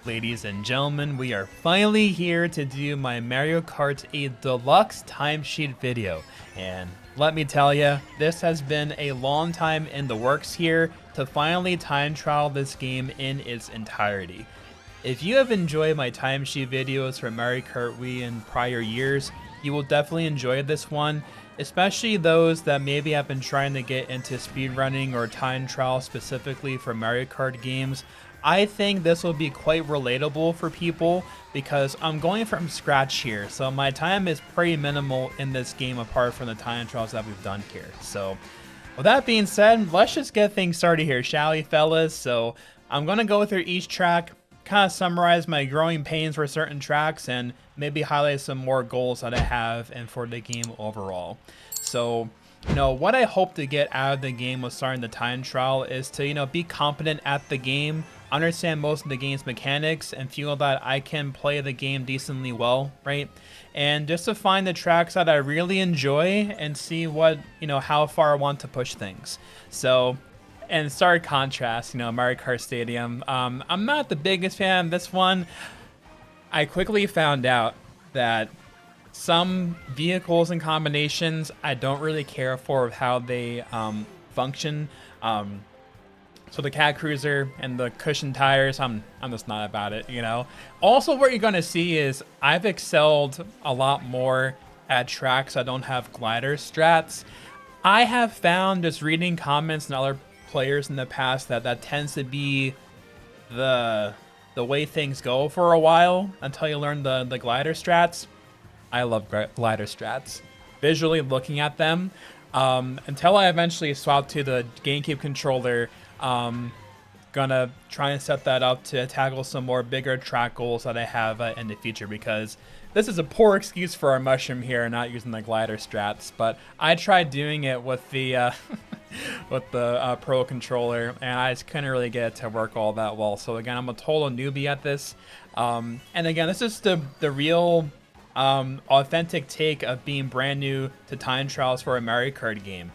Ladies and gentlemen, we are finally here to do my Mario Kart 8 Deluxe timesheet video. And let me tell you, this has been a long time in the works here to finally time trial this game in its entirety. If you have enjoyed my timesheet videos for Mario Kart Wii in prior years, you will definitely enjoy this one, especially those that maybe have been trying to get into speedrunning or time trial specifically for Mario Kart games. I think this will be quite relatable for people because I'm going from scratch here, so my time is pretty minimal in this game apart from the time trials that we've done here. So with that being said, let's just get things started here, shall we, fellas? So I'm going to go through each track, kind of summarize my growing pains for certain tracks, and maybe highlight some more goals that I have and for the game overall. So what I hope to get out of the game with starting the time trial is to, be competent at the game, understand most of the game's mechanics, and feel that I can play the game decently well, right? And just to find the tracks that I really enjoy and see what, how far I want to push things. So, in stark contrast, Mario Kart Stadium, I'm not the biggest fan of this one. I quickly found out that some vehicles and combinations I don't really care for how they function. So the cat cruiser and the cushion tires, I'm just not about it, Also, what you're gonna see is I've excelled a lot more at tracks that don't have glider strats. I have found, just reading comments and other players in the past, that tends to be the way things go for a while until you learn the glider strats. I love glider strats. Visually looking at them, until I eventually swap to the GameCube controller, gonna try and set that up to tackle some more bigger track goals that I have in the future, because this is a poor excuse for our mushroom here not using the glider strats, but I tried doing it with the with the Pro controller and I just couldn't really get it to work all that well. So again, I'm a total newbie at this, and again, this is the real authentic take of being brand new to time trials for a Mario Kart game.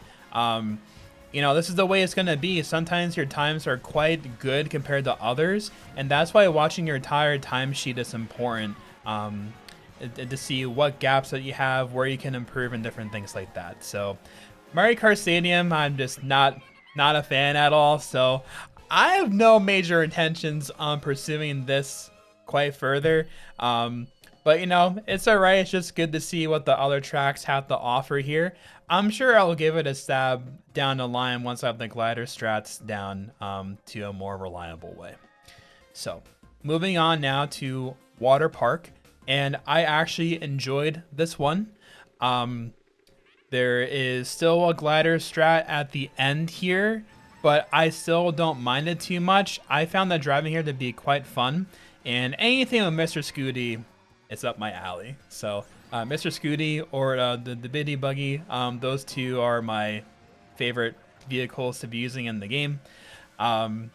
This is the way it's going to be. Sometimes your times are quite good compared to others, and that's why watching your entire timesheet is important, to see what gaps that you have, where you can improve, and different things like that. So Mario Kart Stadium, I'm just not a fan at all, so I have no major intentions on pursuing this quite further. But it's alright. It's just good to see what the other tracks have to offer here. I'm sure I'll give it a stab down the line once I have the glider strats down to a more reliable way. So moving on now to Water Park, and I actually enjoyed this one. There is still a glider strat at the end here, but I still don't mind it too much. I found that driving here to be quite fun, and anything with Mr. Scooty, it's up my alley. So Mr. Scooty or the Biddy Buggy, those two are my favorite vehicles to be using in the game. And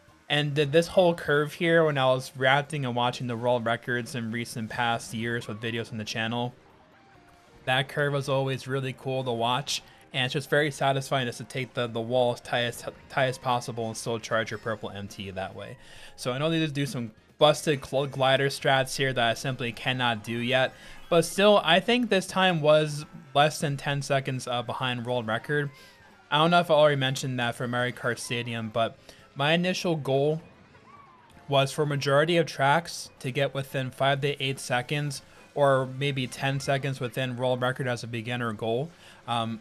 this whole curve here, when I was reacting and watching the world records in recent past years with videos on the channel, that curve was always really cool to watch, and it's just very satisfying just to take the wall as tight as possible and still charge your purple MT that way. So I know they just do some busted glider strats here that I simply cannot do yet, but still, I think this time was less than 10 seconds behind world record. I don't know if I already mentioned that for Mario Kart Stadium, but my initial goal was for majority of tracks to get within 5 to 8 seconds, or maybe 10 seconds within world record as a beginner goal.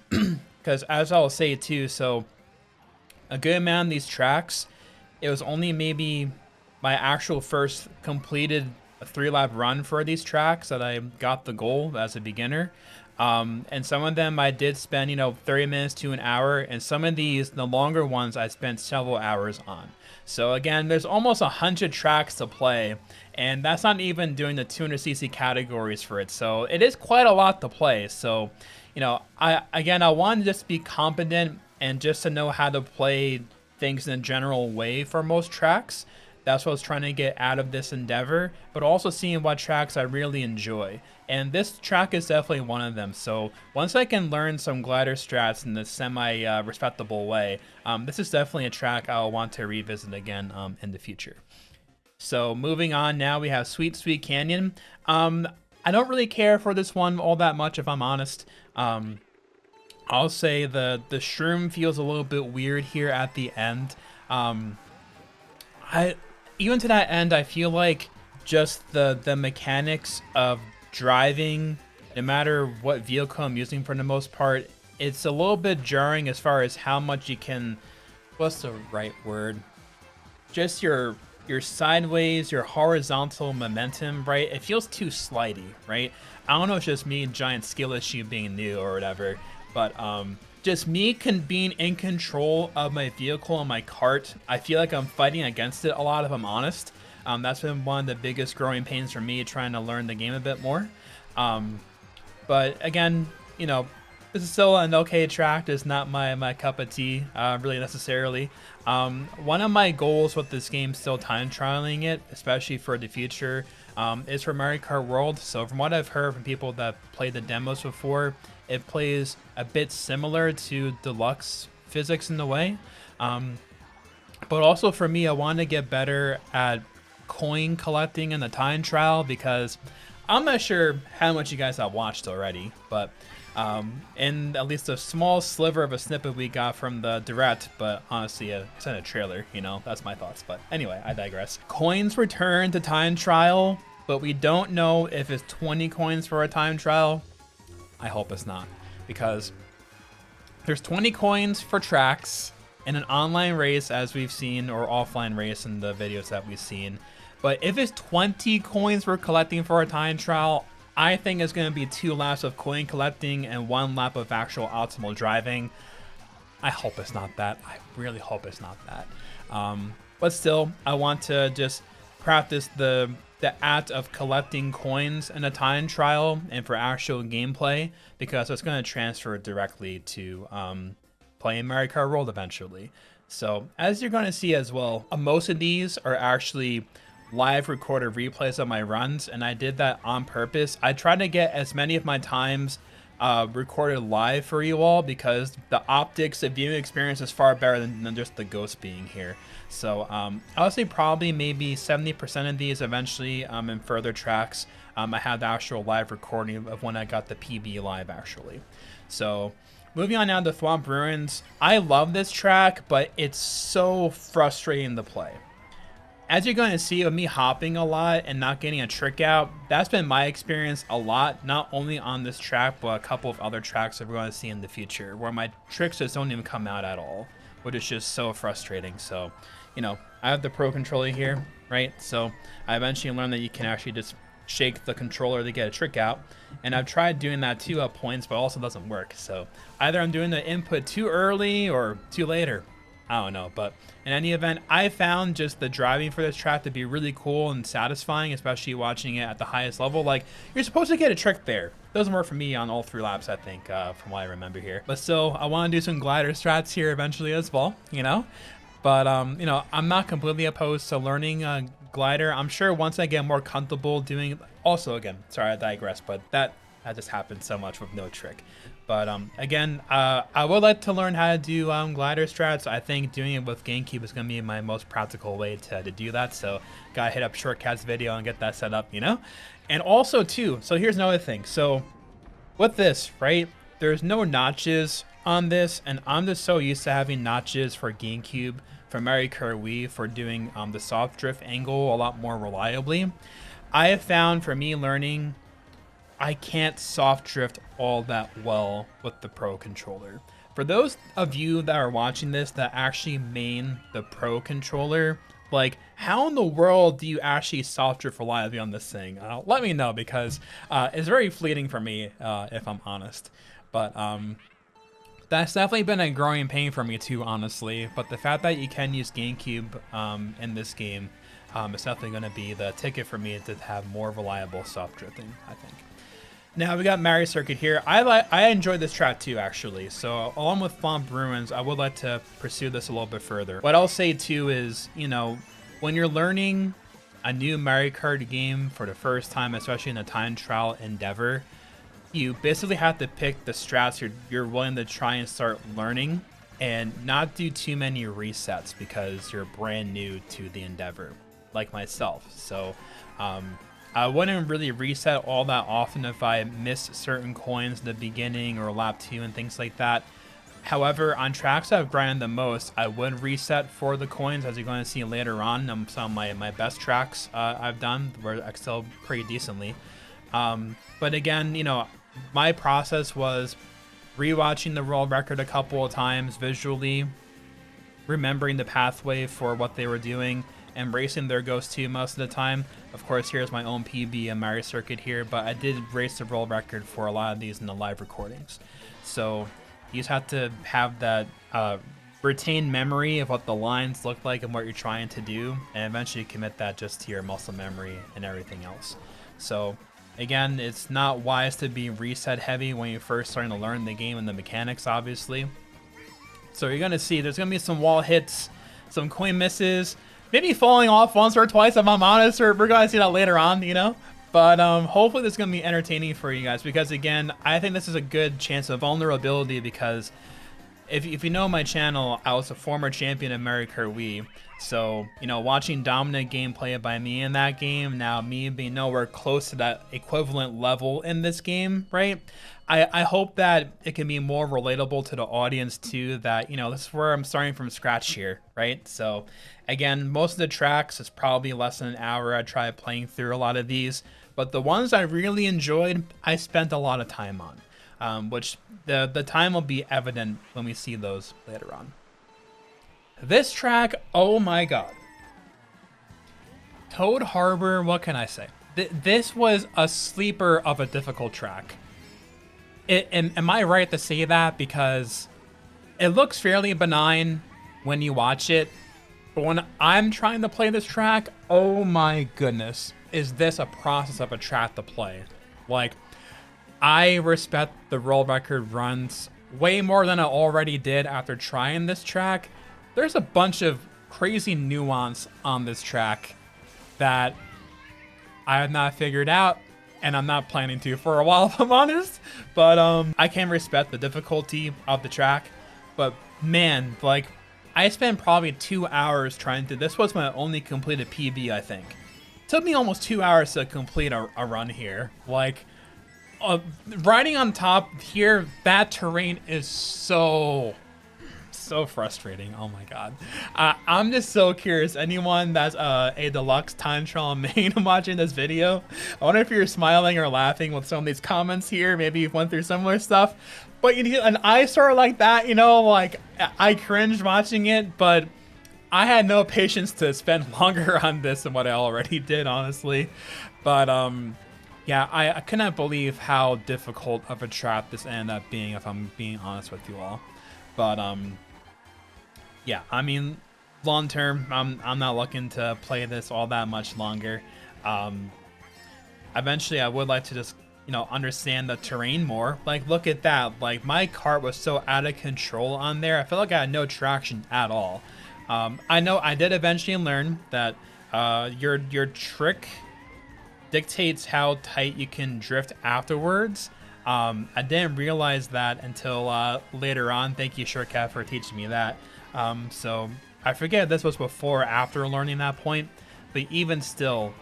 Because as I'll say too, so a good amount of these tracks, it was only maybe my actual first completed 3-lap run for these tracks that I got the goal as a beginner. And some of them I did spend, 30 minutes to an hour, and some of these, the longer ones, I spent several hours on. So again, there's almost 100 tracks to play, and that's not even doing the 200cc categories for it. So it is quite a lot to play. So, I want to just be competent and just to know how to play things in a general way for most tracks. That's what I was trying to get out of this endeavor, but also seeing what tracks I really enjoy. And this track is definitely one of them. So once I can learn some glider strats in a semi-respectable way, this is definitely a track I'll want to revisit again in the future. So moving on now, we have Sweet Sweet Canyon. I don't really care for this one all that much, if I'm honest. I'll say the shroom feels a little bit weird here at the end. Even to that end, I feel like just the mechanics of driving, no matter what vehicle I'm using for the most part, it's a little bit jarring as far as how much you can, what's the right word? Just your sideways, your horizontal momentum, right? It feels too slidey, right? I don't know if it's just me, giant skill issue being new or whatever, but just me being in control of my vehicle and my cart, I feel like I'm fighting against it a lot, if I'm honest. That's been one of the biggest growing pains for me, trying to learn the game a bit more. But again, you know, this is still an okay track. It's not my cup of tea, really necessarily. One of my goals with this game, still time trialing it, especially for the future, is for Mario Kart World. So from what I've heard from people that played the demos before, it plays a bit similar to Deluxe physics in a way. But also for me, I want to get better at coin collecting in the time trial, because I'm not sure how much you guys have watched already, but in at least a small sliver of a snippet we got from the direct, but honestly, it's in a trailer, you know, that's my thoughts. But anyway, I digress. Coins return to time trial, but we don't know if it's 20 coins for a time trial. I hope it's not, because there's 20 coins for tracks in an online race, as we've seen, or offline race in the videos that we've seen. But if it's 20 coins we're collecting for a time trial, I think it's going to be 2 laps of coin collecting and 1 lap of actual optimal driving. I hope it's not that. I really hope it's not that. But still, I want to just practice the act of collecting coins in a time trial and for actual gameplay, because it's going to transfer directly to playing Mario Kart World eventually. So as you're going to see as well, most of these are actually live recorded replays of my runs, and I did that on purpose. I tried to get as many of my times recorded live for you all, because the optics, the viewing experience is far better than just the ghost being here. So I would say probably maybe 70% of these eventually in further tracks, I have the actual live recording of when I got the PB live actually. So moving on now to Thwomp Ruins. I love this track, but it's so frustrating to play. As you're going to see with me hopping a lot and not getting a trick out, that's been my experience a lot, not only on this track, but a couple of other tracks that we're going to see in the future, where my tricks just don't even come out at all, which is just so frustrating. So, you know, I have the Pro Controller here, right? So I eventually learned that you can actually just shake the controller to get a trick out, and I've tried doing that too at points, but it also doesn't work. So either I'm doing the input too early or too late, or I don't know. But in any event, I found just the driving for this track to be really cool and satisfying, especially watching it at the highest level. Like, you're supposed to get a trick there. Doesn't work for me on all 3 laps, I think, from what I remember here. But still, I want to do some glider strats here eventually as well, you know. But you know, I'm not completely opposed to learning glider. I'm sure once I get more comfortable doing. Also, again, sorry, I digress, but that just happened so much with no trick. But again, I would like to learn how to do glider strats. I think doing it with GameCube is going to be my most practical way to do that. So gotta hit up Shortcats video and get that set up, you know? And also too, so here's another thing. So with this, right, there's no notches on this, and I'm just so used to having notches for GameCube, for Mario Kart Wii, for doing the soft drift angle a lot more reliably. I have found for me learning, I can't soft drift all that well with the Pro Controller. For those of you that are watching this that actually main the Pro Controller, like, how in the world do you actually soft drift reliably on this thing? Let me know, because it's very fleeting for me, if I'm honest. But that's definitely been a growing pain for me too, honestly. But the fact that you can use GameCube in this game is definitely going to be the ticket for me to have more reliable soft drifting, I think. Now we got Mario Circuit here. I enjoyed this track too, actually. So along with Thwomp Ruins, I would like to pursue this a little bit further. What I'll say too is, you know, when you're learning a new Mario Kart game for the first time, especially in a time trial endeavor, you basically have to pick the strats you're willing to try and start learning, and not do too many resets because you're brand new to the endeavor. like myself. So I wouldn't really reset all that often if I miss certain coins in the beginning or lap 2 and things like that. However, on tracks I've grinded the most, I would reset for the coins, as you're going to see later on. Some of my best tracks I've done where I excel pretty decently. But again, you know, my process was rewatching the world record a couple of times visually, remembering the pathway for what they were doing, and racing their Ghost 2 most of the time. Of course, here's my own PB and Mario Circuit here, but I did race the world record for a lot of these in the live recordings. So you just have to have that retained memory of what the lines look like and what you're trying to do, and eventually commit that just to your muscle memory and everything else. So again, it's not wise to be reset heavy when you're first starting to learn the game and the mechanics, obviously. So you're going to see there's going to be some wall hits, some coin misses, maybe falling off once or twice if I'm honest, or we're going to see that later on, you know? But hopefully this is going to be entertaining for you guys, because again, I think this is a good chance of vulnerability, because if you know my channel, I was a former champion of Mario Kart Wii. So, you know, watching dominant gameplay by me in that game, now me being nowhere close to that equivalent level in this game, right? I hope that it can be more relatable to the audience too, that, you know, this is where I'm starting from scratch here, right? So again, most of the tracks is probably less than an hour. I tried playing through a lot of these, but the ones I really enjoyed, I spent a lot of time on, which the time will be evident when we see those later on. This track, oh my god. Toad Harbor, what can I say? This was a sleeper of a difficult track. Am I right to say that? Because it looks fairly benign when you watch it, but when I'm trying to play this track, oh my goodness, is this a process of a track to play. Like, I respect the world record runs way more than I already did after trying this track. There's a bunch of crazy nuance on this track that I have not figured out, and I'm not planning to for a while, if I'm honest. But I can respect the difficulty of the track. But man, like, I spent probably 2 hours trying to. This was my only completed PB, I think. It took me almost 2 hours to complete a run here. Like, riding on top here, that terrain is so frustrating. Oh my god. I'm just so curious. Anyone that's a Deluxe time trial main watching this video, I wonder if you're smiling or laughing with some of these comments here. Maybe you've went through similar stuff, but you need an eyesore like that, you know, like, I cringed watching it, but I had no patience to spend longer on this than what I already did, honestly. But yeah, I cannot believe how difficult of a trap this ended up being, if I'm being honest with you all. But yeah, I mean, long term, I'm not looking to play this all that much longer. Eventually, I would like to just, you know, understand the terrain more. Like, look at that. Like, my cart was so out of control on there. I feel like I had no traction at all. I know I did eventually learn that your trick dictates how tight you can drift afterwards. I didn't realize that until later on. Thank you, Shortcat, for teaching me that. So I forget if this was before or after learning that point, but even still,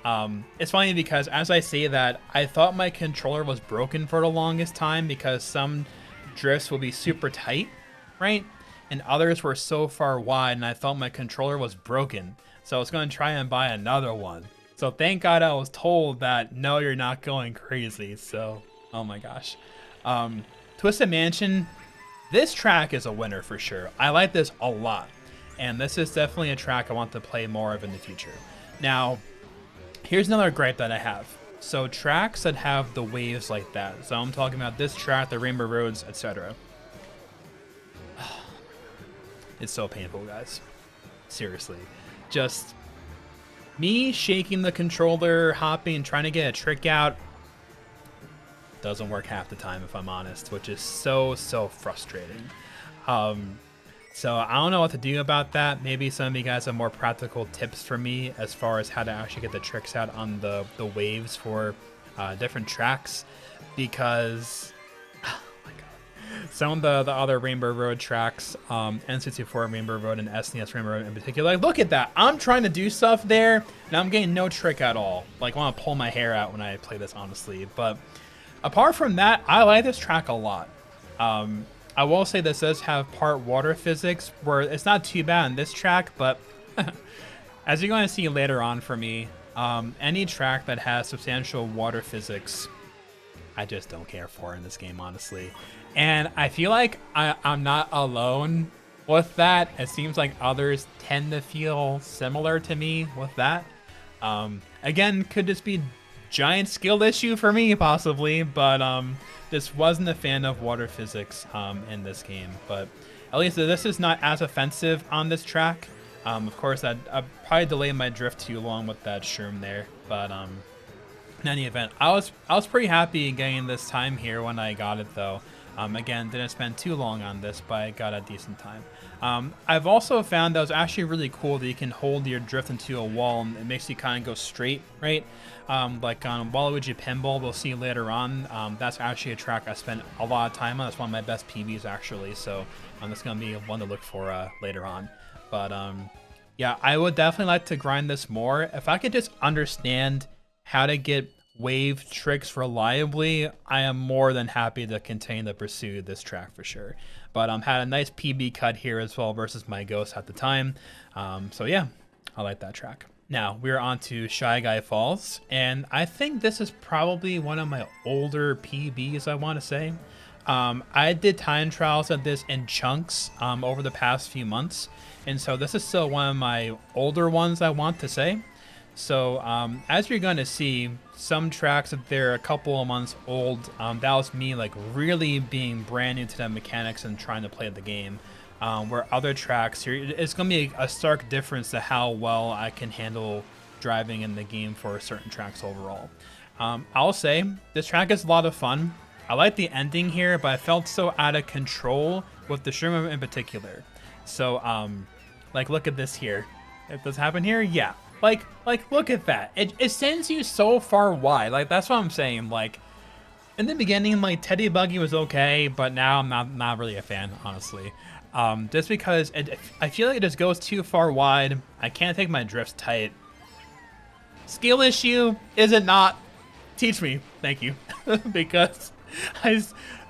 it's funny because as I say that, I thought my controller was broken for the longest time, because some drifts will be super tight, right? And others were so far wide, and I thought my controller was broken. So I was going to try and buy another one. So thank God I was told that, no, you're not going crazy. So, oh my gosh. Twisted Mansion, this track is a winner for sure. I like this a lot. And this is definitely a track I want to play more of in the future. Now, here's another gripe that I have. So tracks that have the waves like that. So I'm talking about this track, the Rainbow Roads, etc. It's so painful, guys. Seriously. Just me shaking the controller, hopping, trying to get a trick out, doesn't work half the time, if I'm honest, which is so frustrating. So I don't know what to do about that. Maybe some of you guys have more practical tips for me as far as how to actually get the tricks out on the waves for different tracks, because oh my god, Some of the other Rainbow Road tracks, N64 Rainbow Road and SNES Rainbow Road in particular. Like, look at that. I'm trying to do stuff there, and I'm getting no trick at all. Like, I want to pull my hair out when I play this, honestly. But apart from that, I like this track a lot. I will say this does have part water physics, where it's not too bad in this track, but as you're going to see later on for me, any track that has substantial water physics, I just don't care for in this game, honestly. And I feel like I'm not alone with that. It seems like others tend to feel similar to me with that. Again, could just be giant skill issue for me, possibly, but just wasn't a fan of water physics in this game. But at least this is not as offensive on this track. Of course, I probably delayed my drift too long with that shroom there, but in any event, I was pretty happy getting this time here when I got it, though. Again, didn't spend too long on this, but I got a decent time. I've also found that it's actually really cool that you can hold your drift into a wall and it makes you kind of go straight, right? Like on Waluigi Pinball, we'll see later on. That's actually a track I spent a lot of time on. That's one of my best PBs, actually, so that's going to be one to look for later on. But yeah, I would definitely like to grind this more. If I could just understand how to get wave tricks reliably, I am more than happy to continue to pursue this track for sure. But had a nice PB cut here as well versus my Ghost at the time. So yeah, I like that track. Now we're on to Shy Guy Falls, and I think this is probably one of my older PBs, I want to say. I did time trials of this in chunks over the past few months, and so this is still one of my older ones, I want to say. So as you're going to see, some tracks that they're a couple of months old, that was me like really being brand new to the mechanics and trying to play the game. Where other tracks here, it's going to be a stark difference to how well I can handle driving in the game for certain tracks overall. I'll say this track is a lot of fun. I like the ending here, but I felt so out of control with the shroom in particular. So like look at this here. If this happened here, yeah. Like look at that. It sends you so far wide. Like that's what I'm saying. Like in the beginning, like Teddy Buggy was okay, but now I'm not really a fan, honestly. Just because I feel like it just goes too far wide. I can't take my drifts tight. Skill issue, is it not? Teach me, thank you. Because I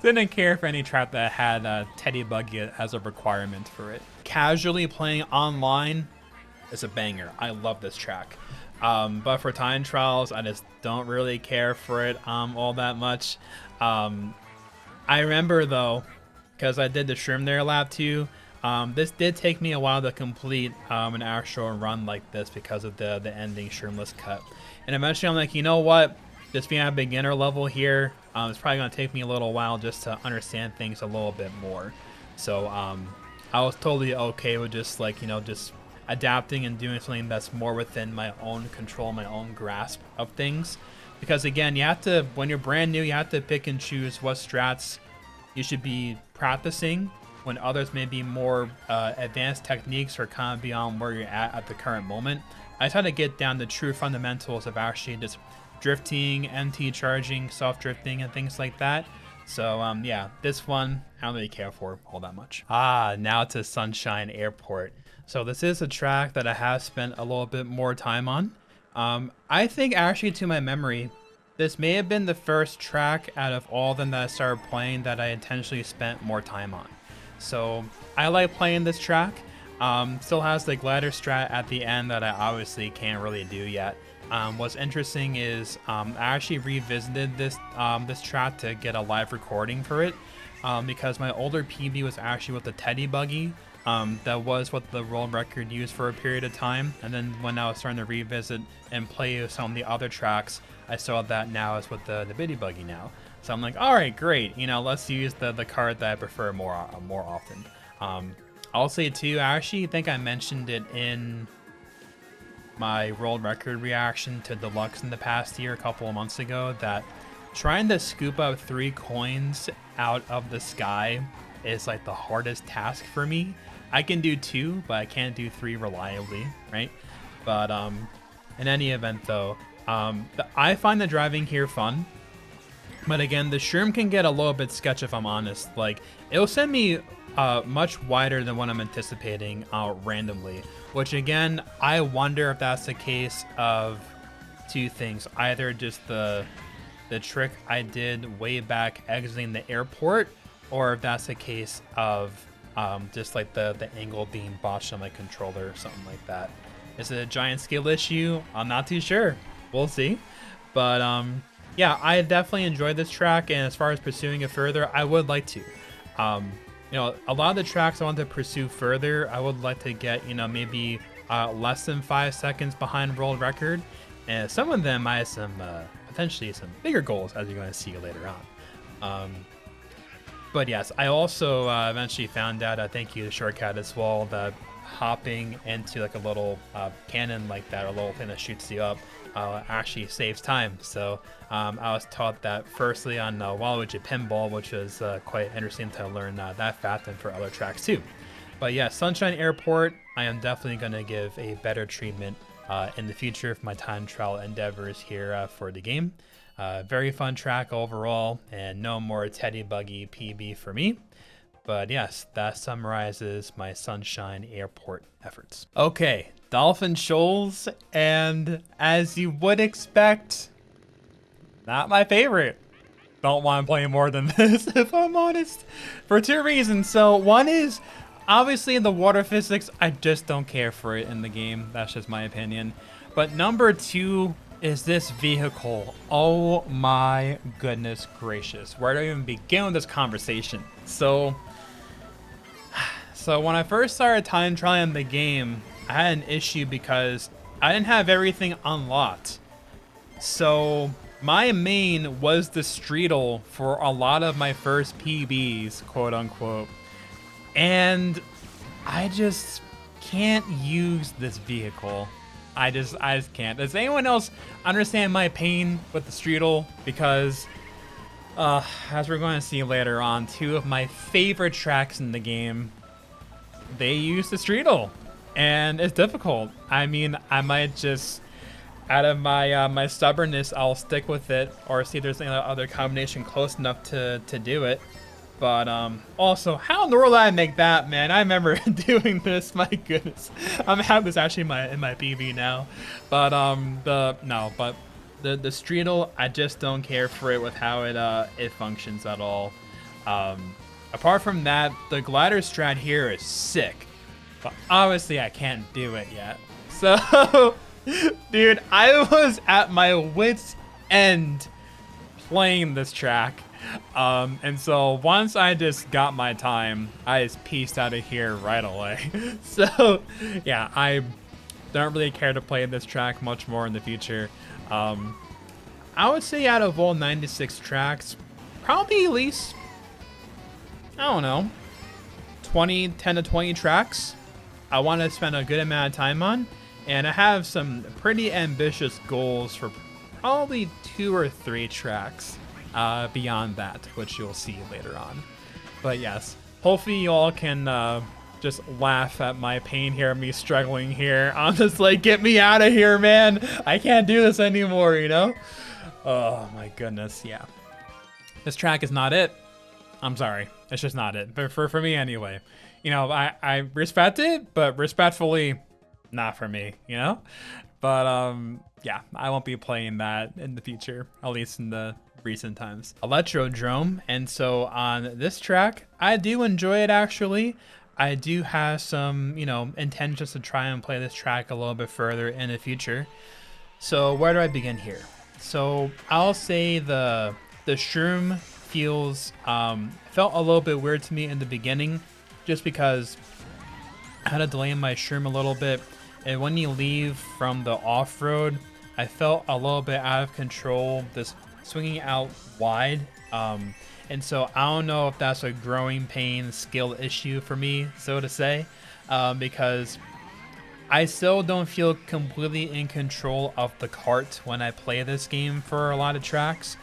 didn't care for any track that had Teddy Buggy as a requirement for it. Casually playing online is a banger. I love this track. But for time trials, I just don't really care for it all that much. I remember though, because I did the shroom there lap too, this did take me a while to complete an actual run like this because of the ending shroomless cut. And eventually I'm like, you know what? Just being at a beginner level here, it's probably going to take me a little while just to understand things a little bit more. So I was totally okay with just like, just adapting and doing something that's more within my own control, my own grasp of things. Because again, you have to, when you're brand new, you have to pick and choose what strats you should be practicing when others may be more advanced techniques or kind of beyond where you're at the current moment. I try to get down the true fundamentals of actually just drifting, MT charging, soft drifting, and things like that. So yeah, this one I don't really care for all that much. Now to Sunshine Airport. So this is a track that I have spent a little bit more time on. I think actually, to my memory, this may have been the first track out of all of them that I started playing that I intentionally spent more time on. So I like playing this track. Still has the glider strat at the end that I obviously can't really do yet. What's interesting is I actually revisited this track to get a live recording for it because my older PB was actually with the Teddy Buggy. That was what the world record used for a period of time, and then when I was starting to revisit and play some of the other tracks, I saw that now is with the Bitty Buggy now. So I'm like, all right, great. Let's use the card that I prefer more often. I'll say too, I actually think I mentioned it in my world record reaction to Deluxe in the past year, a couple of months ago, that trying to scoop up 3 coins out of the sky is like the hardest task for me. I can do 2, but I can't do 3 reliably, right? But in any event though, I find the driving here fun. But again, the shroom can get a little bit sketchy if I'm honest. Like, it'll send me much wider than what I'm anticipating randomly. Which again, I wonder if that's the case of two things. Either just the trick I did way back exiting the airport, or if that's the case of just like the angle being botched on my controller or something like that. Is it a giant skill issue? I'm not too sure. We'll see. But yeah, I definitely enjoyed this track, and as far as pursuing it further, I would like to. You know, a lot of the tracks I want to pursue further, I would like to get, you know, maybe less than 5 seconds behind world record. And some of them I have some potentially some bigger goals, as you're going to see later on. But yes, I also eventually found out, thank you to Shortcut as well, that hopping into like a little cannon like that, or a little thing that shoots you up, actually saves time. So I was taught that firstly on Waluigi Pinball, which was quite interesting to learn that fact, and for other tracks too. But yeah, Sunshine Airport, I am definitely going to give a better treatment in the future for my time trial endeavors here for the game. Very fun track overall, and no more Teddy Buggy PB for me. But yes, that summarizes my Sunshine Airport efforts. Okay, Dolphin Shoals, and as you would expect, not my favorite. Don't want to play more than this, if I'm honest, for two reasons. So one is, obviously the water physics, I just don't care for it in the game. That's just my opinion. But number two is this vehicle. Oh my goodness gracious. Where do I even begin with this conversation? So when I first started time trialing the game, I had an issue because I didn't have everything unlocked. So my main was the Streetle for a lot of my first PBs, quote unquote. And I just can't use this vehicle. I just can't. Does anyone else understand my pain with the Streetle? Because as we're going to see later on, two of my favorite tracks in the game, they use the Streetle, and it's difficult. I mean, I might just, out of my my stubbornness, I'll stick with it, or see if there's any other combination close enough to do it. But also, how in the world did I make that, man? I remember doing this. My goodness, I'm having this actually in my PV now. But the Streetle, I just don't care for it with how it functions at all. Apart from that, the glider strat here is sick, but obviously I can't do it yet. So, dude, I was at my wit's end playing this track. And so once I just got my time, I just pieced out of here right away. So, yeah, I don't really care to play this track much more in the future. I would say out of all 96 tracks, probably at least, I don't know, 10 to 20 tracks I want to spend a good amount of time on, and I have some pretty ambitious goals for probably 2 or 3 tracks beyond that, which you'll see later on. But yes, hopefully you all can just laugh at my pain here, me struggling here. I'm just like, get me out of here, man. I can't do this anymore, you know? Oh my goodness, yeah. This track is not it. I'm sorry, it's just not it. But for me anyway. You know, I respect it, but respectfully, not for me, you know? But yeah, I won't be playing that in the future, at least in the recent times. Electrodrome, and so on this track, I do enjoy it actually. I do have some, you know, intentions to try and play this track a little bit further in the future. So where do I begin here? So I'll say the shroom feels felt a little bit weird to me in the beginning, just because I had to delay my shroom a little bit, and when you leave from the off-road, I felt a little bit out of control, this swinging out wide, and so I don't know if that's a growing pain skill issue for me, so to say, because I still don't feel completely in control of the cart when I play this game for a lot of tracks.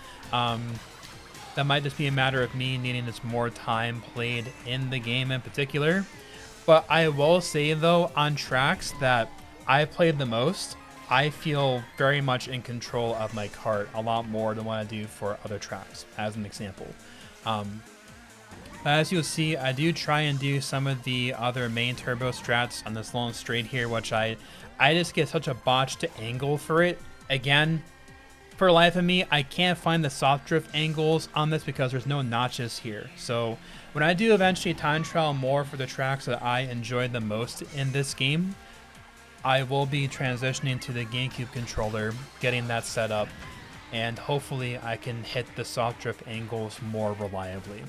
That might just be a matter of me needing this more time played in the game in particular. But I will say though, on tracks that I played the most, I feel very much in control of my kart a lot more than what I do for other tracks, as an example. As you'll see, I do try and do some of the other main turbo strats on this long straight here, which I just get such a botched angle for it. Again, for the life of me, I can't find the soft drift angles on this because there's no notches here. So when I do eventually time trial more for the tracks that I enjoy the most in this game, I will be transitioning to the GameCube controller, getting that set up, and hopefully I can hit the soft drift angles more reliably.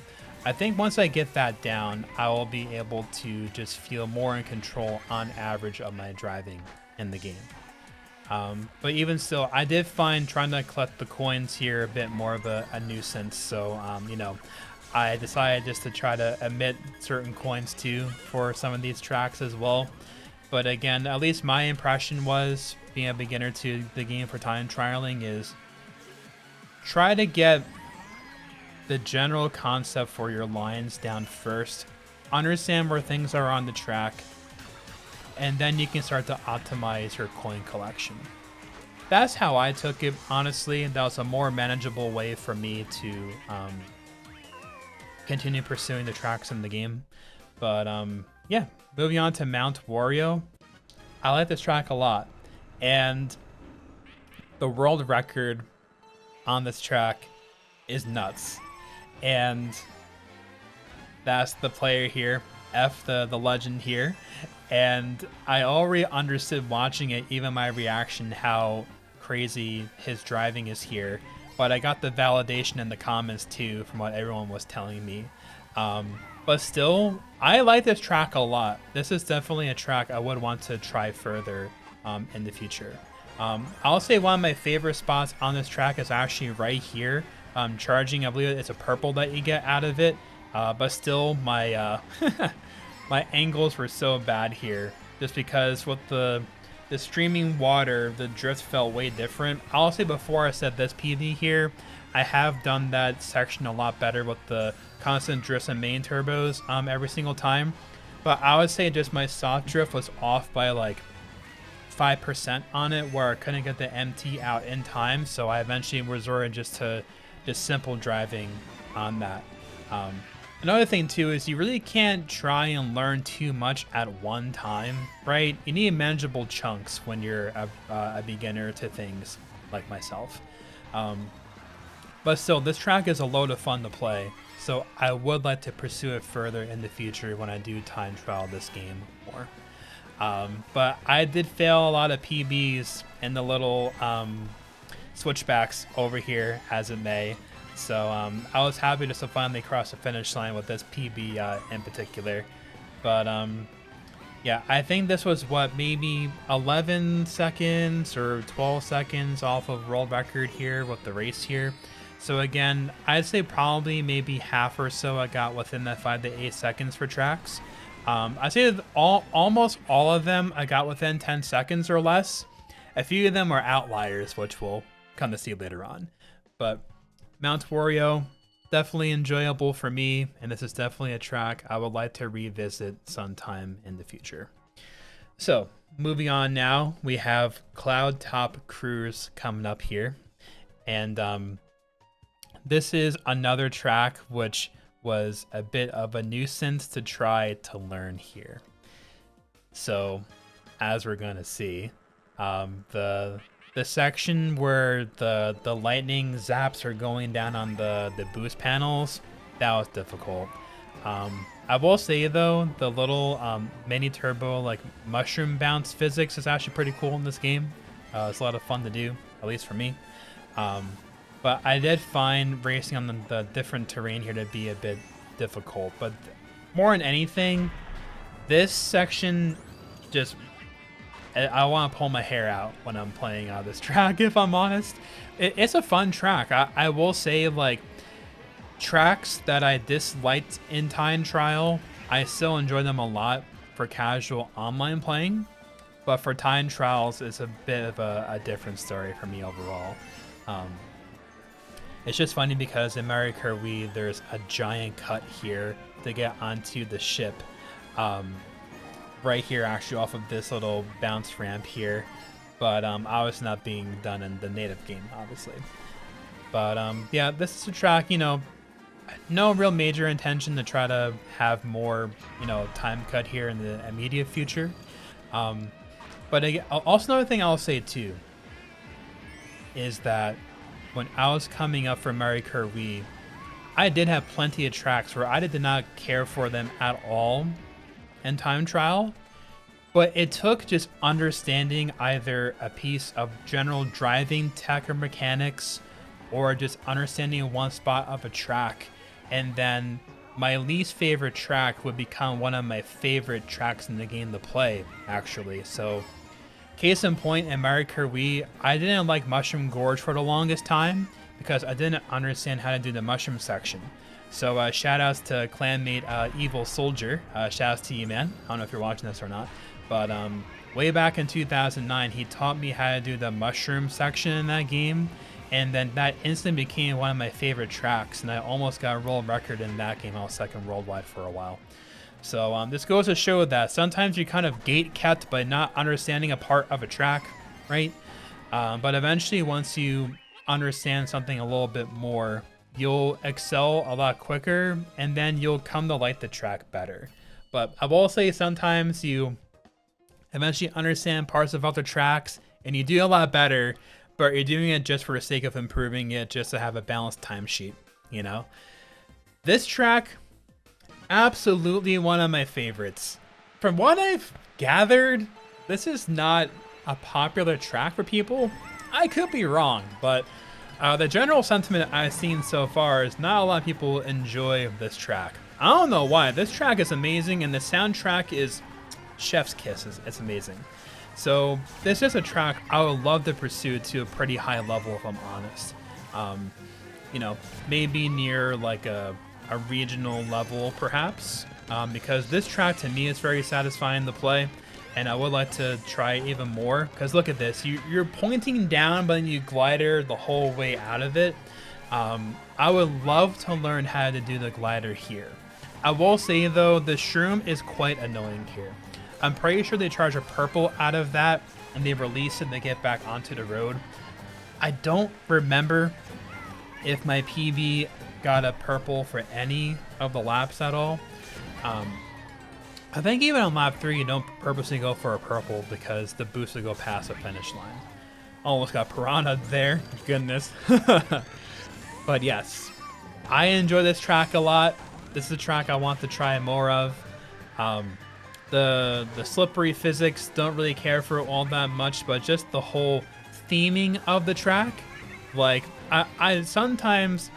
I think once I get that down, I will be able to just feel more in control on average of my driving in the game. But even still, I did find trying to collect the coins here a bit more of a nuisance. So, you know, I decided just to try to omit certain coins too for some of these tracks as well. But again, at least my impression was, being a beginner to the game for time trialing, is try to get the general concept for your lines down first, understand where things are on the track, and then you can start to optimize your coin collection. That's how I took it, honestly. That was a more manageable way for me to continue pursuing the tracks in the game. But yeah, moving on to Mount Wario. I like this track a lot, and the world record on this track is nuts. And that's the player here, F, the legend here. And I already understood watching it, even my reaction, how crazy his driving is here. But I got the validation in the comments too from what everyone was telling me. But still, I like this track a lot. This is definitely a track I would want to try further in the future. I'll say one of my favorite spots on this track is actually right here. Charging, I believe it's a purple that you get out of it. But still, my my angles were so bad here, just because with the streaming water, the drift felt way different. I'll say before I said this PB here, I have done that section a lot better with the constant drifts and main turbos every single time. But I would say just my soft drift was off by like 5% on it, where I couldn't get the MT out in time. So I eventually resorted just to simple driving on that. Another thing too is you really can't try and learn too much at one time, right? You need manageable chunks when you're a beginner to things like myself. But still, this track is a load of fun to play, so I would like to pursue it further in the future when I do time trial this game more. But I did fail a lot of PBs in the little switchbacks over here, as it may. So I was happy just to finally cross the finish line with this PB in particular. But yeah, I think this was what, maybe 11 seconds or 12 seconds off of world record here with the race here. So again, I'd say probably maybe half or so I got within that 5 to 8 seconds for tracks. I'd say that almost all of them I got within 10 seconds or less. A few of them are outliers, which we'll come to see later on. But Mount Wario, definitely enjoyable for me, and this is definitely a track I would like to revisit sometime in the future. So, moving on now, we have Cloudtop Cruise coming up here. And this is another track which was a bit of a nuisance to try to learn here. So, as we're going to see, the section where the lightning zaps are going down on the boost panels, that was difficult. I will say though, the little mini turbo like mushroom bounce physics is actually pretty cool in this game. It's a lot of fun to do, at least for me. But I did find racing on the different terrain here to be a bit difficult. But more than anything, this section just, I want to pull my hair out when I'm playing this track, if I'm honest. It's a fun track. I will say, like, tracks that I disliked in time trial, I still enjoy them a lot for casual online playing. But for time trials, it's a bit of a different story for me overall. It's just funny because in Mario Kart Wii, there's a giant cut here to get onto the ship. Right here, actually, off of this little bounce ramp here. but obviously not being done in the native game, obviously. But yeah, this is a track, you know, no real major intention to try to have more, you know, time cut here in the immediate future. But also another thing I'll say too is that when I was coming up for Mario Kart Wii, I did have plenty of tracks where I did not care for them at all in time trial, but it took just understanding either a piece of general driving tech or mechanics, or just understanding one spot of a track, and then my least favorite track would become one of my favorite tracks in the game to play, actually. So, case in point, in Mario Kart Wii, I didn't like Mushroom Gorge for the longest time because I didn't understand how to do the mushroom section. So shout outs to clanmate Evil Soldier. Shout outs to you, man. I don't know if you're watching this or not, but way back in 2009, he taught me how to do the mushroom section in that game, and then that instantly became one of my favorite tracks, and I almost got a world record in that game. I was second worldwide for a while. So this goes to show that sometimes you're kind of gate kept by not understanding a part of a track, right? But eventually, once you understand something a little bit more, you'll excel a lot quicker, and then you'll come to like the track better. But I will say sometimes you eventually understand parts of other tracks, and you do a lot better, but you're doing it just for the sake of improving it, just to have a balanced timesheet, you know? This track, absolutely one of my favorites. From what I've gathered, this is not a popular track for people. I could be wrong, but the general sentiment I've seen so far is not a lot of people enjoy this track. I don't know why. This track is amazing, and the soundtrack is chef's kiss. It's amazing. So this is a track I would love to pursue to a pretty high level, if I'm honest. You know, maybe near like a regional level, perhaps, because this track to me is very satisfying to play. And I would like to try even more, because look at this. You're pointing down, but then you glider the whole way out of it. I would love to learn how to do the glider here. I will say, though, the shroom is quite annoying here. I'm pretty sure they charge a purple out of that, and they release it and they get back onto the road. I don't remember if my PB got a purple for any of the laps at all. I think even on lap 3, you don't purposely go for a purple because the boost will go past the finish line. Almost got Pirahna there, goodness. But yes, I enjoy this track a lot. This is a track I want to try more of. The slippery physics, don't really care for all that much, but just the whole theming of the track. Like, I sometimes,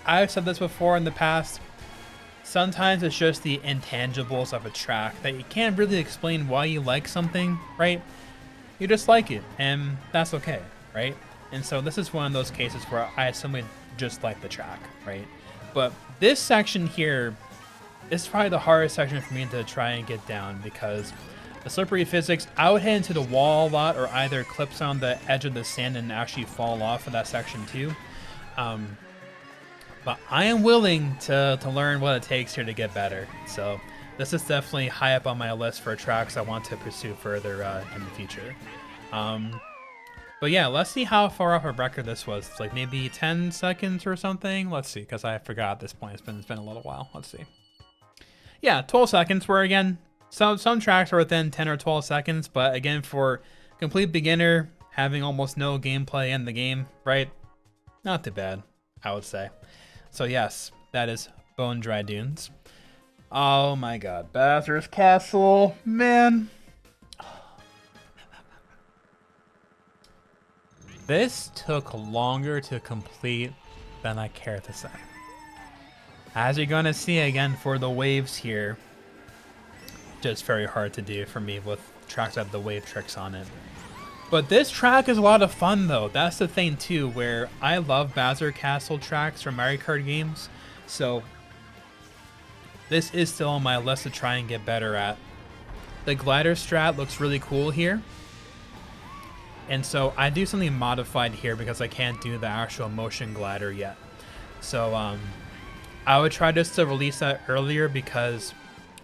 I've said this before in the past, sometimes it's just the intangibles of a track that you can't really explain why you like something, right? You just like it, and that's okay, right? And so this is one of those cases where I simply just like the track, right? But this section here is probably the hardest section for me to try and get down, because the slippery physics, I would head into the wall a lot, or either clips on the edge of the sand and actually fall off of that section too. But I am willing to learn what it takes here to get better. So this is definitely high up on my list for tracks I want to pursue further in the future. But yeah, let's see how far off a record this was. It's like maybe 10 seconds or something. Let's see, because I forgot at this point. It's been a little while. Let's see. Yeah, 12 seconds, where again, some tracks are within 10 or 12 seconds, but again, for complete beginner, having almost no gameplay in the game, right? Not too bad, I would say. So yes, that is Bone Dry Dunes. Oh my god, Bowser's Castle, man. This took longer to complete than I care to say. As you're gonna see again for the waves here, just very hard to do for me with tracks that have the wave tricks on it. But this track is a lot of fun though. That's the thing too, where I love Bowser Castle tracks from Mario Kart games. So this is still on my list to try and get better at. The glider strat looks really cool here. And so I do something modified here because I can't do the actual motion glider yet. So I would try just to release that earlier, because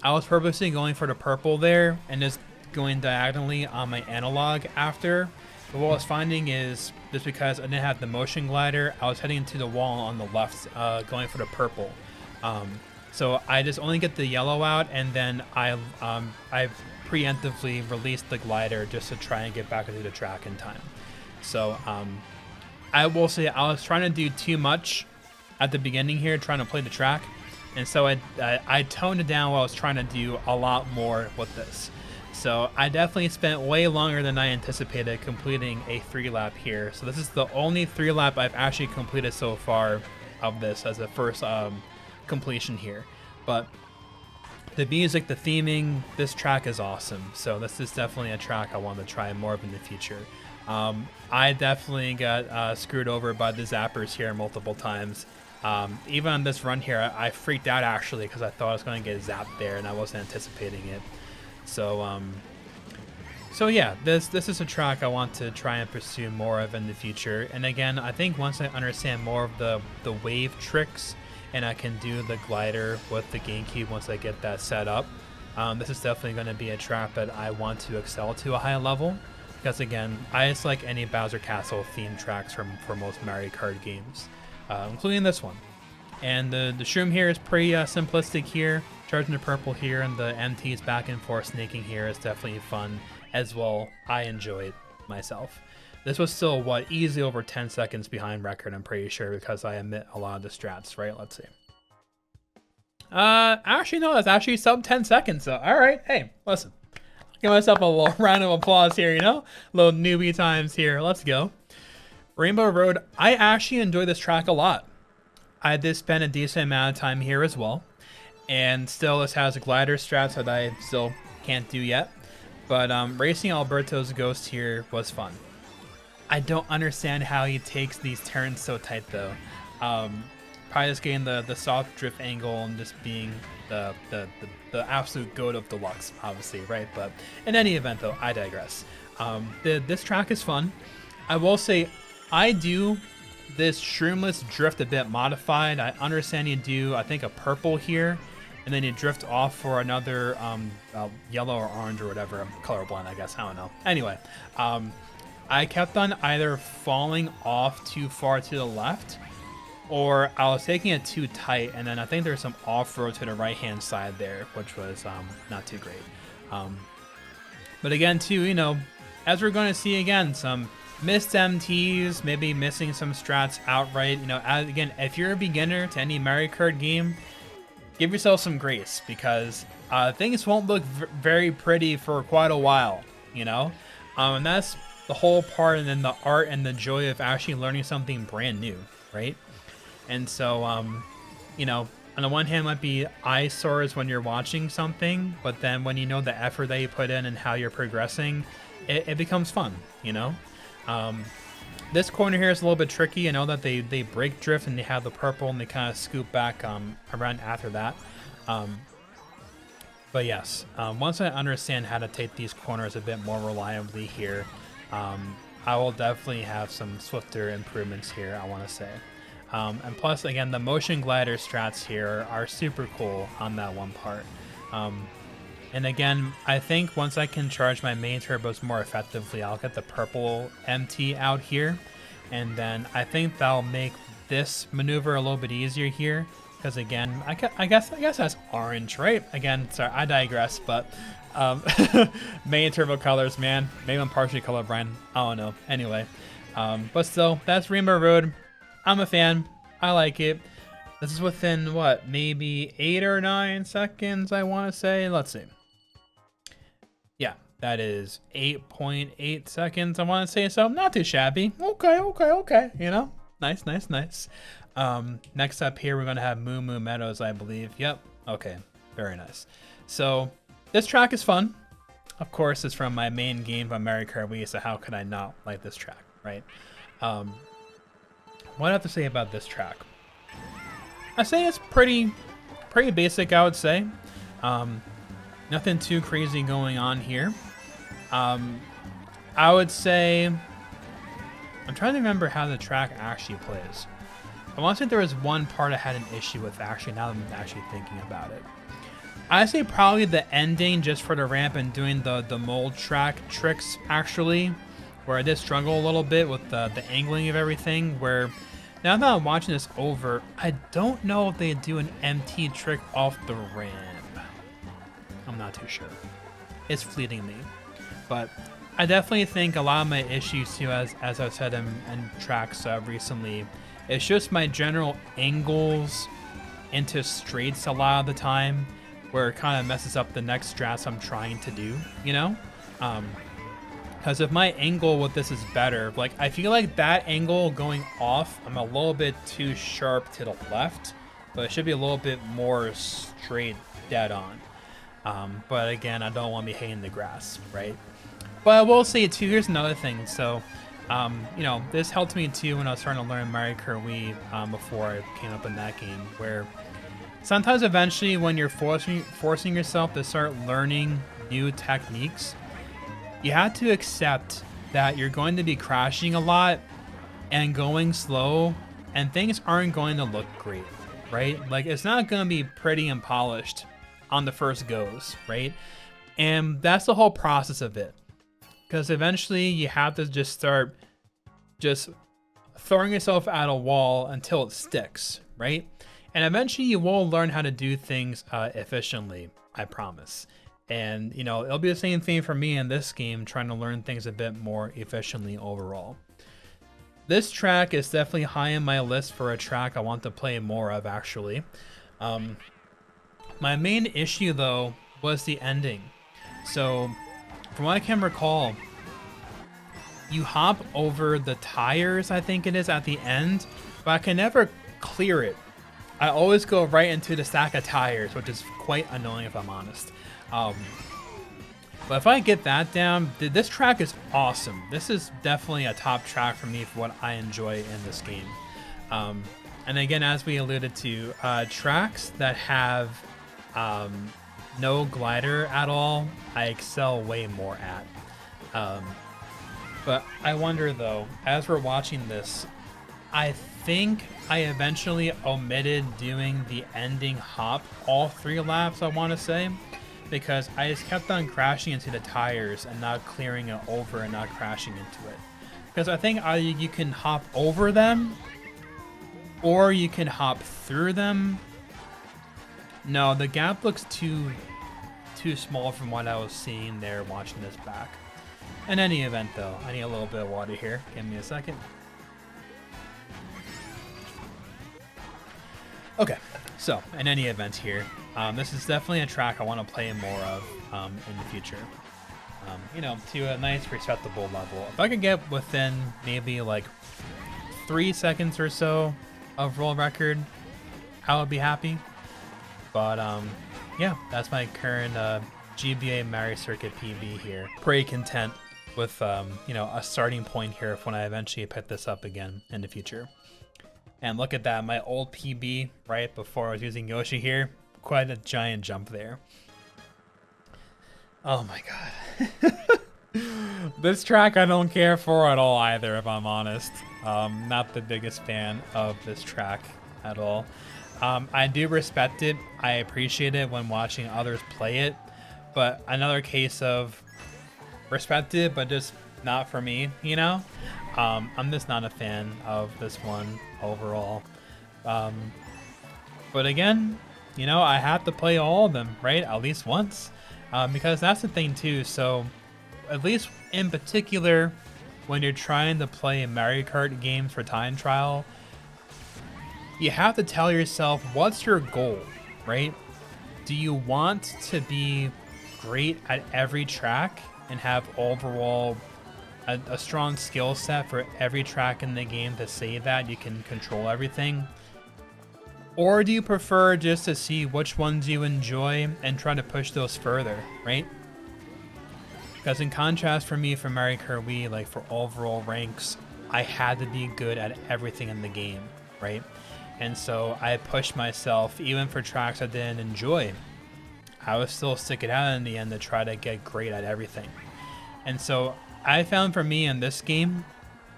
I was purposely going for the purple there and just going diagonally on my analog after, But what I was finding is just because I didn't have the motion glider, I was heading into the wall on the left, going for the purple. So I just only get the yellow out, and then I preemptively released the glider just to try and get back into the track in time. So I will say I was trying to do too much at the beginning here, trying to play the track, and so I toned it down while I was trying to do a lot more with this. So I definitely spent way longer than I anticipated completing a 3-lap here. So this is the only 3-lap I've actually completed so far of this as a first completion here. But the music, the theming, this track is awesome. So this is definitely a track I want to try more of in the future. I definitely got screwed over by the zappers here multiple times. Even on this run here, I freaked out actually because I thought I was going to get zapped there and I wasn't anticipating it. So yeah, this is a track I want to try and pursue more of in the future. And again, I think once I understand more of the wave tricks and I can do the glider with the GameCube once I get that set up, this is definitely going to be a track that I want to excel to a high level. Because again, I just like any Bowser Castle themed tracks for most Mario Kart games, including this one. And the shroom here is pretty simplistic here. Charging the purple here and the MTs back and forth snaking here is definitely fun as well. I enjoyed myself. This was still, what, easily over 10 seconds behind record, I'm pretty sure, because I omit a lot of the strats, right? Let's see. Actually, no, that's actually sub 10 seconds, so all right. Hey, listen. Give myself a little round of applause here, you know? Little newbie times here. Let's go. Rainbow Road. I actually enjoy this track a lot. I did spend a decent amount of time here as well. And still, this has a glider strats that I still can't do yet. But racing Alberto's Ghost here was fun. I don't understand how he takes these turns so tight, though. Probably just getting the soft drift angle and just being the absolute goat of Deluxe, obviously, right? But in any event, though, I digress. This track is fun. I will say, I do this shroomless drift a bit modified. I understand you do, I think, a purple here, and then you drift off for another yellow or orange or whatever. I'm colorblind, I guess. I don't know. Anyway, I kept on either falling off too far to the left, or I was taking it too tight, and then I think there's some off-road to the right-hand side there, which was not too great. But again, too, you know, as we're going to see again, some missed MTs, maybe missing some strats outright. You know, again, if you're a beginner to any Mario Kart game, give yourself some grace, because things won't look very pretty for quite a while, you know? And that's the whole part, and then the art and the joy of actually learning something brand new, right? And so, you know, on the one hand, it might be eyesores when you're watching something, but then when you know the effort that you put in and how you're progressing, it becomes fun, you know? This corner here is a little bit tricky. I know that they break drift and they have the purple and they kind of scoop back around after that. But yes, once I understand how to take these corners a bit more reliably here, I will definitely have some swifter improvements here, I want to say. And plus, again, the motion glider strats here are super cool on that one part. And again, I think once I can charge my main turbos more effectively, I'll get the purple MT out here. And then I think that'll make this maneuver a little bit easier here. Because again, I guess that's orange, right? Again, sorry, I digress, but main turbo colors, man. Maybe I'm partially colorblind. I don't know. Anyway, but still, that's Rainbow Road. I'm a fan. I like it. This is within, what, maybe 8 or 9 seconds, I want to say. Let's see. Yeah, that is 8.8 seconds, I want to say. So not too shabby. Okay. You know, nice. Next up here, we're going to have Moo Moo Meadows, I believe. Yep. Okay. Very nice. So this track is fun. Of course, it's from my main game on Mario Kart Wii, so how could I not like this track, right? What do I have to say about this track? I say it's pretty basic, I would say. Nothing too crazy going on here. I would say, I'm trying to remember how the track actually plays. I want to say there was one part I had an issue with, actually, now that I'm actually thinking about it. I say probably the ending just for the ramp and doing the mold track tricks, actually. where I did struggle a little bit with the angling of everything, where now that I'm watching this over, I don't know if they do an MT trick off the ramp. I'm not too sure. It's fleeting me. But I definitely think a lot of my issues too, as I've said in tracks recently, it's just my general angles into straights a lot of the time, where it kind of messes up the next strats I'm trying to do, you know? Because if my angle with this is better, like I feel like that angle going off, I'm a little bit too sharp to the left, but it should be a little bit more straight dead on. But again, I don't want to be hating the grass, right? But I will say too, here's another thing. So, you know, this helped me too when I was starting to learn Mario Kart Wii before I came up in that game, where sometimes eventually when you're forcing yourself to start learning new techniques, you have to accept that you're going to be crashing a lot and going slow, and things aren't going to look great, right? Like, it's not going to be pretty and polished on the first goes, right? And that's the whole process of it. Because eventually you have to just start just throwing yourself at a wall until it sticks, right? And eventually you will learn how to do things efficiently, I promise. And, you know, it'll be the same thing for me in this game, trying to learn things a bit more efficiently overall. This track is definitely high on my list for a track I want to play more of, actually. My main issue, though, was the ending. So, from what I can recall, you hop over the tires, I think it is, at the end, but I can never clear it. I always go right into the stack of tires, which is quite annoying if I'm honest. But if I get that down, this track is awesome. This is definitely a top track for me for what I enjoy in this game. And again, as we alluded to, tracks that have no glider at all, I excel way more at. But I wonder though, as we're watching this, I think I eventually omitted doing the ending hop all 3 laps, I want to say, because I just kept on crashing into the tires and not clearing it over and not crashing into it. Because I think either you can hop over them or you can hop through them. No, the gap looks too small from what I was seeing there watching this back. In any event though, I need a little bit of water here. Give me a second. Okay, so in any event here, this is definitely a track I want to play more of in the future. You know, to a nice respectable level. If I could get within maybe like 3 seconds or so of world record, I would be happy. But yeah, that's my current GBA Mario Circuit PB here. Pretty content with you know, a starting point here when I eventually pick this up again in the future. And look at that, my old PB right before I was using Yoshi here. Quite a giant jump there. Oh my god. This track I don't care for at all either, if I'm honest. Not the biggest fan of this track at all. I do respect it. I appreciate it when watching others play it. But another case of respect it, but just not for me, you know? I'm just not a fan of this one overall. But again, you know, I have to play all of them, right? At least once. Because that's the thing too. So at least in particular, when you're trying to play Mario Kart games for time trial, you have to tell yourself, what's your goal, right? Do you want to be great at every track and have overall a strong skill set for every track in the game to say that you can control everything? Or do you prefer just to see which ones you enjoy and try to push those further, right? Because in contrast for me, for Mario Kart Wii, like for overall ranks, I had to be good at everything in the game, right? And so I pushed myself, even for tracks I didn't enjoy. I was still sticking out in the end to try to get great at everything. And so I found for me in this game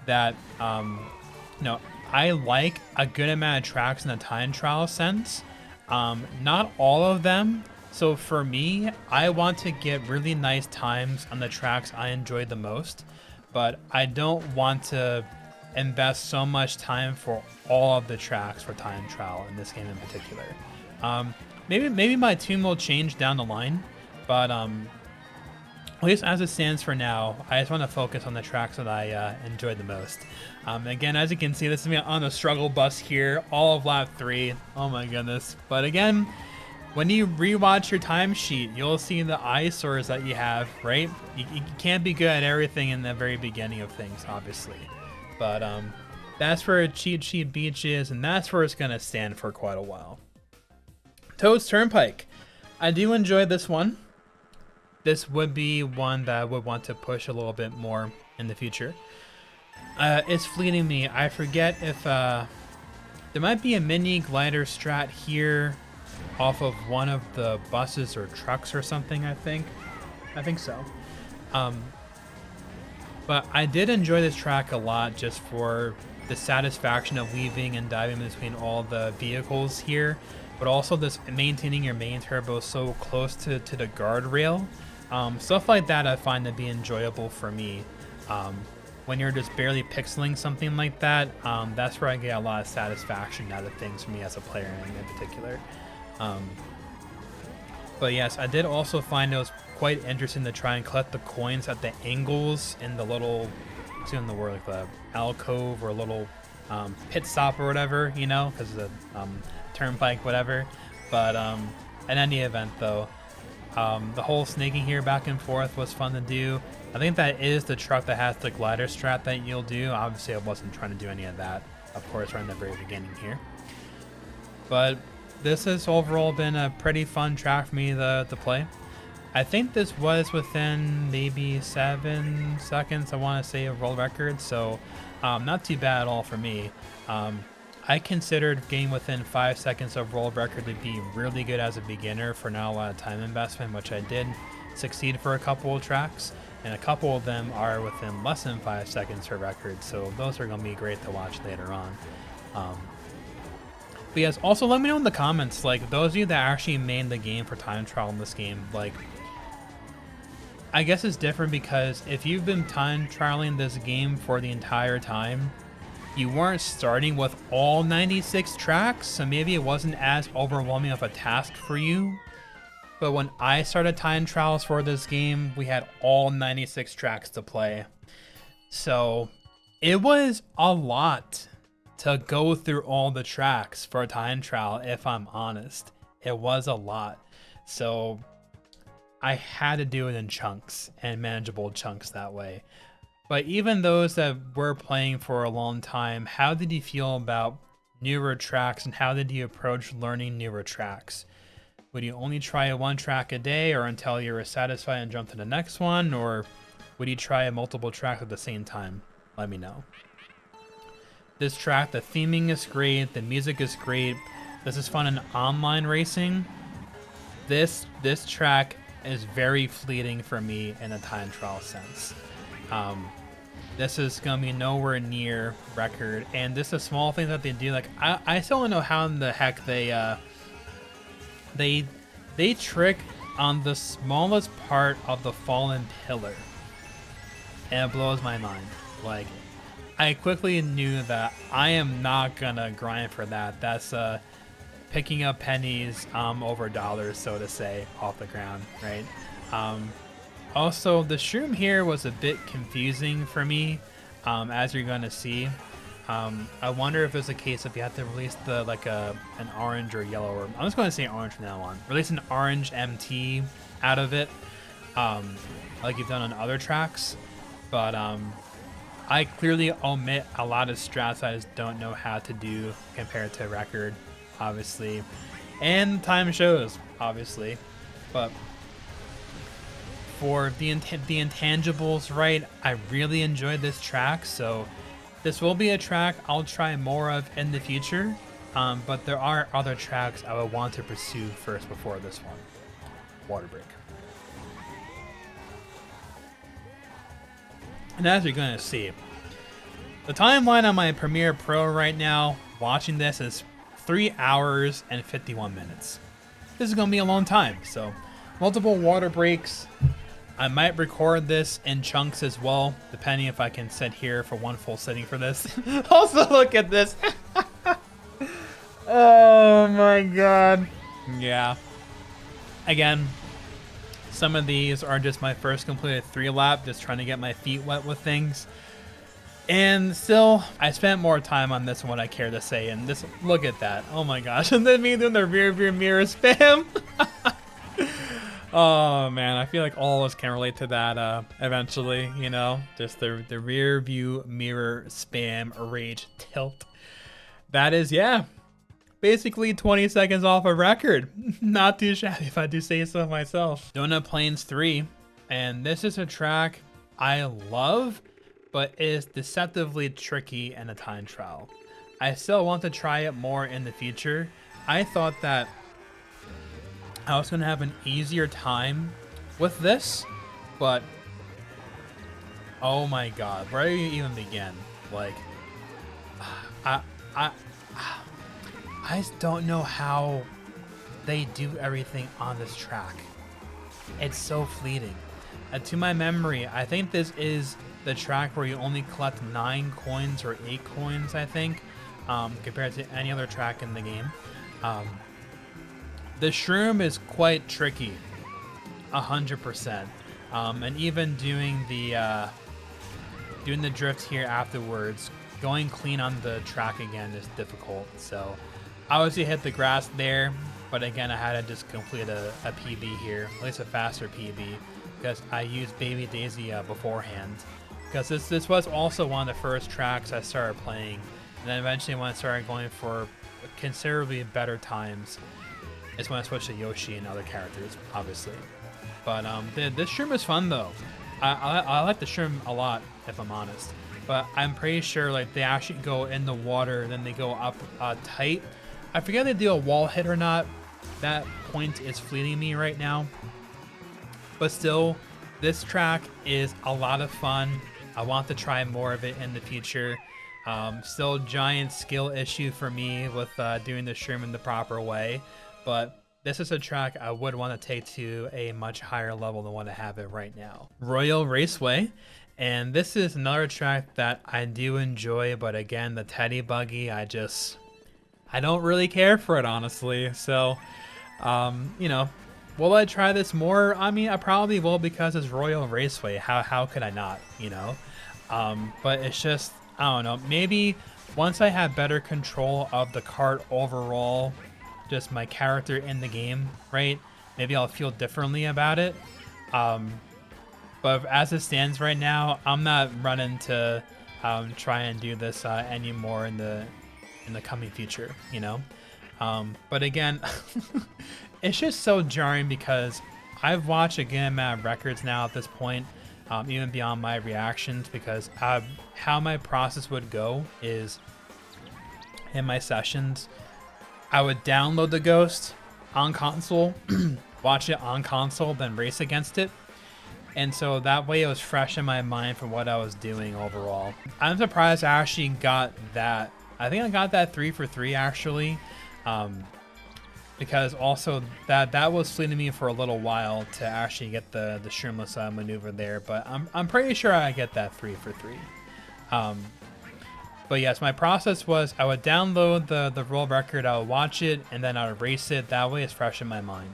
that, you know, I like a good amount of tracks in the time trial sense. Not all of them. So for me, I want to get really nice times on the tracks I enjoy the most. but I don't want to invest so much time for all of the tracks for time trial in this game in particular. Maybe my tune will change down the line, but at least as it stands for now, I just want to focus on the tracks that I enjoyed the most. Again, as you can see, this is me on the struggle bus here, all of lap 3. Oh my goodness. But again, when you rewatch your timesheet, you'll see the eyesores that you have, right? You can't be good at everything in the very beginning of things, obviously. But that's where Cheat Sheet Beach is, and that's where it's going to stand for quite a while. Toad's Turnpike. I do enjoy this one. This would be one that I would want to push a little bit more in the future. It's fleeting me. I forget if there might be a mini glider strat here off of one of the buses or trucks or something, I think so. But I did enjoy this track a lot just for the satisfaction of weaving and diving between all the vehicles here, but also this maintaining your main turbo so close to the guardrail. Stuff like that I find to be enjoyable for me. When you're just barely pixeling something like that, that's where I get a lot of satisfaction out of things for me as a player in particular. But yes, I did also find it was quite interesting to try and collect the coins at the angles in the little, what's in the word, like the alcove or little pit stop or whatever, you know, because of the turnpike, whatever. But in any event, though, the whole snaking here back and forth was fun to do. I think that is the truck that has the glider strat that you'll do. Obviously, I wasn't trying to do any of that, of course, right in the very beginning here. But this has overall been a pretty fun track for me to play. I think this was within maybe 7 seconds, I want to say, of world record, so not too bad at all for me. I considered getting within 5 seconds of world record to be really good as a beginner for not a lot of time investment, which I did succeed for a couple of tracks, and a couple of them are within less than 5 seconds for record, so those are going to be great to watch later on. But yes, also let me know in the comments, like, those of you that actually made the game for time trial in this game, like, I guess it's different because if you've been time trialing this game for the entire time, you weren't starting with all 96 tracks, so maybe it wasn't as overwhelming of a task for you. But when I started time trials for this game, we had all 96 tracks to play. So it was a lot to go through all the tracks for a time trial, if I'm honest. It was a lot. So I had to do it in chunks and manageable chunks that way. But even those that were playing for a long time, how did you feel about newer tracks and how did you approach learning newer tracks? Would you only try one track a day or until you were satisfied and jump to the next one? Or would you try multiple tracks at the same time? Let me know. This track, the theming is great, the music is great. This is fun in online racing. This track is very fleeting for me in a time trial sense. This is gonna be nowhere near record, and this is small things that they do. Like I still don't know how in the heck they trick on the smallest part of the fallen pillar, and it blows my mind. Like, I quickly knew that I am not gonna grind for that. That's picking up pennies over dollars, so to say, off the ground, right? Also, the shroom here was a bit confusing for me, as you're gonna see. I wonder if it's a case if you have to release the an orange or yellow, or I'm just going to say orange from now on. Release an orange MT out of it, like you've done on other tracks. But I clearly omit a lot of strats I just don't know how to do compared to record, obviously, and time shows, obviously. But for the intangibles, right, I really enjoyed this track, so this will be a track I'll try more of in the future, but there are other tracks I would want to pursue first before this one. Water break. And as you're going to see, the timeline on my Premiere Pro right now, watching this, is 3 hours and 51 minutes. This is going to be a long time, so multiple water breaks. I might record this in chunks as well, depending if I can sit here for one full sitting for this. Also, look at this. Oh my god. Yeah. Again, some of these are just my first completed 3-lap, just trying to get my feet wet with things. And still, I spent more time on this than what I care to say. And this, look at that. Oh my gosh. And then me doing the rear view mirror spam. Oh man, I feel like all of us can relate to that eventually, you know? Just the rear view mirror spam rage tilt. That is, yeah, basically 20 seconds off a record. Not too shabby if I do say so myself. Donut Plains 3, and this is a track I love, but it is deceptively tricky and a time trial. I still want to try it more in the future. I thought that I was going to have an easier time with this, but oh my god, where do you even begin? Like, I just don't know how they do everything on this track. It's so fleeting. To my memory, I think this is the track where you only collect 9 coins or 8 coins, I think, compared to any other track in the game. The shroom is quite tricky, 100%, and even doing the drift here afterwards, going clean on the track again is difficult. So, I obviously hit the grass there, but again, I had to just complete a PB here, at least a faster PB, because I used Baby Daisy beforehand. Because this was also one of the first tracks I started playing, and then eventually when I started going for considerably better times, is when I switched to Yoshi and other characters, obviously. But this shroom is fun though. I like the shroom a lot, if I'm honest. But I'm pretty sure like they actually go in the water and then they go up tight. I forget if they do a wall hit or not. That point is fleeting me right now. But still, this track is a lot of fun. I want to try more of it in the future. Still giant skill issue for me with doing the shroom in the proper way. But this is a track I would want to take to a much higher level than what I have it right now. Royal Raceway, and this is another track that I do enjoy, but again, the Teddy Buggy, I don't really care for it, honestly. So, you know, will I try this more? I mean, I probably will because it's Royal Raceway. How could I not, you know? But it's just, I don't know, maybe once I have better control of the kart overall, just my character in the game, right? Maybe I'll feel differently about it. But as it stands right now, I'm not running to try and do this anymore in the coming future, you know? But again, it's just so jarring because I've watched a good amount of records now at this point, even beyond my reactions, because how my process would go is in my sessions, I would download the Ghost on console, watch it on console, then race against it. And so that way it was fresh in my mind for what I was doing overall. I'm surprised I actually got that. I think I got that 3 for 3 actually. Because also that was fleeting me for a little while to actually get the shroomless maneuver there. But I'm pretty sure I get that 3 for 3. But yes, my process was I would download the world record, I would watch it, and then I would race it. That way it's fresh in my mind.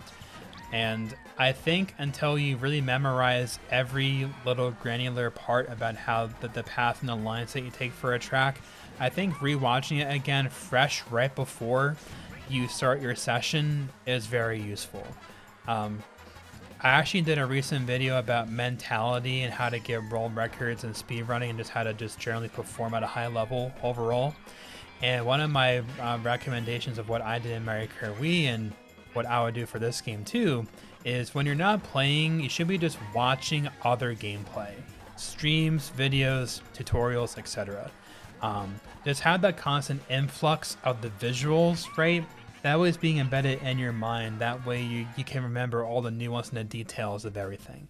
And I think until you really memorize every little granular part about how the path and the lines that you take for a track, I think rewatching it again fresh right before you start your session is very useful. I actually did a recent video about mentality and how to get world records and speedrunning and just how to just generally perform at a high level overall. And one of my recommendations of what I did in Mario Kart Wii and what I would do for this game too is when you're not playing, you should be just watching other gameplay. Streams, videos, tutorials, etc. Just have that constant influx of the visuals, right? That way it's being embedded in your mind. That way you can remember all the nuance and the details of everything.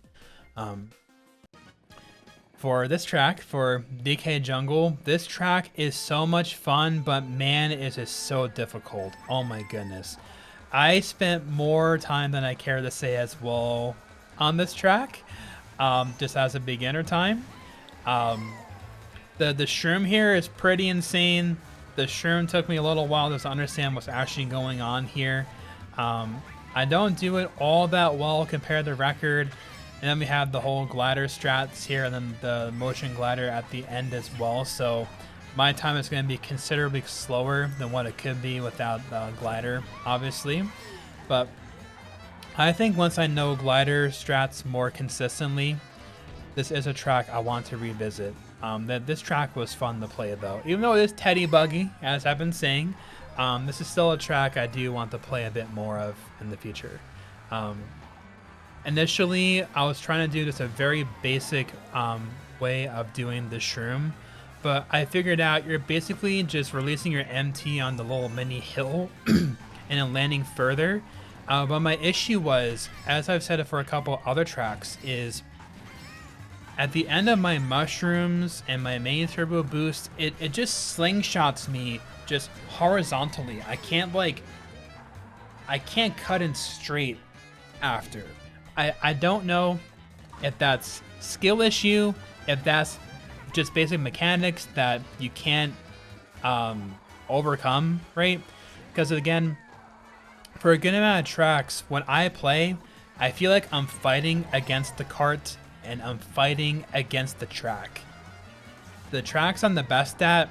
For this track, for DK Jungle, this track is so much fun, but man, it is so difficult. Oh my goodness. I spent more time than I care to say as well on this track. just as a beginner time. The shroom here is pretty insane. The shroom took me a little while to understand what's actually going on here. I don't do it all that well compared to record. And then we have the whole glider strats here, and then the motion glider at the end as well. So my time is going to be considerably slower than what it could be without the glider, obviously. But I think once I know glider strats more consistently, this is a track I want to revisit. This track was fun to play though. Even though it is Teddy buggy, as I've been saying, this is still a track I do want to play a bit more of in the future. Initially, I was trying to do just a very basic way of doing the shroom, but I figured out you're basically just releasing your MT on the little mini hill and then landing further. But my issue was, as I've said it for a couple other tracks, is at the end of my mushrooms and my main turbo boost, it just slingshots me just horizontally. I can't cut in straight after. I don't know if that's skill issue, if that's just basic mechanics that you can't overcome, right? Because again, for a good amount of tracks, when I play, I feel like I'm fighting against the cart and I'm fighting against the track. The tracks I'm the best at,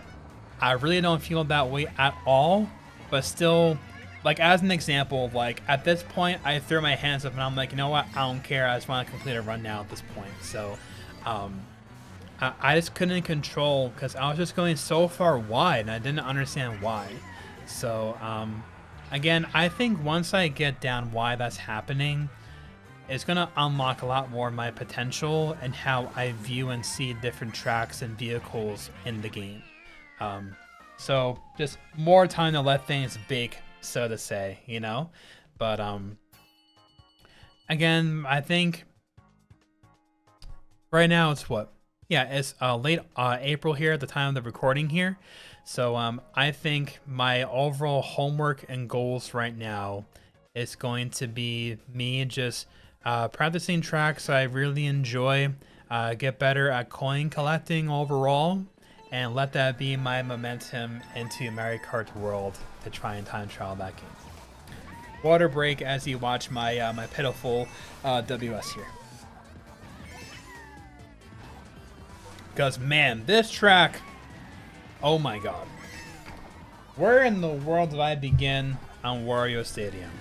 I really don't feel that way at all, but still, like as an example, like at this point I throw my hands up and I'm like, you know what, I don't care, I just want to complete a run now at this point. So I just couldn't control because I was just going so far wide and I didn't understand why. So again, I think once I get down why that's happening, it's gonna unlock a lot more of my potential and how I view and see different tracks and vehicles in the game. So just more time to let things bake, so to say, you know. But again, I think right now it's what? Yeah, it's late April here at the time of the recording here. So I think my overall homework and goals right now is going to be me just practicing tracks I really enjoy, get better at coin collecting overall, and let that be my momentum into Mario Kart World to try and time trial that game. Water break as you watch my my pitiful WS here. Because man, this track, oh my god. Where in the world did I begin on Wario Stadium?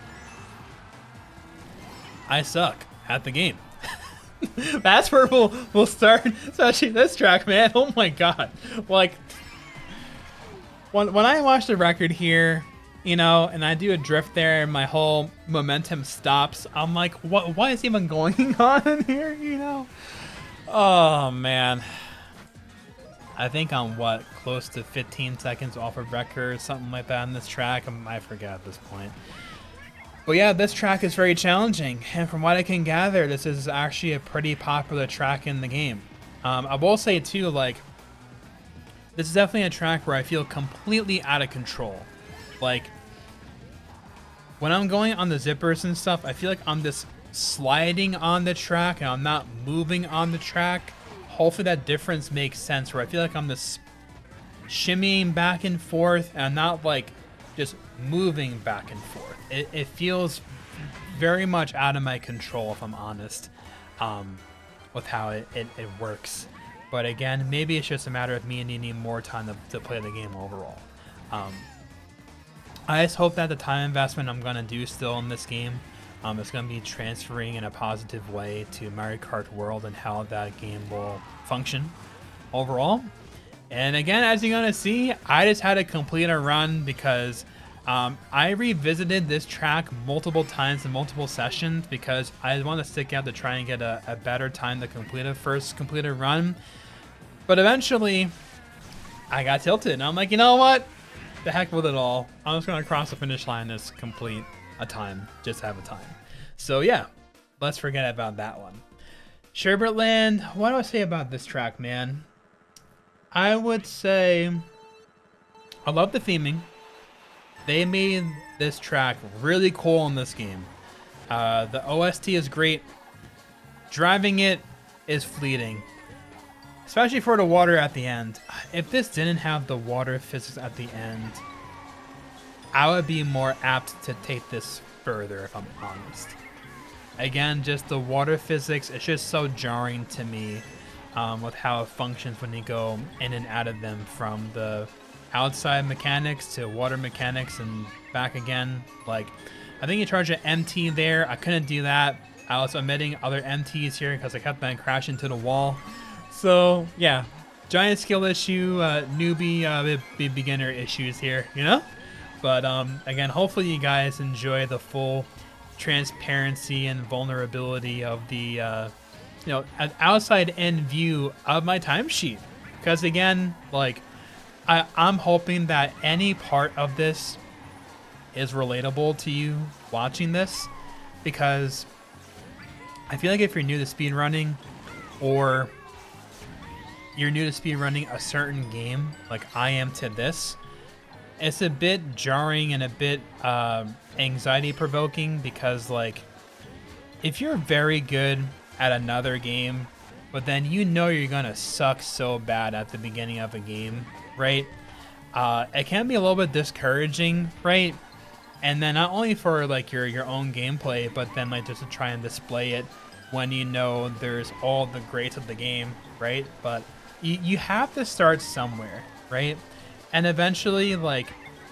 I suck at the game. That's where we'll start, especially this track, man. Oh my god. Like, when I watch the record here, you know, and I do a drift there and my whole momentum stops, I'm like, what is even going on here, you know? Oh man. I think I'm what, close to 15 seconds off of record, something like that on this track. I forget at this point. But yeah, this track is very challenging, and from what I can gather, this is actually a pretty popular track in the game. I will say too, like, this is definitely a track where I feel completely out of control. Like, when I'm going on the zippers and stuff, I feel like I'm just sliding on the track and I'm not moving on the track. Hopefully that difference makes sense, where I feel like I'm just shimmying back and forth and I'm not like just moving back and forth. It feels very much out of my control, if I'm honest, with how it works. But again, maybe it's just a matter of me needing more time to play the game overall. I just hope that the time investment I'm going to do still in this game is going to be transferring in a positive way to Mario Kart World and how that game will function overall. And again, as you're going to see, I just had to complete a run because I revisited this track multiple times in multiple sessions because I want to stick out to try and get a better time to complete a first completed run. But eventually, I got tilted and I'm like, you know what? The heck with it all. I'm just going to cross the finish line and complete a time. Just have a time. So yeah, let's forget about that one. Sherbet Land, what do I say about this track, man? I would say I love the theming. They made this track really cool in this game. The OST is great. Driving it is fleeting. Especially for the water at the end. If this didn't have the water physics at the end, I would be more apt to take this further, if I'm honest. Again, just the water physics, it's just so jarring to me with how it functions when you go in and out of them, from the outside mechanics to water mechanics and back again. Like, I think you charge an MT there. I couldn't do that. I was omitting other MTs here because I kept on crashing to the wall. So yeah, giant skill issue, newbie, beginner issues here, you know? But again, hopefully you guys enjoy the full transparency and vulnerability of the, you know, an outside in view of my timesheet. Because again, like, I'm hoping that any part of this is relatable to you watching this, because I feel like if you're new to speedrunning, or you're new to speedrunning a certain game like I am to this, it's a bit jarring and a bit anxiety provoking, because like, if you're very good at another game, but then you know you're gonna suck so bad at the beginning of a game, right? It can be a little bit discouraging, right? And then not only for like your own gameplay, but then like just to try and display it when you know there's all the greats of the game, right? But you have to start somewhere, right? And eventually, like,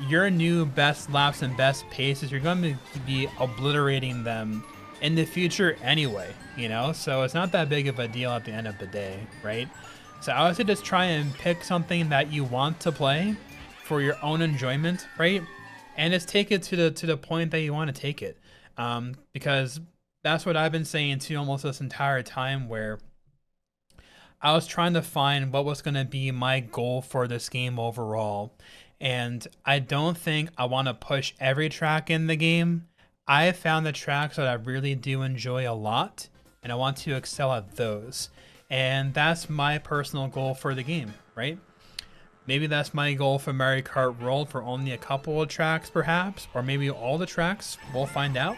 your new best laps and best paces, you're going to be obliterating them in the future anyway, you know? So it's not that big of a deal at the end of the day, right? So I would say just try and pick something that you want to play for your own enjoyment, right? And just take it to the point that you want to take it. Because that's what I've been saying too almost this entire time, where I was trying to find what was going to be my goal for this game overall. And I don't think I want to push every track in the game. I found the tracks that I really do enjoy a lot, and I want to excel at those. And that's my personal goal for the game, right? Maybe that's my goal for Mario Kart World, for only a couple of tracks perhaps, or maybe all the tracks, we'll find out.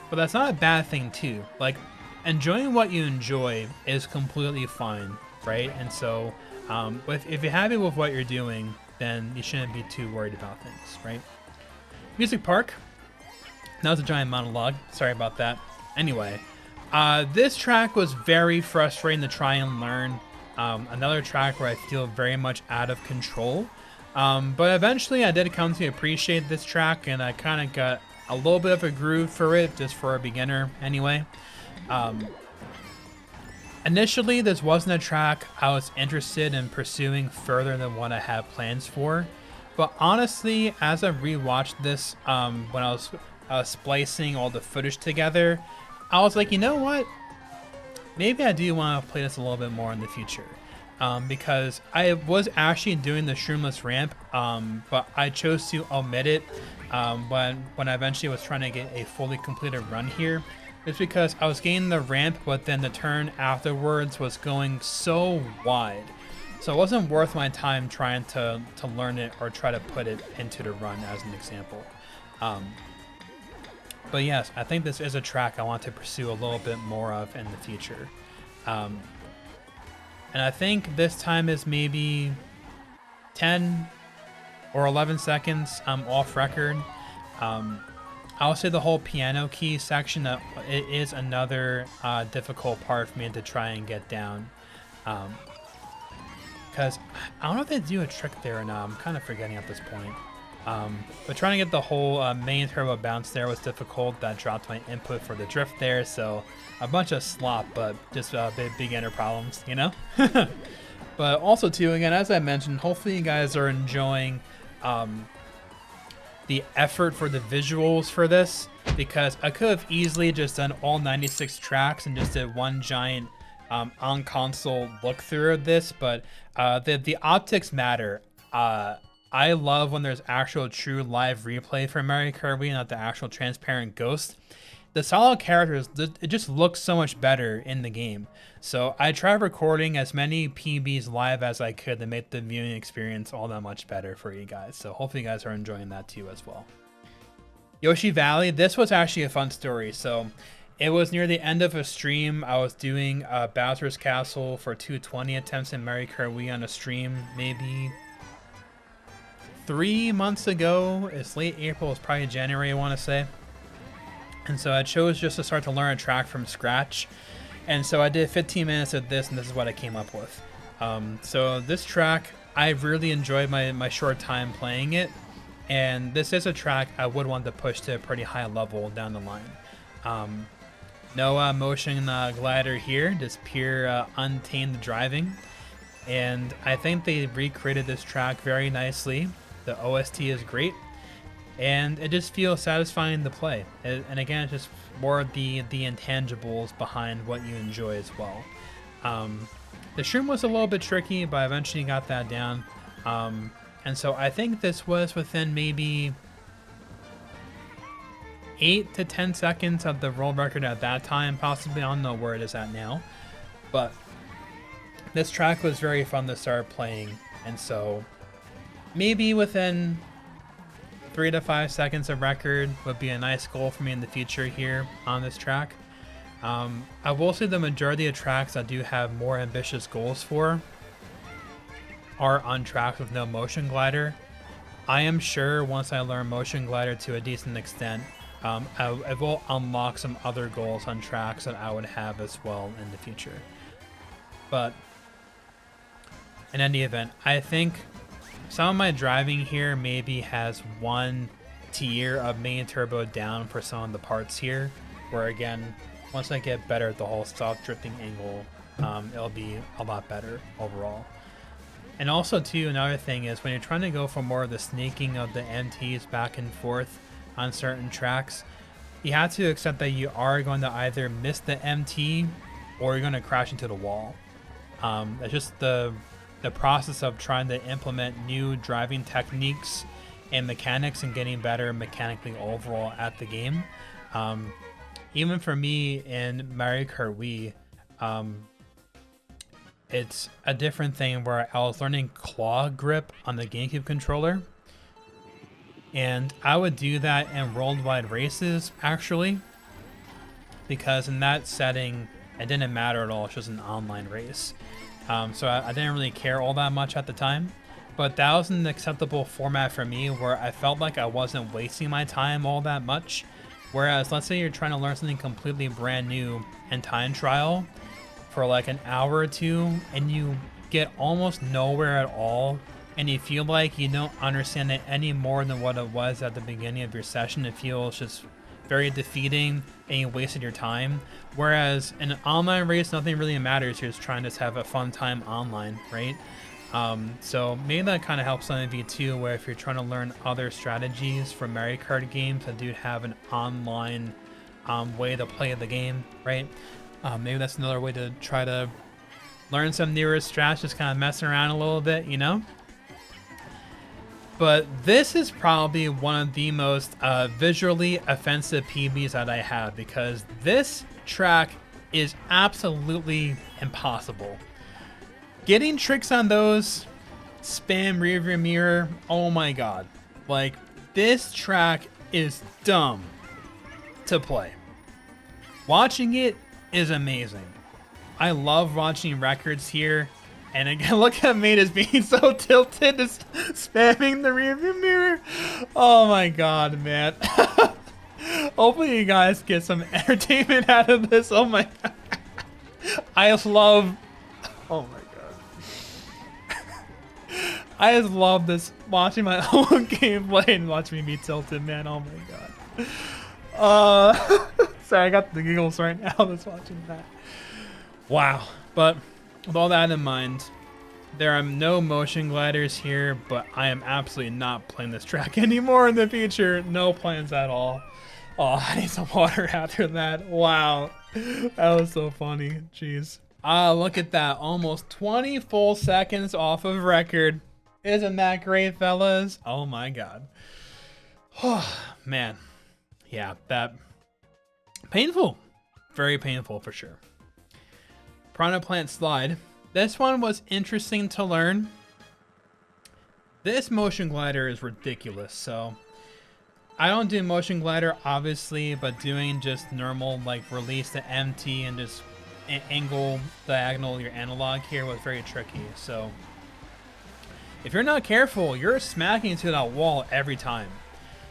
But that's not a bad thing too. Like, enjoying what you enjoy is completely fine, right? And so if you're happy with what you're doing, then you shouldn't be too worried about things, right? Music Park. That was a giant monologue. Sorry about that. Anyway, this track was very frustrating to try and learn. Another track where I feel very much out of control. But eventually I did come to appreciate this track, and I kind of got a little bit of a groove for it, just for a beginner anyway. Initially, this wasn't a track I was interested in pursuing further than what I had plans for. But honestly, as I rewatched this, when I was splicing all the footage together, I was like, you know what? Maybe I do want to play this a little bit more in the future. Because I was actually doing the shroomless ramp, but I chose to omit it when I eventually was trying to get a fully completed run here. It's because I was getting the ramp, but then the turn afterwards was going so wide. So it wasn't worth my time trying to learn it or try to put it into the run as an example. But yes, I think this is a track I want to pursue a little bit more of in the future. And I think this time is maybe 10 or 11 seconds off record. I'll say the whole piano key section, it is another difficult part for me to try and get down. Because I don't know if they do a trick there or not. I'm kind of forgetting at this point. But trying to get the whole main turbo bounce there was difficult. That dropped my input for the drift there. So a bunch of slop, but just beginner problems, you know? But also too, again, as I mentioned, hopefully you guys are enjoying the effort for the visuals for this, because I could have easily just done all 96 tracks and just did one giant on console look through of this, but the optics matter. I love when there's actual true live replay for Mario Kart Wii, not the actual transparent ghost. The solid characters, it just looks so much better in the game. So I tried recording as many PBs live as I could to make the viewing experience all that much better for you guys. So hopefully you guys are enjoying that too as well. Yoshi Valley, this was actually a fun story. So It was near the end of a stream. I was doing Bowser's Castle for 220 attempts in Mario Kart Wii on a stream maybe 3 months ago. It's late April, it's probably January I want to say. And so I chose just to start to learn a track from scratch. And so I did 15 minutes of this, and this is what I came up with. So this track, I really enjoyed my short time playing it. And this is a track I would want to push to a pretty high level down the line. No motion glider here, just pure untamed driving. And I think they recreated this track very nicely. The OST is great. And it just feels satisfying to play. And again, it's just more of the intangibles behind what you enjoy as well. The shroom was a little bit tricky, but I eventually got that down. And so I think this was within maybe 8 to 10 seconds of the world record at that time, possibly. I don't know where it is at now. But this track was very fun to start playing. And so maybe within 3 to 5 seconds of record would be a nice goal for me in the future here on this track. I will say the majority of tracks I do have more ambitious goals for are on tracks with no motion glider. I am sure once I learn motion glider to a decent extent, I will unlock some other goals on tracks that I would have as well in the future. But in any event, I think some of my driving here maybe has one tier of main turbo down for some of the parts here, where again, once I get better at the whole soft drifting angle, it'll be a lot better overall. And also too, another thing is when you're trying to go for more of the snaking of the MTs back and forth on certain tracks, you have to accept that you are going to either miss the MT or you're going to crash into the wall. It's just the process of trying to implement new driving techniques and mechanics and getting better mechanically overall at the game. Even for me in Mario Kart Wii, it's a different thing where I was learning claw grip on the GameCube controller. And I would do that in worldwide races, actually. Because in that setting, it didn't matter at all. It's just an online race. So I didn't really care all that much at the time. But that was an acceptable format for me where I felt like I wasn't wasting my time all that much. Whereas, let's say you're trying to learn something completely brand new in time trial for like an hour or two, and you get almost nowhere at all, and you feel like you don't understand it any more than what it was at the beginning of your session. It feels just very defeating, and you wasted your time. Whereas in an online race, nothing really matters. You're just trying to have a fun time online, right? So maybe that kind of helps some of you too, where if you're trying to learn other strategies for Mario Kart games that do have an online way to play the game, right? Maybe that's another way to try to learn some newer strats, just kind of messing around a little bit, you know? But this is probably one of the most visually offensive PBs that I have, because this track is absolutely impossible. Getting tricks on those, spam rearview mirror, oh my god. Like, this track is dumb to play. Watching it is amazing. I love watching records here. And again, look at me just being so tilted, just spamming the rearview mirror. Oh my god, man. Hopefully you guys get some entertainment out of this. Oh my god. I just love... Oh my god. I just love this, watching my own gameplay and watching me be tilted, man. Oh my god. Sorry, I got the giggles right now just watching that. Wow. But with all that in mind, there are no motion gliders here, but I am absolutely not playing this track anymore in the future. No plans at all. Oh, I need some water after that. Wow. That was so funny. Jeez. Look at that. Almost 20 full seconds off of record. Isn't that great, fellas? Oh my god. Oh, man. Yeah, that... painful. Very painful for sure. Piranha Plant Slide. This one was interesting to learn. This motion glider is ridiculous, so I don't do motion glider, obviously, but doing just normal, like, release to MT and just angle diagonal your analog here was very tricky. So if you're not careful, you're smacking into that wall every time.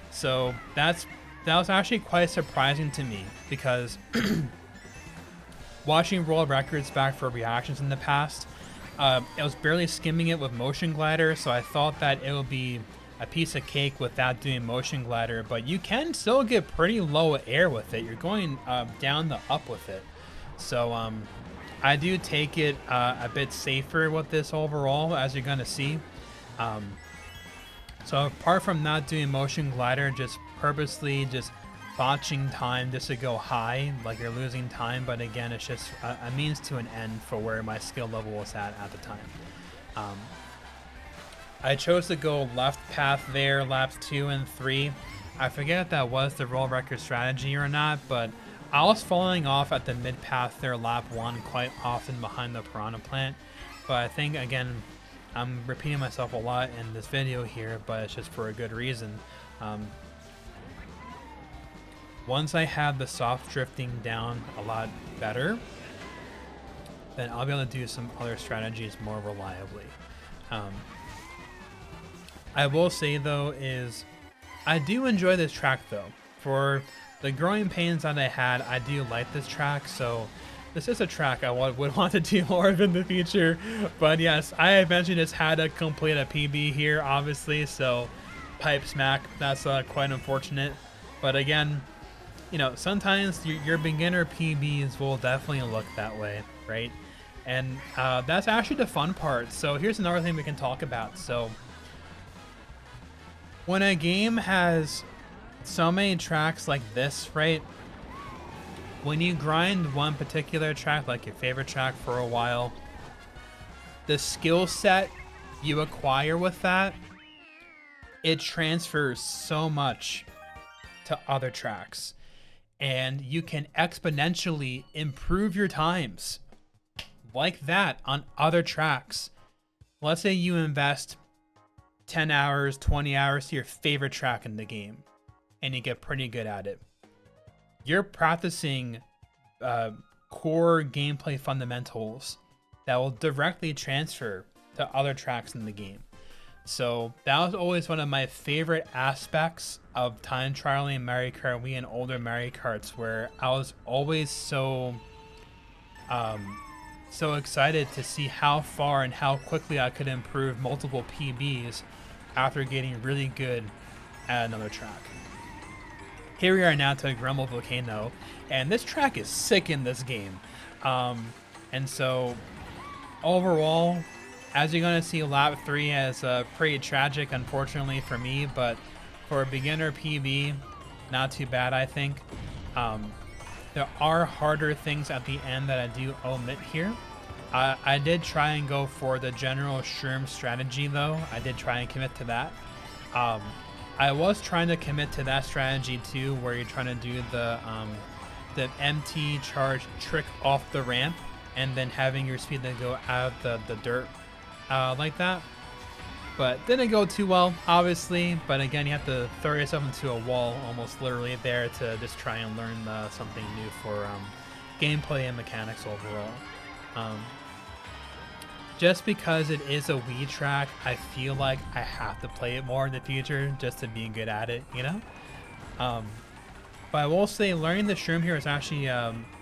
So that was actually quite surprising to me, because watching world records back for reactions in the past, I was barely skimming it with motion glider, so I thought that it would be a piece of cake without doing motion glider, but you can still get pretty low air with it. You're going down the up with it. So I do take it a bit safer with this overall, as you're going to see. So apart from not doing motion glider, just purposely just botching time just to go high, like you're losing time, but again, it's just a means to an end for where my skill level was at the time. I chose to go left path there, laps 2 and 3. I forget if that was the world record strategy or not, but I was falling off at the mid path there, lap 1, quite often behind the Pirahna plant. But I think, again, I'm repeating myself a lot in this video here, but it's just for a good reason. Once I have the soft drifting down a lot better, then I'll be able to do some other strategies more reliably. I will say though is I do enjoy this track though. For the growing pains that I had, I do like this track, so this is a track I would want to do more of in the future. But yes, I eventually just had to complete a PB here, obviously, so pipe smack, that's quite unfortunate. But again, you know, sometimes your beginner PBs will definitely look that way, right? And that's actually the fun part. So here's another thing we can talk about. So when a game has so many tracks like this, right? When you grind one particular track, like your favorite track, for a while, the skill set you acquire with that, it transfers so much to other tracks. And you can exponentially improve your times like that on other tracks. Let's say you invest 10 hours, 20 hours to your favorite track in the game, and you get pretty good at it. You're practicing core gameplay fundamentals that will directly transfer to other tracks in the game. So that was always one of my favorite aspects of time trialing Mario Kart Wii and older Mario Karts, where I was always so excited to see how far and how quickly I could improve multiple PBs after getting really good at another track. Here we are now to Grumble Volcano, and this track is sick in this game. And so overall, as you're going to see, lap 3 is pretty tragic, unfortunately for me, but for a beginner PB, not too bad, I think. There are harder things at the end that I do omit here. I did try and go for the general shroom strategy though. I did try and commit to that. I was trying to commit to that strategy too, where you're trying to do the MT charge trick off the ramp and then having your speed then go out of the dirt like that. But didn't go too well, obviously. But again, you have to throw yourself into a wall almost literally there to just try and learn something new for gameplay and mechanics overall. Just because it is a Wii track, I feel like I have to play it more in the future just to be good at it, you know? But I will say learning the shroom here is actually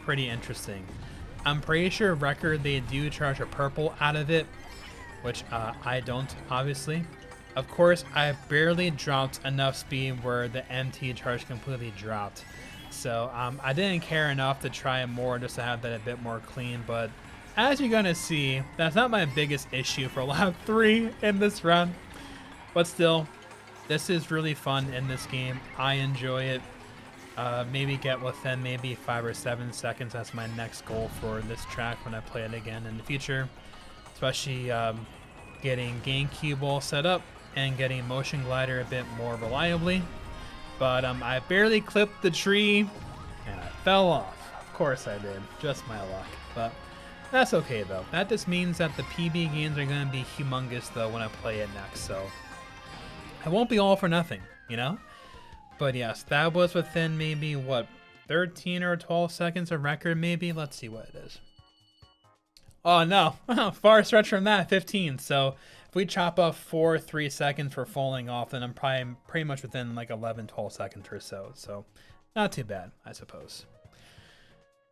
pretty interesting. I'm pretty sure record they do charge a purple out of it, which I don't, obviously. Of course, I barely dropped enough speed where the MT charge completely dropped. So I didn't care enough to try more just to have that a bit more clean, but as you're gonna see, that's not my biggest issue for lap 3 in this run. But still, this is really fun in this game. I enjoy it. Maybe get within maybe 5 or 7 seconds. That's my next goal for this track when I play it again in the future. Especially getting GameCube all set up and getting Motion Glider a bit more reliably. But I barely clipped the tree and I fell off. Of course I did. Just my luck. But that's okay though. That just means that the PB games are going to be humongous though when I play it next. So it won't be all for nothing, you know? But yes, that was within maybe, what, 13 or 12 seconds of record maybe? Let's see what it is. Oh no, far stretch from that, 15. So if we chop off 3 seconds for falling off, then I'm probably pretty much within like 11, 12 seconds or so. So not too bad, I suppose.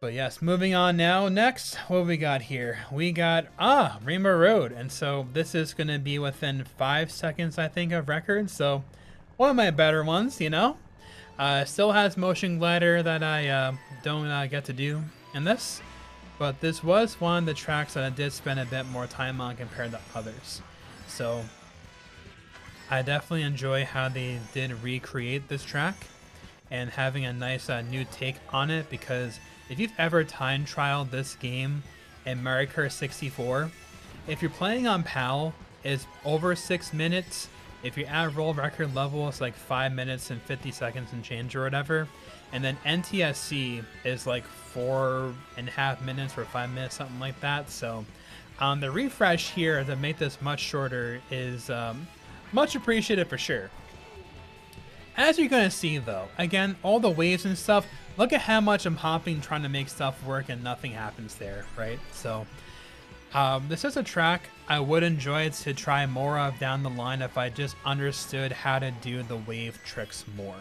But yes, moving on now. Next, what we got here? We got, Rainbow Road. And so this is going to be within 5 seconds, I think, of record. So one of my better ones, you know. Still has motion glider that I don't get to do in this. But this was one of the tracks that I did spend a bit more time on compared to others. So I definitely enjoy how they did recreate this track and having a nice new take on it, because if you've ever time trialed this game in Mario Kart 64, if you're playing on PAL, it's over 6 minutes. If you're at world record level, it's like 5 minutes and 50 seconds and change or whatever. And then NTSC is like 4.5 minutes or 5 minutes, something like that. So the refresh here to make this much shorter is much appreciated for sure. As you're going to see though, again, all the waves and stuff, look at how much I'm hopping trying to make stuff work and nothing happens there, right? So this is a track I would enjoy to try more of down the line if I just understood how to do the wave tricks more.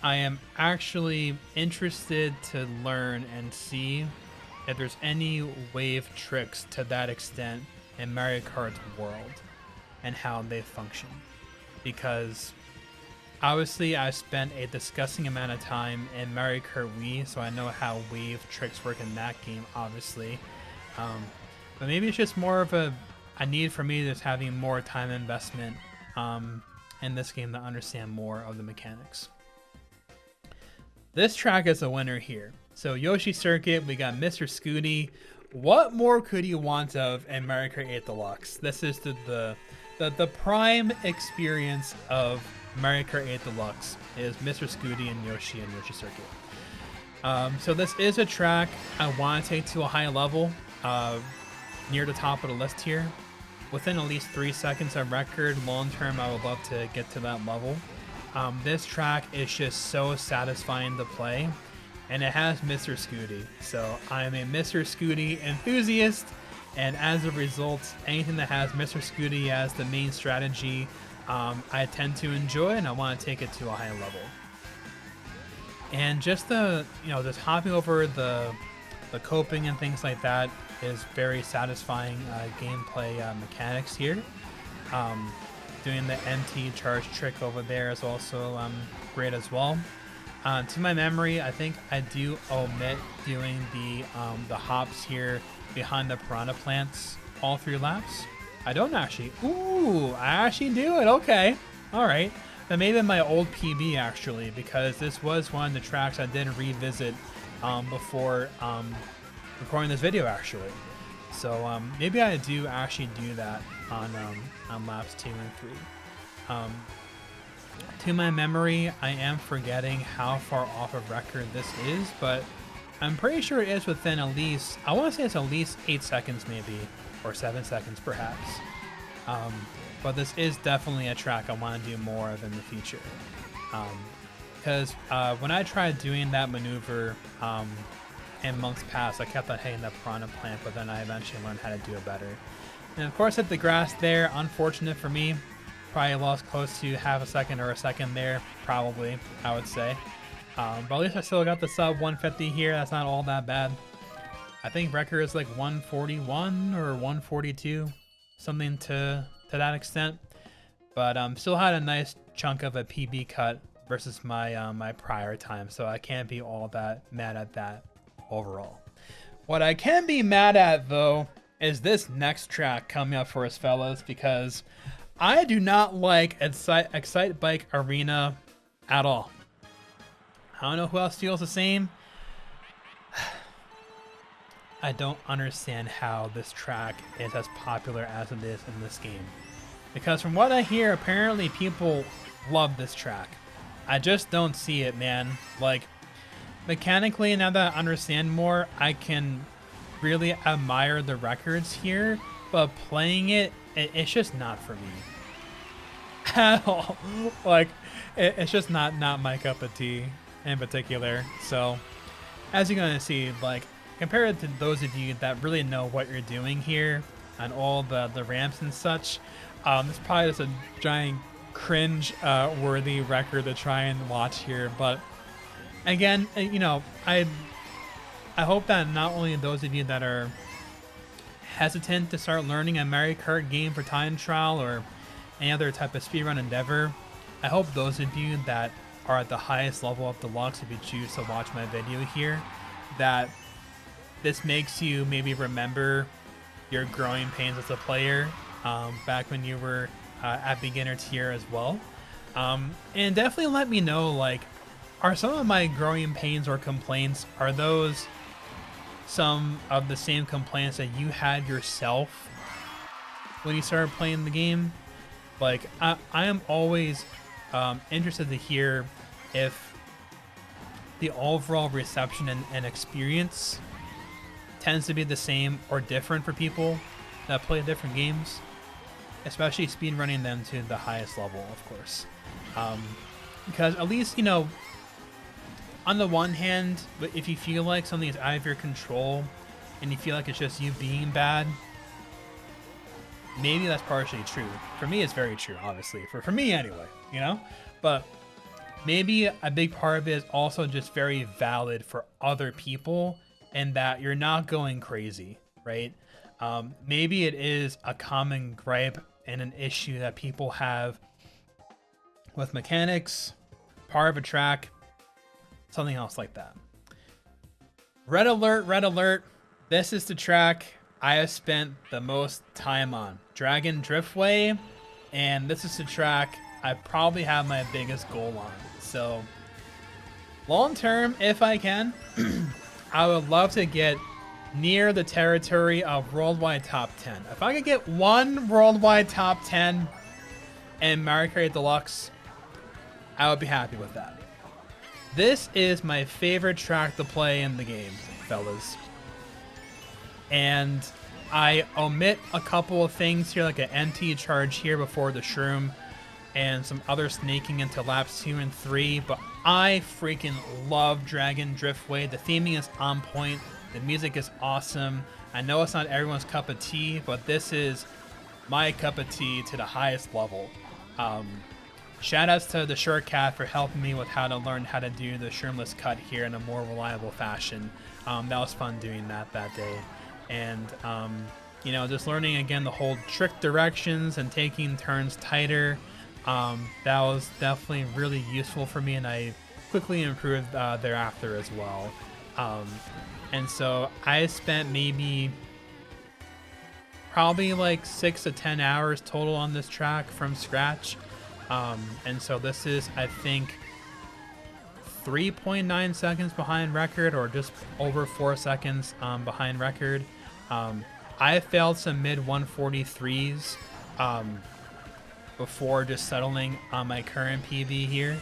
I am actually interested to learn and see if there's any wave tricks to that extent in Mario Kart's world and how they function. Because obviously I spent a disgusting amount of time in Mario Kart Wii, so I know how wave tricks work in that game, obviously. But maybe it's just more of a need for me just having more time investment in this game to understand more of the mechanics. This track is a winner here. So Yoshi Circuit, we got Mr. Scooty. What more could you want of in Mario Kart 8 Deluxe? This is the prime experience of Mario Kart 8 Deluxe is Mr. Scooty and Yoshi Circuit. So this is a track I want to take to a high level, near the top of the list here. Within at least 3 seconds of record, long term I would love to get to that level. This track is just so satisfying to play, and it has Mr. Scooty. So I'm a Mr. Scooty enthusiast, and as a result, anything that has Mr. Scooty as the main strategy, I tend to enjoy, and I want to take it to a high level. And just just hopping over the coping and things like that is very satisfying gameplay mechanics here. Doing the empty charge trick over there is also great as well. To my memory, I think I do omit doing the hops here behind the piranha plants all 3 laps. I don't actually. Ooh, I actually do it. Okay. All right. That may have been my old PB actually, because this was one of the tracks I did revisit before recording this video actually. So maybe I do actually do that on laps 2 and 3. To my memory, I am forgetting how far off of record this is, but I'm pretty sure it is within at least, I want to say it's at least 8 seconds maybe, or 7 seconds perhaps. But this is definitely a track I want to do more of in the future. Because when I tried doing that maneuver in months past, I kept on hitting the piranha plant, but then I eventually learned how to do it better. And of course hit the grass there, unfortunate for me. Probably lost close to half a second or a second there, probably, I would say. But at least I still got the sub 150 here, that's not all that bad. I think record is like 141 or 142, something to that extent. But still had a nice chunk of a PB cut versus my my prior time, so I can't be all that mad at that overall. What I can be mad at though is this next track coming up for us, fellas, because I do not like Excitebike Arena at all. I don't know who else feels the same. I don't understand how this track is as popular as it is in this game. Because from what I hear, apparently people love this track. I just don't see it, man. Like, mechanically, now that I understand more, I can really admire the records here, but playing it, it's just not for me. at all. Like, it's just not my cup of tea in particular. So, as you're gonna see, like, compared to those of you that really know what you're doing here on all the ramps and such, it's probably just a giant cringe worthy record to try and watch here. But again, you know, I hope that not only those of you that are hesitant to start learning a Mario Kart game for time trial or any other type of speedrun endeavor, I hope those of you that are at the highest level of Deluxe, if you choose to watch my video here, that this makes you maybe remember your growing pains as a player back when you were at beginner tier as well. And definitely let me know, like, are some of my growing pains or complaints, are those some of the same complaints that you had yourself when you started playing the game? Like, I am always interested to hear if the overall reception and experience tends to be the same or different for people that play different games, especially speedrunning them to the highest level, of course. Because at least, you know, on the one hand, if you feel like something is out of your control and you feel like it's just you being bad, maybe that's partially true. For me, it's very true, obviously. For me anyway, you know? But maybe a big part of it is also just very valid for other people, and that you're not going crazy, right? Maybe it is a common gripe and an issue that people have with mechanics, part of a track, something else like that. Red alert, red alert. This is the track I have spent the most time on. Dragon Driftway, and this is the track I probably have my biggest goal on. So, long term, if I can, I would love to get near the territory of worldwide top 10. If I could get one worldwide top 10 in Mario Kart Deluxe, I would be happy with that. This is my favorite track to play in the game, fellas. And I omit a couple of things here, like an NT charge here before the shroom, and some other snaking into laps 2 and 3, but I freaking love Dragon Driftway. The theming is on point, the music is awesome. I know it's not everyone's cup of tea, but this is my cup of tea to the highest level. Shout outs to the Short Cat for helping me with how to learn how to do the shroomless cut here in a more reliable fashion. That was fun doing that day. And, you know, just learning again the whole trick directions and taking turns tighter. That was definitely really useful for me, and I quickly improved thereafter as well. And so I spent probably like 6 to 10 hours total on this track from scratch. And so this is, I think, 3.9 seconds behind record, or just over 4 seconds behind record. I failed some mid 143s before just settling on my current PB here.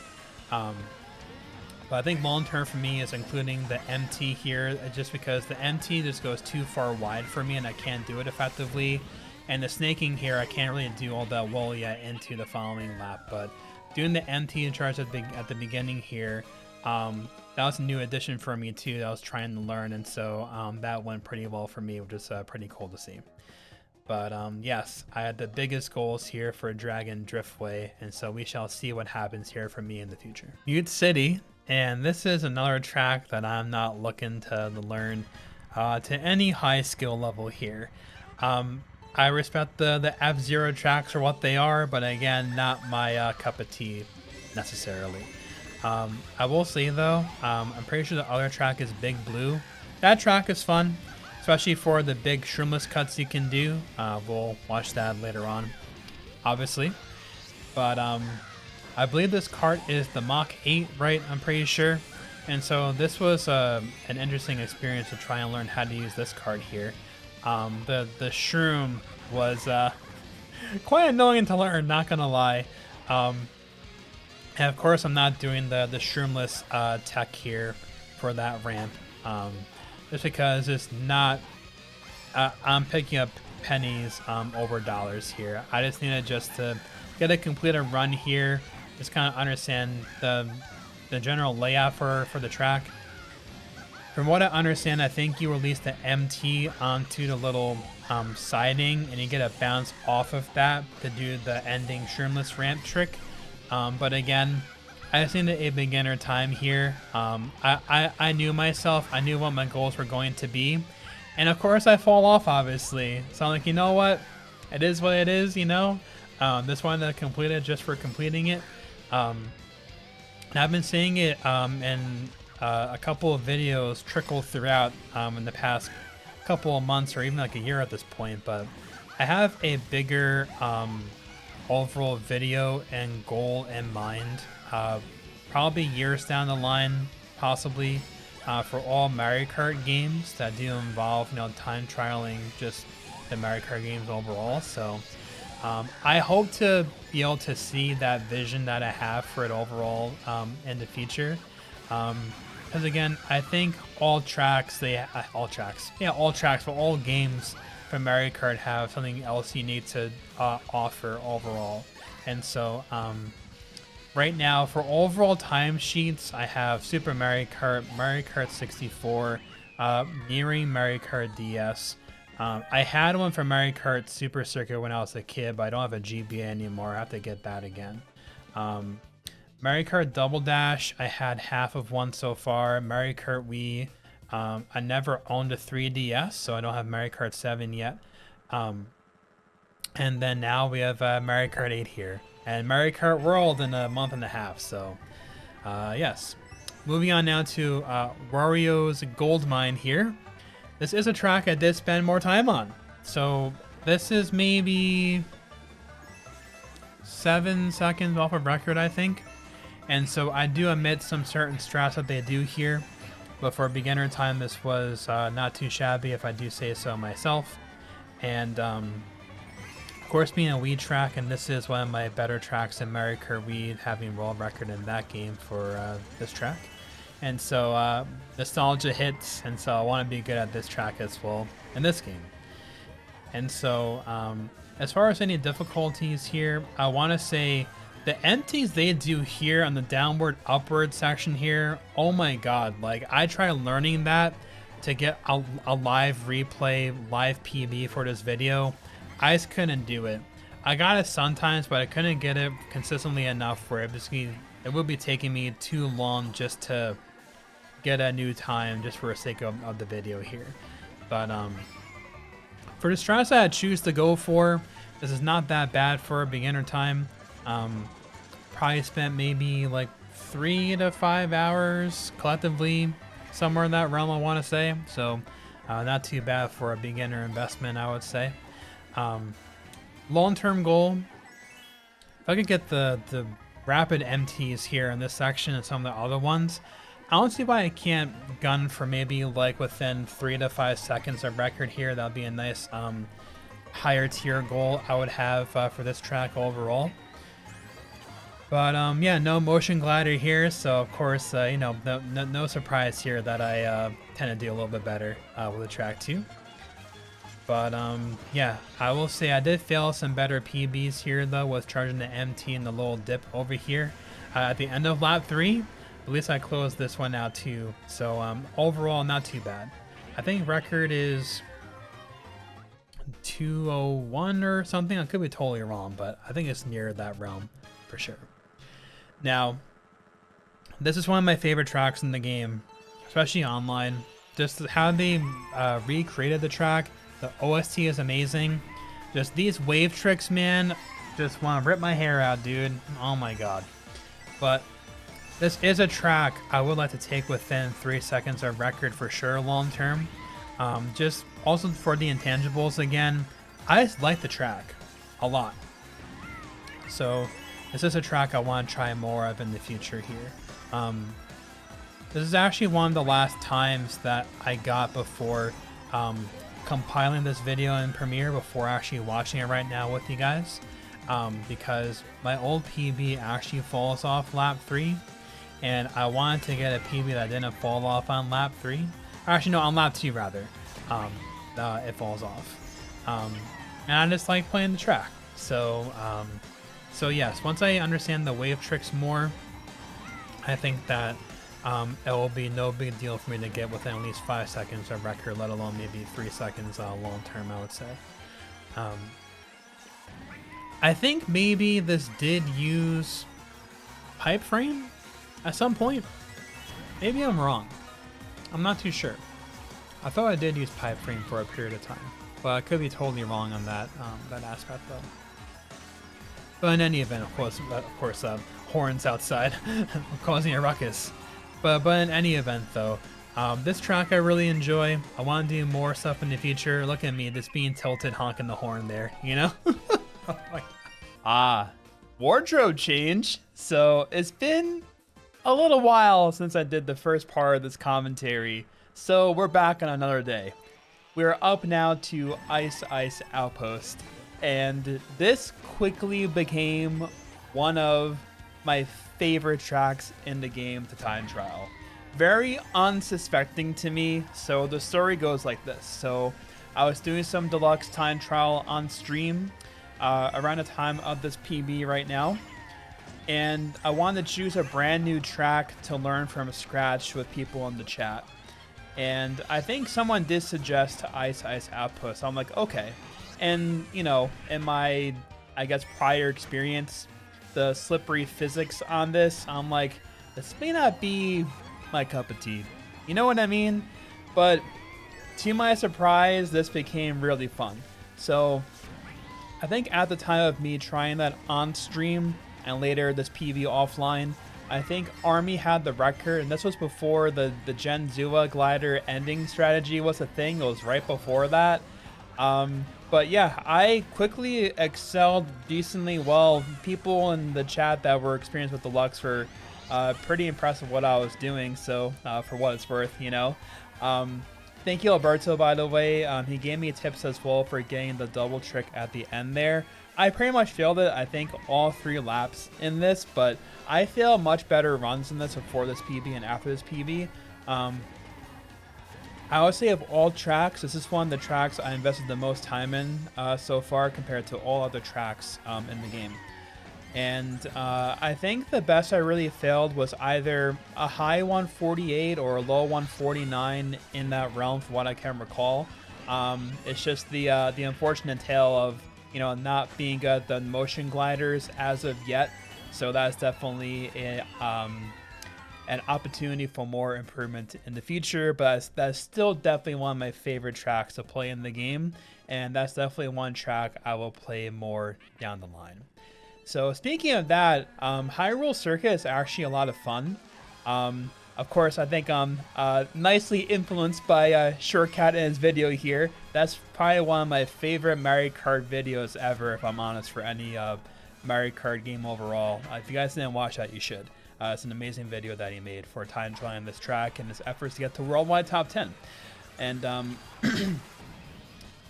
But I think long term for me is including the MT here, just because the MT just goes too far wide for me and I can't do it effectively. And the snaking here, I can't really do all that well yet into the following lap. But doing the MT charge at the beginning here, that was a new addition for me too that I was trying to learn. And so that went pretty well for me, which is pretty cool to see. But yes, I had the biggest goals here for Dragon Driftway, and so we shall see what happens here for me in the future. Mute City, and this is another track that I'm not looking to learn to any high skill level here. I respect the F-Zero tracks for what they are, but again, not my cup of tea necessarily. I will say though, I'm pretty sure the other track is Big Blue. That track is fun, especially for the big shroomless cuts you can do. We'll watch that later on, obviously. But I believe this cart is the Mach 8, right? I'm pretty sure. And so this was an interesting experience to try and learn how to use this cart here. The shroom was quite annoying to learn, not gonna lie. And of course, I'm not doing the shroomless tech here for that ramp. Just because it's not, I'm picking up pennies over dollars here. I just needed just to get a completed run here, just kind of understand the general layout for the track. From what I understand, I think you release the MT onto the little siding, and you get a bounce off of that to do the ending shroomless ramp trick. But again, I just need a beginner time here. I knew myself, I knew what my goals were going to be, and of course I fall off, obviously. So I'm like, you know what? It is what it is, you know? This one to complete it just for completing it. And I've been seeing it in a couple of videos trickle throughout in the past couple of months or even like a year at this point, but I have a bigger overall video and goal in mind, probably years down the line, possibly for all Mario Kart games that do involve, you know, time trialing just the Mario Kart games overall. So I hope to be able to see that vision that I have for it overall in the future. Because again, I think all tracks, all games from Mario Kart have something else unique to offer overall. And so right now, for overall timesheets, I have Super Mario Kart, Mario Kart 64, nearing Mario Kart DS. I had one for Mario Kart Super Circuit when I was a kid, but I don't have a GBA anymore. I have to get that again. Mario Kart Double Dash, I had half of one so far. Mario Kart Wii, I never owned a 3DS, so I don't have Mario Kart 7 yet. And then now we have Mario Kart 8 here. And Mario Kart World in a month and a half, so yes. Moving on now to Wario's Goldmine here. This is a track I did spend more time on. So this is maybe 7 seconds off of record, I think. And so I do omit some certain strats that they do here. But for beginner time, this was not too shabby, if I do say so myself. And of course, being a Wii track, and this is one of my better tracks in Mario Kart Wii, having world record in that game for this track. And so nostalgia hits, and so I want to be good at this track as well in this game. And so as far as any difficulties here, I want to say the empties they do here on the downward upward section here, oh my god, like I tried learning that to get a live replay, live PB for this video. I just couldn't do it. I got it sometimes, but I couldn't get it consistently enough where it would be taking me too long just to get a new time just for the sake of the video here. But for the strats that I choose to go for, this is not that bad for a beginner time. Probably spent maybe like 3 to 5 hours collectively, somewhere in that realm, I want to say. So not too bad for a beginner investment, I would say. Long-term goal, if I could get the rapid MTs here in this section and some of the other ones, I don't see why I can't gun for maybe like within 3 to 5 seconds of record here. That would be a nice higher tier goal I would have for this track overall. But yeah, no motion glider here, so of course you know, no surprise here that I tend to do a little bit better with the track too. But yeah, I will say I did fail some better PBs here though with charging the MT and the little dip over here at the end of lap 3. At least I closed this one out too, so overall not too bad. I think record is 201 or something. I could be totally wrong, but I think it's near that realm for sure. Now, this is one of my favorite tracks in the game, especially online. Just how they recreated the track. The OST is amazing. Just these wave tricks, man, just want to rip my hair out, dude. Oh my god. But this is a track I would like to take within 3 seconds of record for sure long term. Just also for the intangibles again, I just like the track a lot. So this is a track I want to try more of in the future here. This is actually one of the last times that I got before compiling this video in Premiere, before actually watching it right now with you guys, because my old PB actually falls off lap 3, and I wanted to get a PB that didn't fall off on lap 3. Or actually, no, on lap 2 rather. It falls off. And I just like playing the track. So So yes, once I understand the wave tricks more, I think that it will be no big deal for me to get within at least 5 seconds of record, let alone maybe 3 seconds long term, I would say. I think maybe this did use pipe frame at some point. Maybe I'm wrong. I'm not too sure. I thought I did use pipe frame for a period of time, but I could be totally wrong on that that aspect though. But in any event, of course, horns outside causing a ruckus. But in any event though, this track I really enjoy. I want to do more stuff in the future. Look at me, just being tilted, honking the horn there, you know? Wardrobe change. So it's been a little while since I did the first part of this commentary. So we're back on another day. We're up now to Ice Outpost. And this quickly became one of my favorite tracks in the game to time trial. Very unsuspecting to me. So the story goes like this. So I was doing some Deluxe time trial on stream around the time of this PB right now. And I wanted to choose a brand new track to learn from scratch with people in the chat. And I think someone did suggest Ice Outpost. So I'm like, okay. And, you know, in my, I guess, prior experience, the slippery physics on this, I'm like, this may not be my cup of tea. You know what I mean? But to my surprise, this became really fun. So I think at the time of me trying that on stream and later this PV offline, I think Army had the record, and this was before the Gen Zua glider ending strategy was a thing. It was right before that. But yeah, I quickly excelled decently well. People in the chat that were experienced with Deluxe were pretty impressed with what I was doing, so for what it's worth, you know. Thank you, Alberto, by the way. He gave me tips as well for getting the double trick at the end there. I pretty much failed it, I think, all 3 laps in this, but I failed much better runs in this before this PB and after this PB. I would say of all tracks, this is one of the tracks I invested the most time in so far compared to all other tracks in the game. And I think the best I really failed was either a high 148 or a low 149 in that realm, from what I can recall. It's just the unfortunate tale of, you know, not being good at the motion gliders as of yet. So that's definitely an opportunity for more improvement in the future. But that's still definitely one of my favorite tracks to play in the game. And that's definitely one track I will play more down the line. So speaking of that, Hyrule Circuit is actually a lot of fun. Of course, I think I'm nicely influenced by Shortcat in his video here. That's probably one of my favorite Mario Kart videos ever, if I'm honest, for any Mario Kart game overall. If you guys didn't watch that, you should. It's an amazing video that he made for time trialing this track and his efforts to get to worldwide top 10. And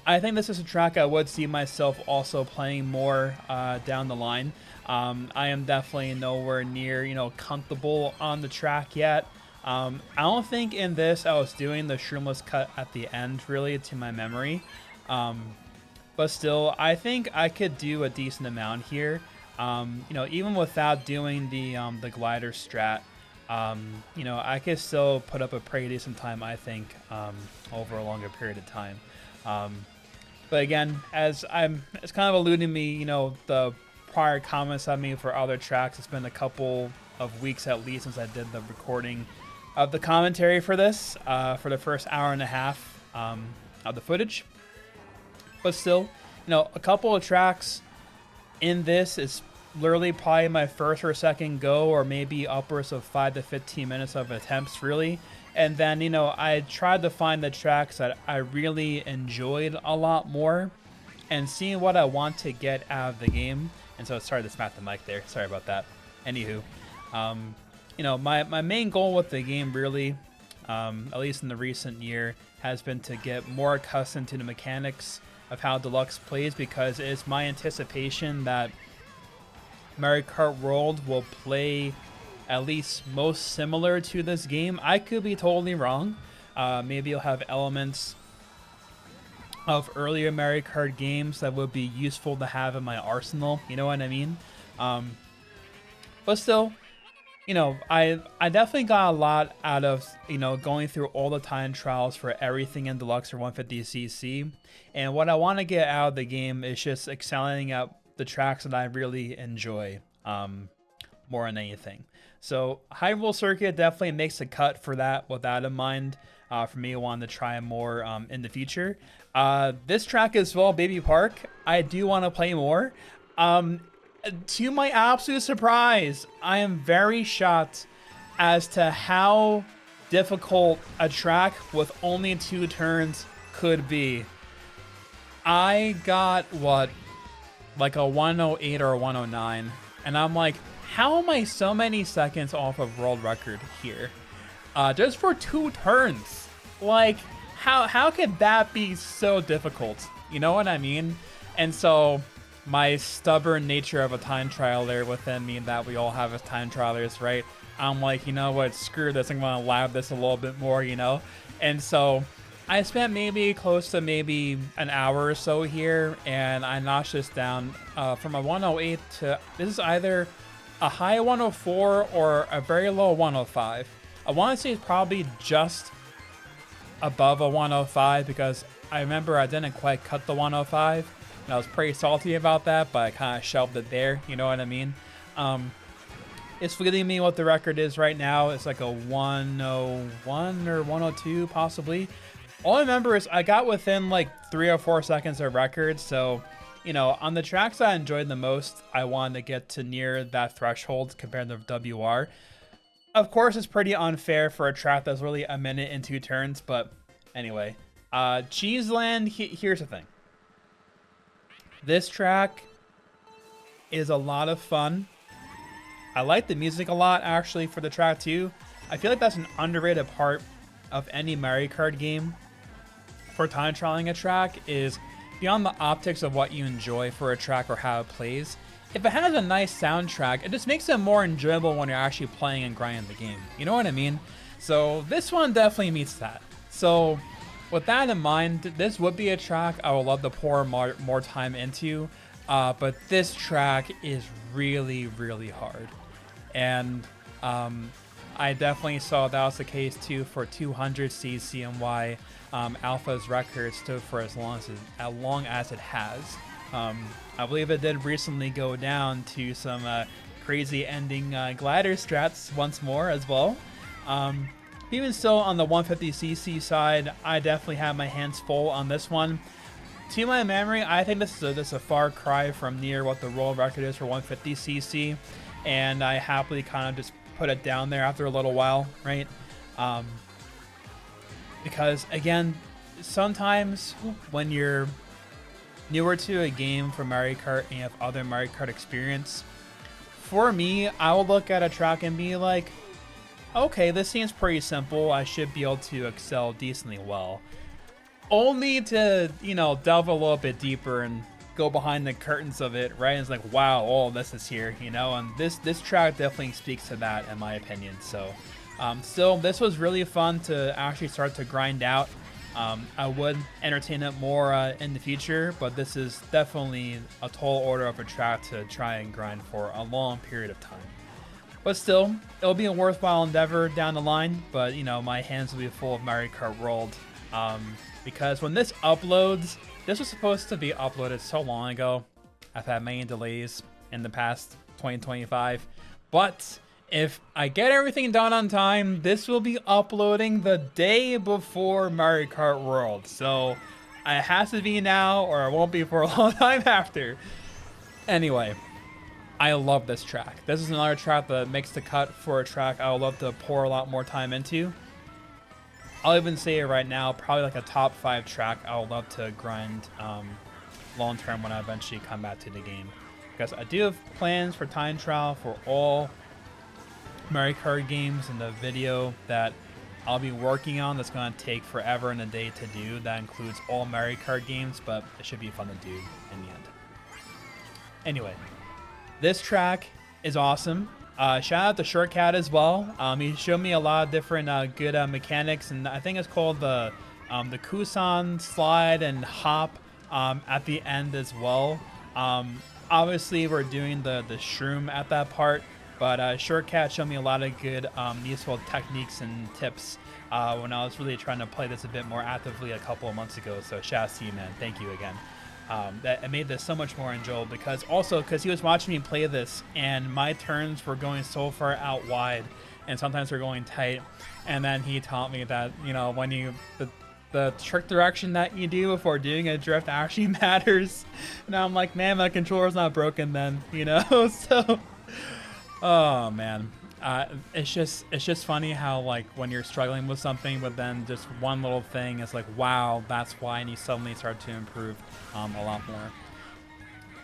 I think this is a track I would see myself also playing more down the line. I am definitely nowhere near, you know, comfortable on the track yet. I don't think in this I was doing the shroomless cut at the end, really, to my memory. But still, I think I could do a decent amount here. You know, even without doing the glider strat, you know, I could still put up a pretty decent time, I think, over a longer period of time. But again, it's kind of alluding to me, you know, the prior comments I made for other tracks. It's been a couple of weeks at least since I did the recording of the commentary for this, for the first hour and a half of the footage. But still, you know, a couple of tracks in this is literally probably my first or second go, or maybe upwards of 5 to 15 minutes of attempts, really. And then, you know, I tried to find the tracks that I really enjoyed a lot more and seeing what I want to get out of the game. And so, sorry to smack the mic there. Sorry about that. Anywho, you know, my main goal with the game really, at least in the recent year, has been to get more accustomed to the mechanics of how Deluxe plays, because it's my anticipation that Mario Kart World will play at least most similar to this game. I could be totally wrong. Maybe you'll have elements of earlier Mario Kart games that would be useful to have in my arsenal. You know what I mean? But still, I definitely got a lot out of, going through all the time trials for everything in Deluxe or 150cc. And what I want to get out of the game is just excelling at the tracks that I really enjoy more than anything. So Hyrule Circuit definitely makes a cut for that with that in mind. For me, I wanted to try more in the future. This track as well, Baby Park, I do want to play more. To my absolute surprise, I am very shocked as to how difficult a track with only 2 turns could be. I got, like a 108 or a 109, and I'm like, how am I so many seconds off of world record here? Just for 2 turns. Like, how could that be so difficult? You know what I mean? And so my stubborn nature of a time trialer within me that we all have as time trialers, right? I'm like, you know what, screw this, I'm gonna lab this a little bit more, And so I spent maybe close to maybe an hour or so here, and I notched this down from a 108 to, this is either a high 104 or a very low 105. I want to say it's probably just above a 105 because I remember I didn't quite cut the 105. And I was pretty salty about that, but I kind of shelved it there. You know what I mean? It's forgetting me what the record is right now. It's like a 101 or 102 possibly. All I remember is I got within like 3 or 4 seconds of record. So, on the tracks I enjoyed the most, I wanted to get to near that threshold compared to WR. Of course, it's pretty unfair for a track that's really a minute and 2 turns, but anyway. Cheese Land, here's the thing. This track is a lot of fun. I like the music a lot, actually, for the track, too. I feel like that's an underrated part of any Mario Kart game for time trialing a track is beyond the optics of what you enjoy for a track or how it plays. If it has a nice soundtrack, it just makes it more enjoyable when you're actually playing and grinding the game. You know what I mean? So this one definitely meets that. So with that in mind, this would be a track I would love to pour more time into, but this track is really, really hard. And I definitely saw that was the case too for 200 CCNY. Alpha's record stood for as long as it has. I believe it did recently go down to some crazy ending glider strats once more as well. Even still, on the 150cc side, I definitely have my hands full on this one. To my memory, I think this is a far cry from near what the world record is for 150cc, and I happily kind of just put it down there after a little while, right? Because again, sometimes when you're newer to a game for Mario Kart and you have other Mario Kart experience, for me, I will look at a track and be like, okay, this seems pretty simple. I should be able to excel decently well. Only to, delve a little bit deeper and go behind the curtains of it, right? And it's like, wow, all this is here, and this track definitely speaks to that, in my opinion. So, still, this was really fun to actually start to grind out. I would entertain it more in the future, but this is definitely a tall order of a track to try and grind for a long period of time. But still, it'll be a worthwhile endeavor down the line, but my hands will be full of Mario Kart World. Because when this uploads, this was supposed to be uploaded so long ago. I've had many delays in the past 2025, but if I get everything done on time, this will be uploading the day before Mario Kart World. So it has to be now or it won't be for a long time after. Anyway, I love this track. This is another track that makes the cut for a track I would love to pour a lot more time into. I'll even say it right now, probably like a top 5 track I would love to grind long term when I eventually come back to the game. Because I do have plans for time trial for all Mario Kart games in the video that I'll be working on that's going to take forever and a day to do. That includes all Mario Kart games, but it should be fun to do in the end. Anyway, this track is awesome. Shout out to Shortcat as well. He showed me a lot of different good mechanics, and I think it's called the Kusan slide and hop at the end as well. obviously we're doing the shroom at that part, but Shortcat showed me a lot of good useful techniques and tips when I was really trying to play this a bit more actively a couple of months ago. So shout out to you, man. Thank you again. That it made this so much more enjoyable because he was watching me play this and my turns were going so far out wide and sometimes they're going tight, and then he taught me that, you know, when you the trick direction that you do before doing a drift actually matters. And I'm like, man, my controller's not broken then, you know. So oh man, it's just funny how, like, when you're struggling with something but then just one little thing is like, wow, that's why, and you suddenly start to improve a lot more.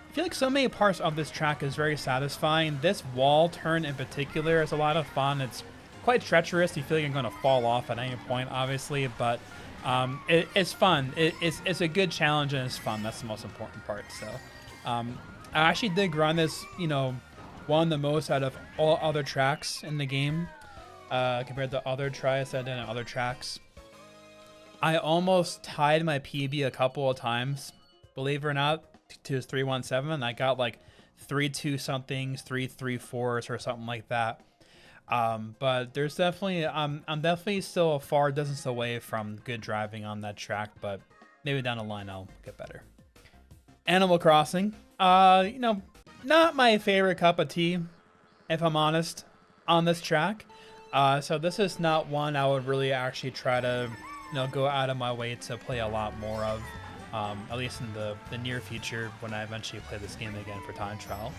I feel like so many parts of this track is very satisfying. This wall turn in particular is a lot of fun. It's quite treacherous. You feel like you're going to fall off at any point, obviously, but it's fun. It's a good challenge and it's fun. That's the most important part. So I actually did grind this, you know, one the most out of all other tracks in the game compared to other tries I did on other tracks. I almost tied my PB a couple of times, believe it or not, to 317, and I got like 3-2 somethings, 3-3-4s or something like that. But there's definitely I'm definitely still a far distance away from good driving on that track, but maybe down the line I'll get better. Animal Crossing, you know, not my favorite cup of tea, if I'm honest, on this track. So this is not one I would really actually try to, you know, go out of my way to play a lot more of. At least in the near future when I eventually play this game again for time trial.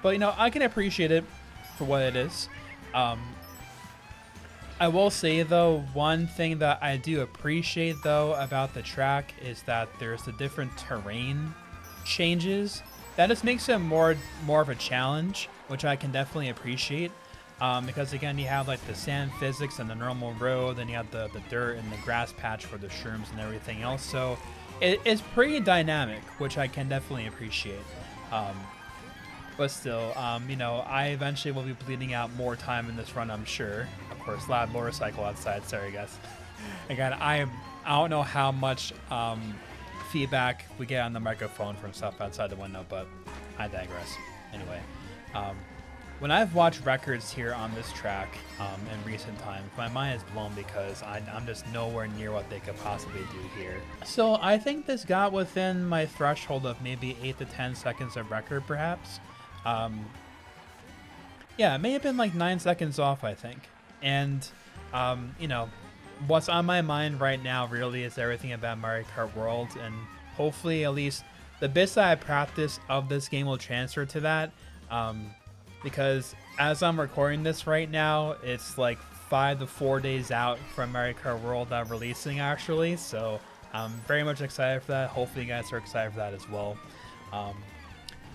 But, you know, I can appreciate it for what it is. I will say, though, one thing that I do appreciate, though, about the track is that there's the different terrain changes. That just makes it more of a challenge, which I can definitely appreciate. Because, again, you have, like, the sand physics and the normal road, and you have the dirt and the grass patch for the shrooms and everything else. So it's pretty dynamic, which I can definitely appreciate. But still, you know, I eventually will be bleeding out more time in this run, I'm sure. Of course, loud motorcycle outside. Sorry, guys. Again, I don't know how much feedback we get on the microphone from stuff outside the window, but I digress. Anyway, when I've watched records here on this track in recent times, my mind is blown because I'm just nowhere near what they could possibly do here. So I think this got within my threshold of maybe 8 to 10 seconds of record, perhaps. Yeah, it may have been like 9 seconds off, I think. And, you know, what's on my mind right now really is everything about Mario Kart World, and hopefully at least the bits that I practice of this game will transfer to that. Because as I'm recording this right now, it's like 5 to 4 days out from Mario Kart World releasing, actually. So I'm very much excited for that. Hopefully you guys are excited for that as well.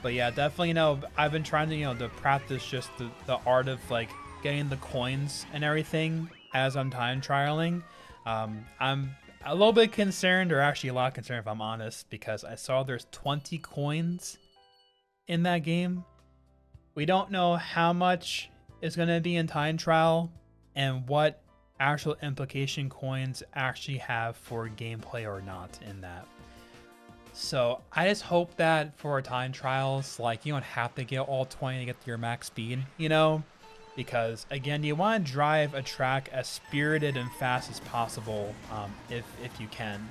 But yeah, definitely, you know, I've been trying to, you know, to practice just the art of like getting the coins and everything as I'm time trialing. I'm a little bit concerned, or actually a lot concerned if I'm honest, because I saw there's 20 coins in that game. We don't know how much is going to be in time trial and what actual implication coins actually have for gameplay or not in that. So I just hope that for time trials, like, you don't have to get all 20 to get to your max speed, you know, because again, you want to drive a track as spirited and fast as possible, if you can,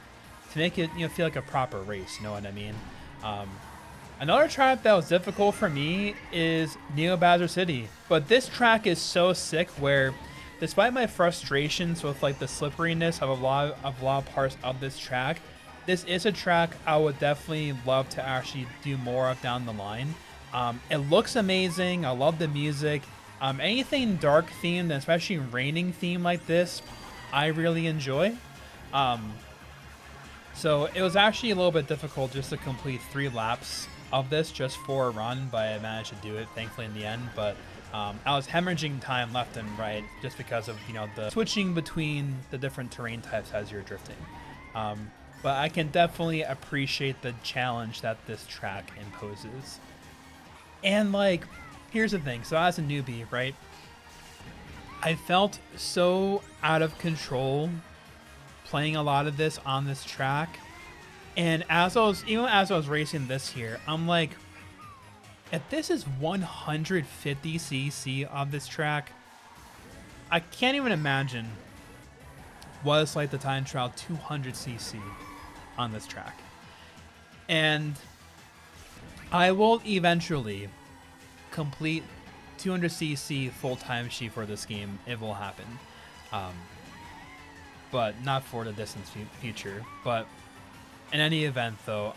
to make it, you know, feel like a proper race. You know what I mean? Another track that was difficult for me is Neo Bowser City, but this track is so sick where, despite my frustrations with like the slipperiness of a lot of parts of this track, this is a track I would definitely love to actually do more of down the line. It looks amazing. I love the music. Anything dark themed, especially raining theme like this, I really enjoy. So it was actually a little bit difficult just to complete 3 laps of this just for a run, but I managed to do it thankfully in the end. But I was hemorrhaging time left and right just because of, you know, the switching between the different terrain types as you're drifting. But I can definitely appreciate the challenge that this track imposes. And like, here's the thing. So as a newbie, right, I felt so out of control playing a lot of this on this track. And even as I was racing this here, I'm like, if this is 150cc on this track, I can't even imagine what it's like the time trial 200cc on this track. And I will eventually complete 200cc full time sheet for this game. It will happen. But not for the distant future. But in any event, though,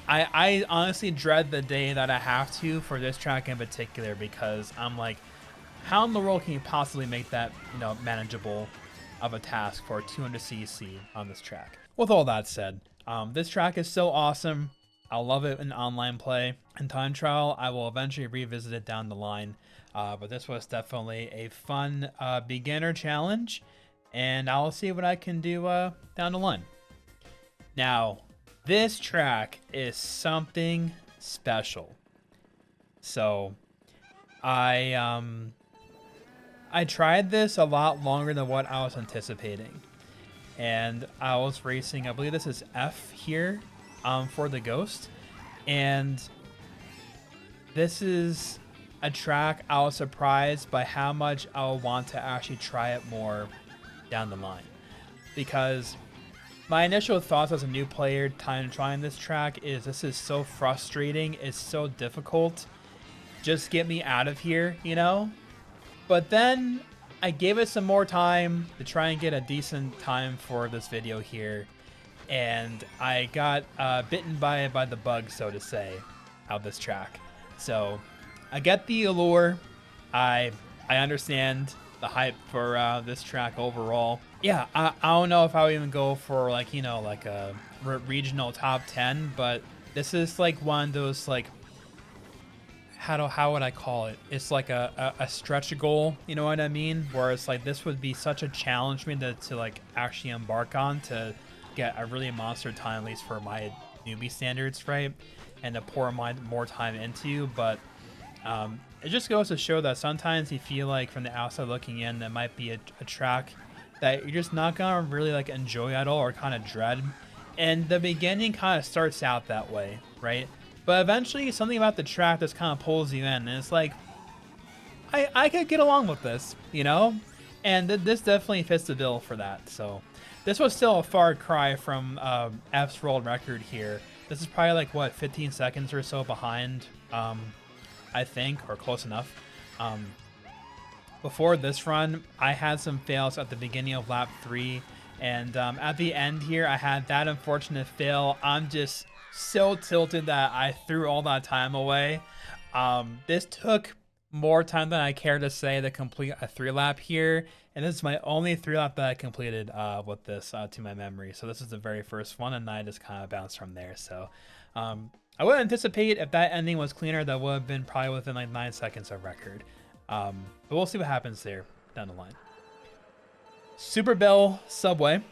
I honestly dread the day that I have to for this track in particular, because I'm like, how in the world can you possibly make that, you know, manageable of a task for 200cc on this track? With all that said, this track is so awesome. I'll love it in online play and time trial. I will eventually revisit it down the line. But this was definitely a fun beginner challenge, and I'll see what I can do down the line. Now, this track is something special. So, I tried this a lot longer than what I was anticipating, and I was racing, I believe this is F here, for the Ghost, and this is a track I was surprised by how much I'll want to actually try it more down the line, because my initial thoughts as a new player trying this track is this is so frustrating, it's so difficult, just get me out of here, you know? But then I gave it some more time to try and get a decent time for this video here, and I got bitten by the bug, so to say, of this track. So I get the allure. I understand the hype for this track overall. Yeah, I don't know if I would even go for, like, you know, like a regional top 10, but this is like one of those, like, how would I call it? It's like a stretch goal, you know what I mean? Where it's like this would be such a challenge for me to like actually embark on, to get a really monster time, at least for my newbie standards, right? And to pour more time into. But it just goes to show that sometimes you feel like from the outside looking in, that might be a track that you're just not gonna really like enjoy at all, or kind of dread. And the beginning kind of starts out that way, right? But eventually something about the track just kind of pulls you in, and it's like, I could get along with this, you know? And this definitely fits the bill for that. So this was still a far cry from F's world record here. This is probably like, what, 15 seconds or so behind, I think, or close enough. Before this run, I had some fails at the beginning of lap 3, and at the end here, I had that unfortunate fail. I'm just so tilted that I threw all that time away. This took more time than I care to say to complete a 3-lap here, and this is my only 3-lap that I completed with this to my memory. So this is the very first one, and I just kind of bounced from there. So I would anticipate if that ending was cleaner, that would have been probably within like 9 seconds of record. But we'll see what happens there down the line. Super Bell Subway,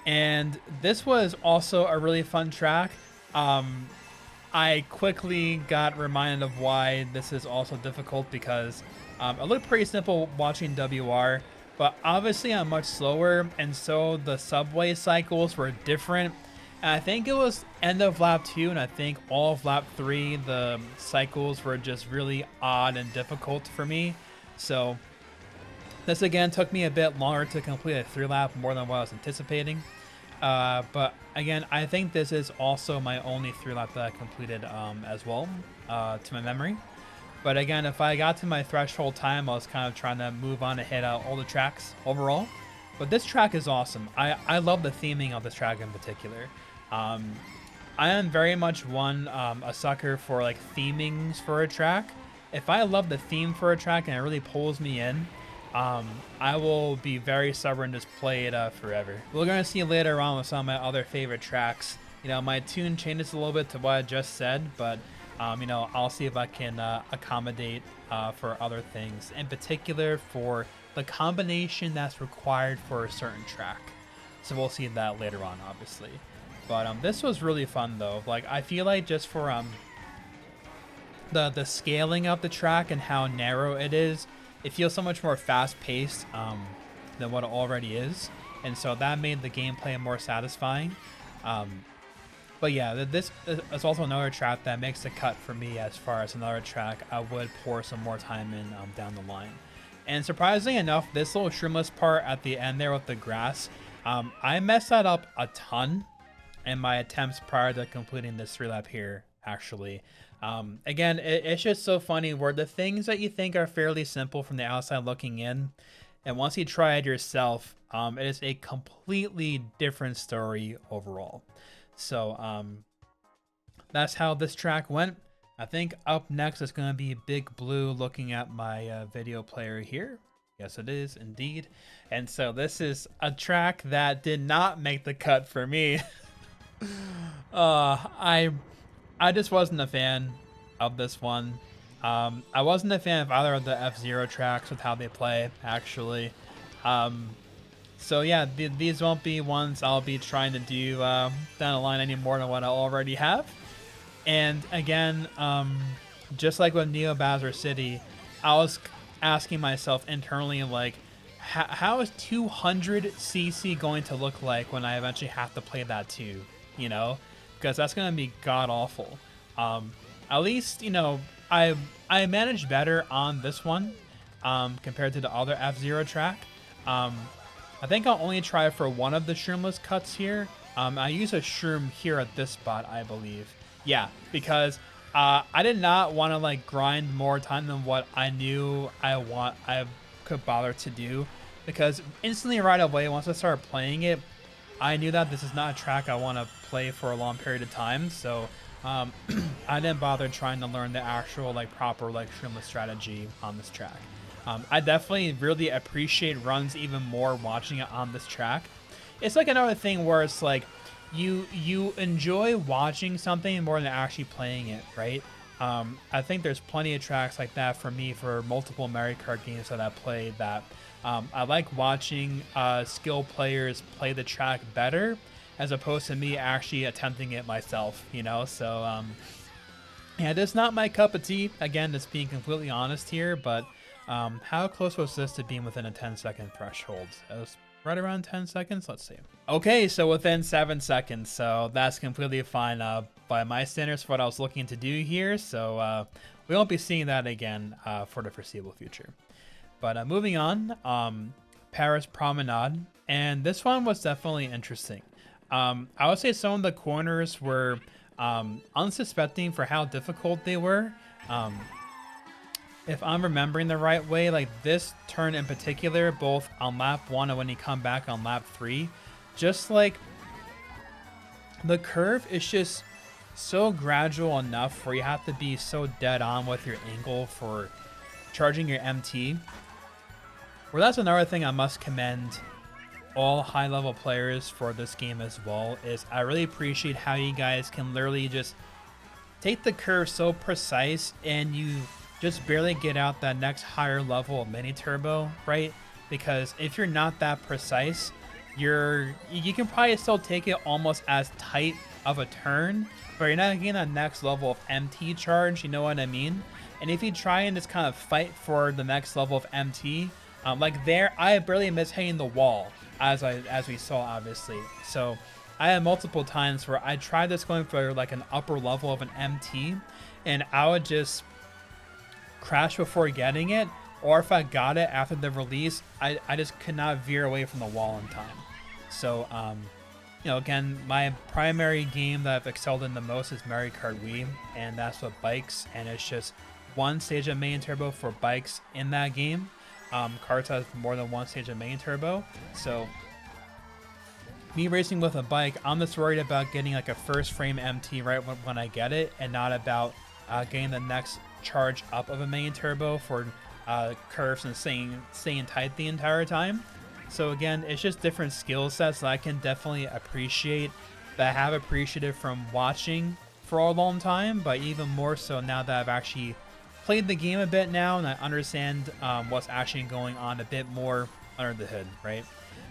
and this was also a really fun track. I quickly got reminded of why this is also difficult, because it looked pretty simple watching WR, but obviously I'm much slower, and so the subway cycles were different. And I think it was end of lap 2, and I think all of lap 3, the cycles were just really odd and difficult for me. So this again took me a bit longer to complete a 3-lap, more than what I was anticipating. But again, I think this is also my only 3-lap that I completed as well, to my memory. But again, if I got to my threshold time, I was kind of trying to move on to hit out all the tracks overall. But this track is awesome. I love the theming of this track in particular. I am very much a sucker for like themings for a track. If I love the theme for a track and it really pulls me in, I will be very stubborn to just play it forever. We're going to see later on with some of my other favorite tracks. You know, my tune changes a little bit to what I just said, but, you know, I'll see if I can accommodate for other things, in particular for the combination that's required for a certain track. So we'll see that later on, obviously. But this was really fun, though. Like, I feel like just for the scaling of the track and how narrow it is, it feels so much more fast-paced than what it already is, and so that made the gameplay more satisfying. But yeah, this is also another track that makes the cut for me as far as another track I would pour some more time in down the line. And surprisingly enough, this little shroomless part at the end there with the grass, I messed that up a ton in my attempts prior to completing this 3-lap here, actually. Again, it's just so funny where the things that you think are fairly simple from the outside looking in, and once you try it yourself, it is a completely different story overall. So that's how this track went. I think up next is going to be Big Blue looking at my video player here. Yes, it is indeed. And so this is a track that did not make the cut for me. I just wasn't a fan of this one. I wasn't a fan of either of the F-Zero tracks with how they play, actually. So yeah, these won't be ones I'll be trying to do down the line any more than what I already have. And again, just like with Neo Bowser City, I was asking myself internally, like, how is 200cc going to look like when I eventually have to play that too? You know, because that's going to be god-awful. At least, you know, I managed better on this one compared to the other F-Zero track. I think I'll only try for one of the shroomless cuts here. I use a shroom here at this spot, I believe. Yeah, because I did not want to like grind more time than what I knew I could bother to do, because instantly right away once I started playing it, I knew that this is not a track I want to play for a long period of time. So I didn't bother trying to learn the actual like proper like shroomless strategy on this track. I definitely really appreciate runs even more watching it on this track. It's like another thing where it's like you enjoy watching something more than actually playing it, right? I think there's plenty of tracks like that for me for multiple Mario Kart games that I played that I like watching skilled players play the track better as opposed to me actually attempting it myself, you know? So yeah, that's not my cup of tea. Again, just being completely honest here, but how close was this to being within a 10-second threshold? It was right around 10 seconds. Let's see. Okay, so within 7 seconds. So that's completely fine by my standards for what I was looking to do here. So we won't be seeing that again for the foreseeable future. But moving on, Paris Promenade. And this one was definitely interesting. I would say some of the corners were unsuspecting for how difficult they were. If I'm remembering the right way, like this turn in particular, both on lap 1 and when you come back on lap 3, just like the curve is just so gradual enough where you have to be so dead on with your angle for charging your MT. Well, that's another thing I must commend all high-level players for this game as well, is I really appreciate how you guys can literally just take the curve so precise and you just barely get out that next higher level of mini turbo, right? Because if you're not that precise, you can probably still take it almost as tight of a turn, but you're not getting that next level of MT charge, you know what I mean? And if you try and just kind of fight for the next level of MT, like there, I barely missed hitting the wall, as we saw, obviously. So I had multiple times where I tried this going for like an upper level of an MT, and I would just crash before getting it, or if I got it after the release, I just could not veer away from the wall in time. So you know, again, my primary game that I've excelled in the most is Mario Kart Wii, and that's with bikes, and it's just one stage of main turbo for bikes in that game. Karts has more than one stage of main turbo, so me racing with a bike, I'm just worried about getting like a first frame MT right when I get it, and not about getting the next charge up of a main turbo for curves and staying tight the entire time. So again, it's just different skill sets that I can definitely appreciate, that I have appreciated from watching for a long time, but even more so now that I've actually played the game a bit now and I understand what's actually going on a bit more under the hood, right?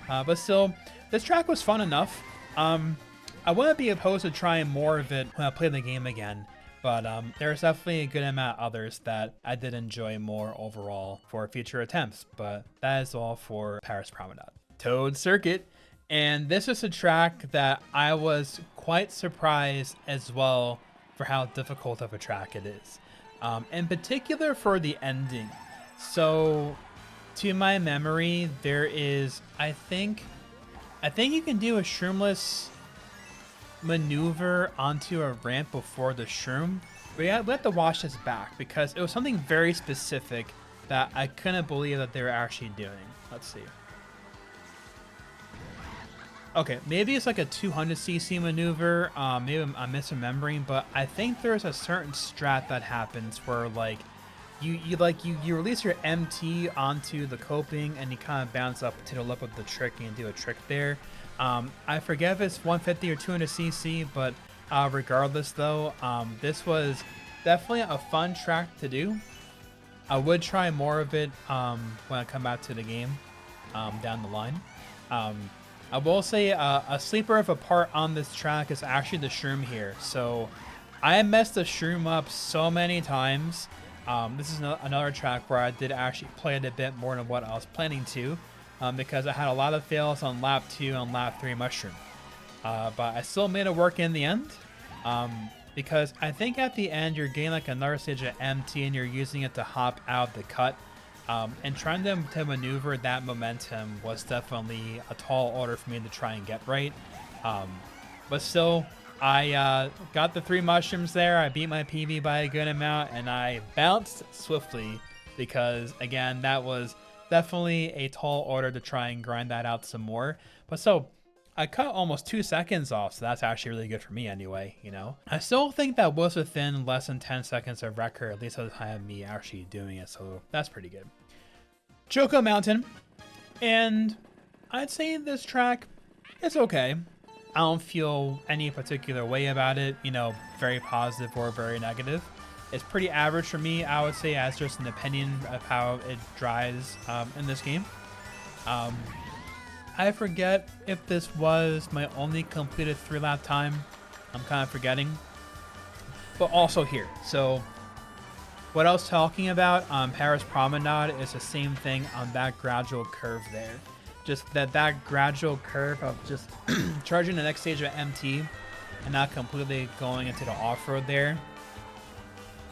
But still, this track was fun enough. I wouldn't be opposed to trying more of it when I play the game again. But there's definitely a good amount of others that I did enjoy more overall for future attempts. But that is all for Paris Promenade. Toad Circuit. And this is a track that I was quite surprised as well for how difficult of a track it is. In particular for the ending. So, to my memory, there is, I think you can do a shroomless maneuver onto a ramp before the shroom. We have to watch this back because it was something very specific that I couldn't believe that they were actually doing. Let's see. Okay, maybe it's like a 200cc maneuver. Maybe I'm misremembering, but I think there's a certain strat that happens where like you release your MT onto the coping and you kind of bounce up to the lip of the trick and do a trick there. I forget if it's 150 or 200cc, but regardless though, this was definitely a fun track to do. I would try more of it when I come back to the game down the line. I will say a sleeper of a part on this track is actually the shroom here. So I messed the shroom up so many times. This is another track where I did actually play it a bit more than what I was planning to, because I had a lot of fails on lap 2 and lap 3 mushroom. But I still made it work in the end, because I think at the end you're getting like another stage of MT and you're using it to hop out the cut. And trying to maneuver that momentum was definitely a tall order for me to try and get right. But still, I got the 3 mushrooms there. I beat my PB by a good amount, and I bounced swiftly because, again, that was definitely a tall order to try and grind that out some more. But so I cut almost 2 seconds off, so that's actually really good for me anyway, you know. I still think that was within less than 10 seconds of record, at least at the time of me actually doing it, so that's pretty good. Choco Mountain, and I'd say this track is okay. I don't feel any particular way about it, you know, very positive or very negative. It's pretty average for me, I would say, as just an opinion of how it drives in this game. I forget if this was my only completed 3-lap time. I'm kind of forgetting. But also here, so what I was talking about on Paris Promenade is the same thing on that gradual curve there. Just that gradual curve of just charging the next stage of MT and not completely going into the off-road there.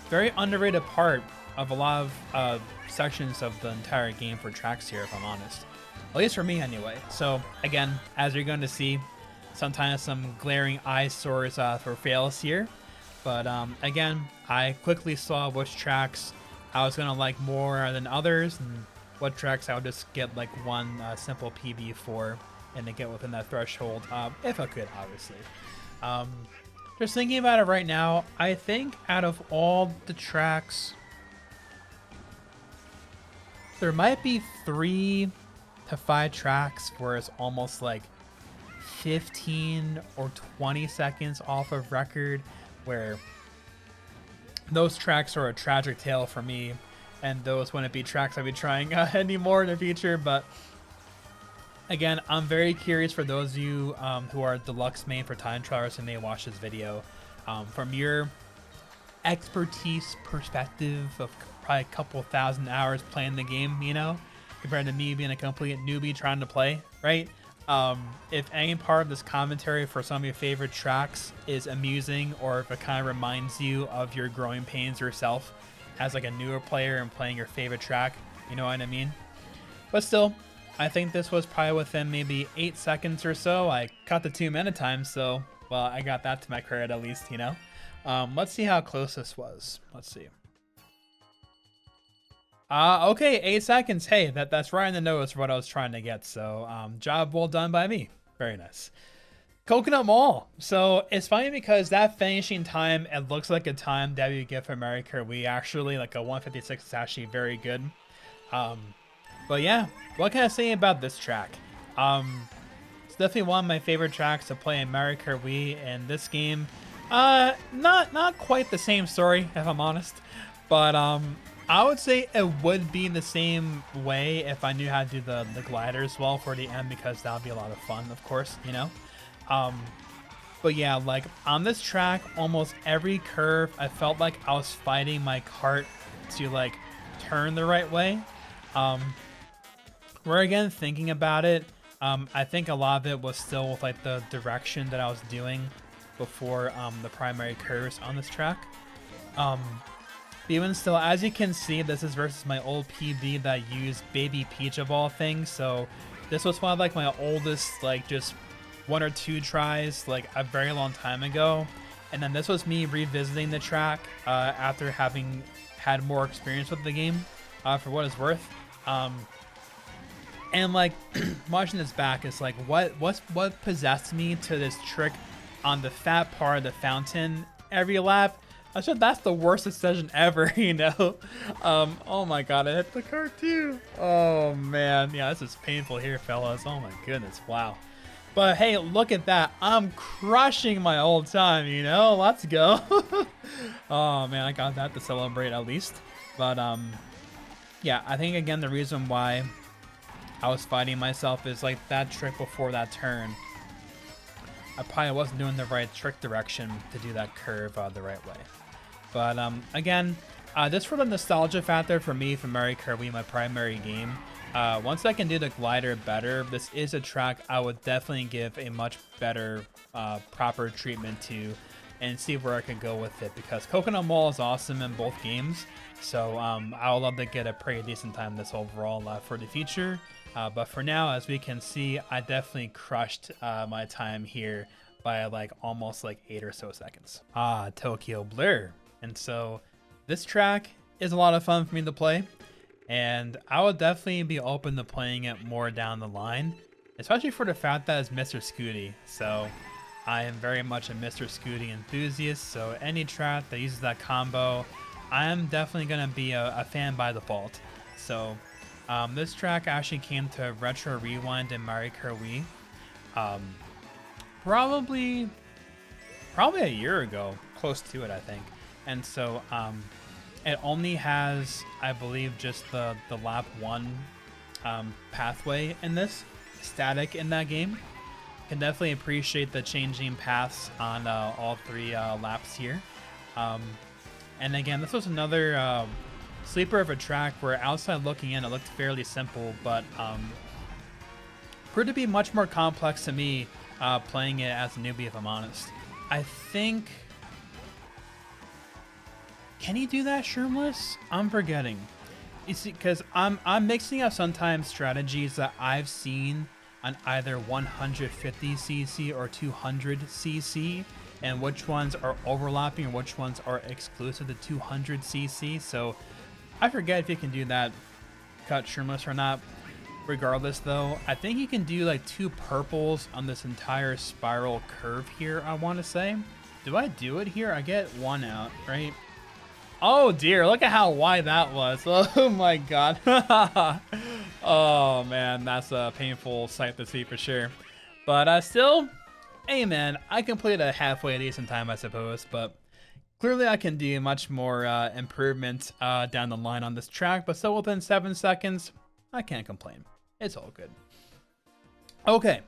Very underrated part of a lot of sections of the entire game for tracks here, if I'm honest. At least for me anyway. So again, as you're going to see, sometimes some glaring eyesores for fails here. But again, I quickly saw which tracks I was going to like more than others, and what tracks I would just get like one simple PB for and to get within that threshold, if I could, obviously. Just thinking about it right now, I think out of all the tracks, there might be 3 to 5 tracks where it's almost like 15 or 20 seconds off of record, where those tracks are a tragic tale for me, and those wouldn't be tracks I'd be trying anymore in the future. But again, I'm very curious for those of you who are Deluxe main for time trialers and may watch this video, from your expertise perspective of probably a couple thousand hours playing the game, you know, compared to me being a complete newbie trying to play, right? If any part of this commentary for some of your favorite tracks is amusing, or if it kind of reminds you of your growing pains yourself as like a newer player and playing your favorite track, you know what I mean? But still, I think this was probably within maybe 8 seconds or so. I caught the 2-minute time, so, well, I got that to my credit at least, you know? Let's see how close this was. Let's see. Okay, 8 seconds. Hey, that's right in the nose for what I was trying to get. So, job well done by me. Very nice. Coconut Mall. So it's funny because that finishing time, it looks like a time that we get for Mario Kart Wii. Actually, like a 156 is actually very good. But yeah, what can I say about this track? It's definitely one of my favorite tracks to play in Mario Kart Wii. And this game, not quite the same story, if I'm honest. But I would say it would be the same way if I knew how to do the glider as well for the end, because that would be a lot of fun, of course, you know? But yeah, like on this track, almost every curve, I felt like I was fighting my cart to like turn the right way. Where again, thinking about it, I think a lot of it was still with like the direction that I was doing before the primary curves on this track. But even still, as you can see, this is versus my old PB that used Baby Peach of all things. So this was one of like my oldest, like just 1 or 2 tries, like a very long time ago. And then this was me revisiting the track after having had more experience with the game, for what it's worth. And like watching this back is like what possessed me to this trick on the fat part of the fountain every lap. I said that's the worst decision ever, you know. Oh my god, I hit the car too. Oh man, yeah, this is painful here, fellas. Oh my goodness, wow. But hey, look at that. I'm crushing my old time, you know. Let's go. Oh man, I got that to celebrate at least. But yeah, I think again the reason why I was fighting myself is like that trick before that turn. I probably wasn't doing the right trick direction to do that curve the right way. But again, just for the nostalgia factor for me from Mario Kart Wii, my primary game, once I can do the glider better, this is a track I would definitely give a much better proper treatment to and see where I could go with it, because Coconut Mall is awesome in both games. So I would love to get a pretty decent time this overall for the future. But for now, as we can see, I definitely crushed my time here by like almost like 8 or so seconds. Tokyo Blur. And so this track is a lot of fun for me to play, and I would definitely be open to playing it more down the line, especially for the fact that it's Mr. Scooty. So I am very much a Mr. Scooty enthusiast, so any track that uses that combo, I am definitely going to be a fan by default. So this track actually came to Retro Rewind in Mario Kart Wii probably a year ago, close to it I think. And so it only has, I believe, just the lap 1 pathway in this, static in that game. Can definitely appreciate the changing paths on all 3 laps here. And again, this was another sleeper of a track where outside looking in it looked fairly simple, but proved to be much more complex to me playing it as a newbie, if I'm honest. I think... Can he do that shroomless? I'm forgetting. You see, because I'm mixing up sometimes strategies that I've seen on either 150cc or 200cc, and which ones are overlapping or which ones are exclusive to 200cc. So I forget if you can do that cut shroomless or not. Regardless though, I think you can do like 2 purples on this entire spiral curve here, I want to say. Do I do it here? I get 1 out, right? Oh dear, look at how wide that was. Oh my god. Oh man, that's a painful sight to see for sure. But still, hey man, I completed a halfway decent time I suppose, but clearly I can do much more improvement down the line on this track, but still within 7 seconds, I can't complain. It's all good. Okay,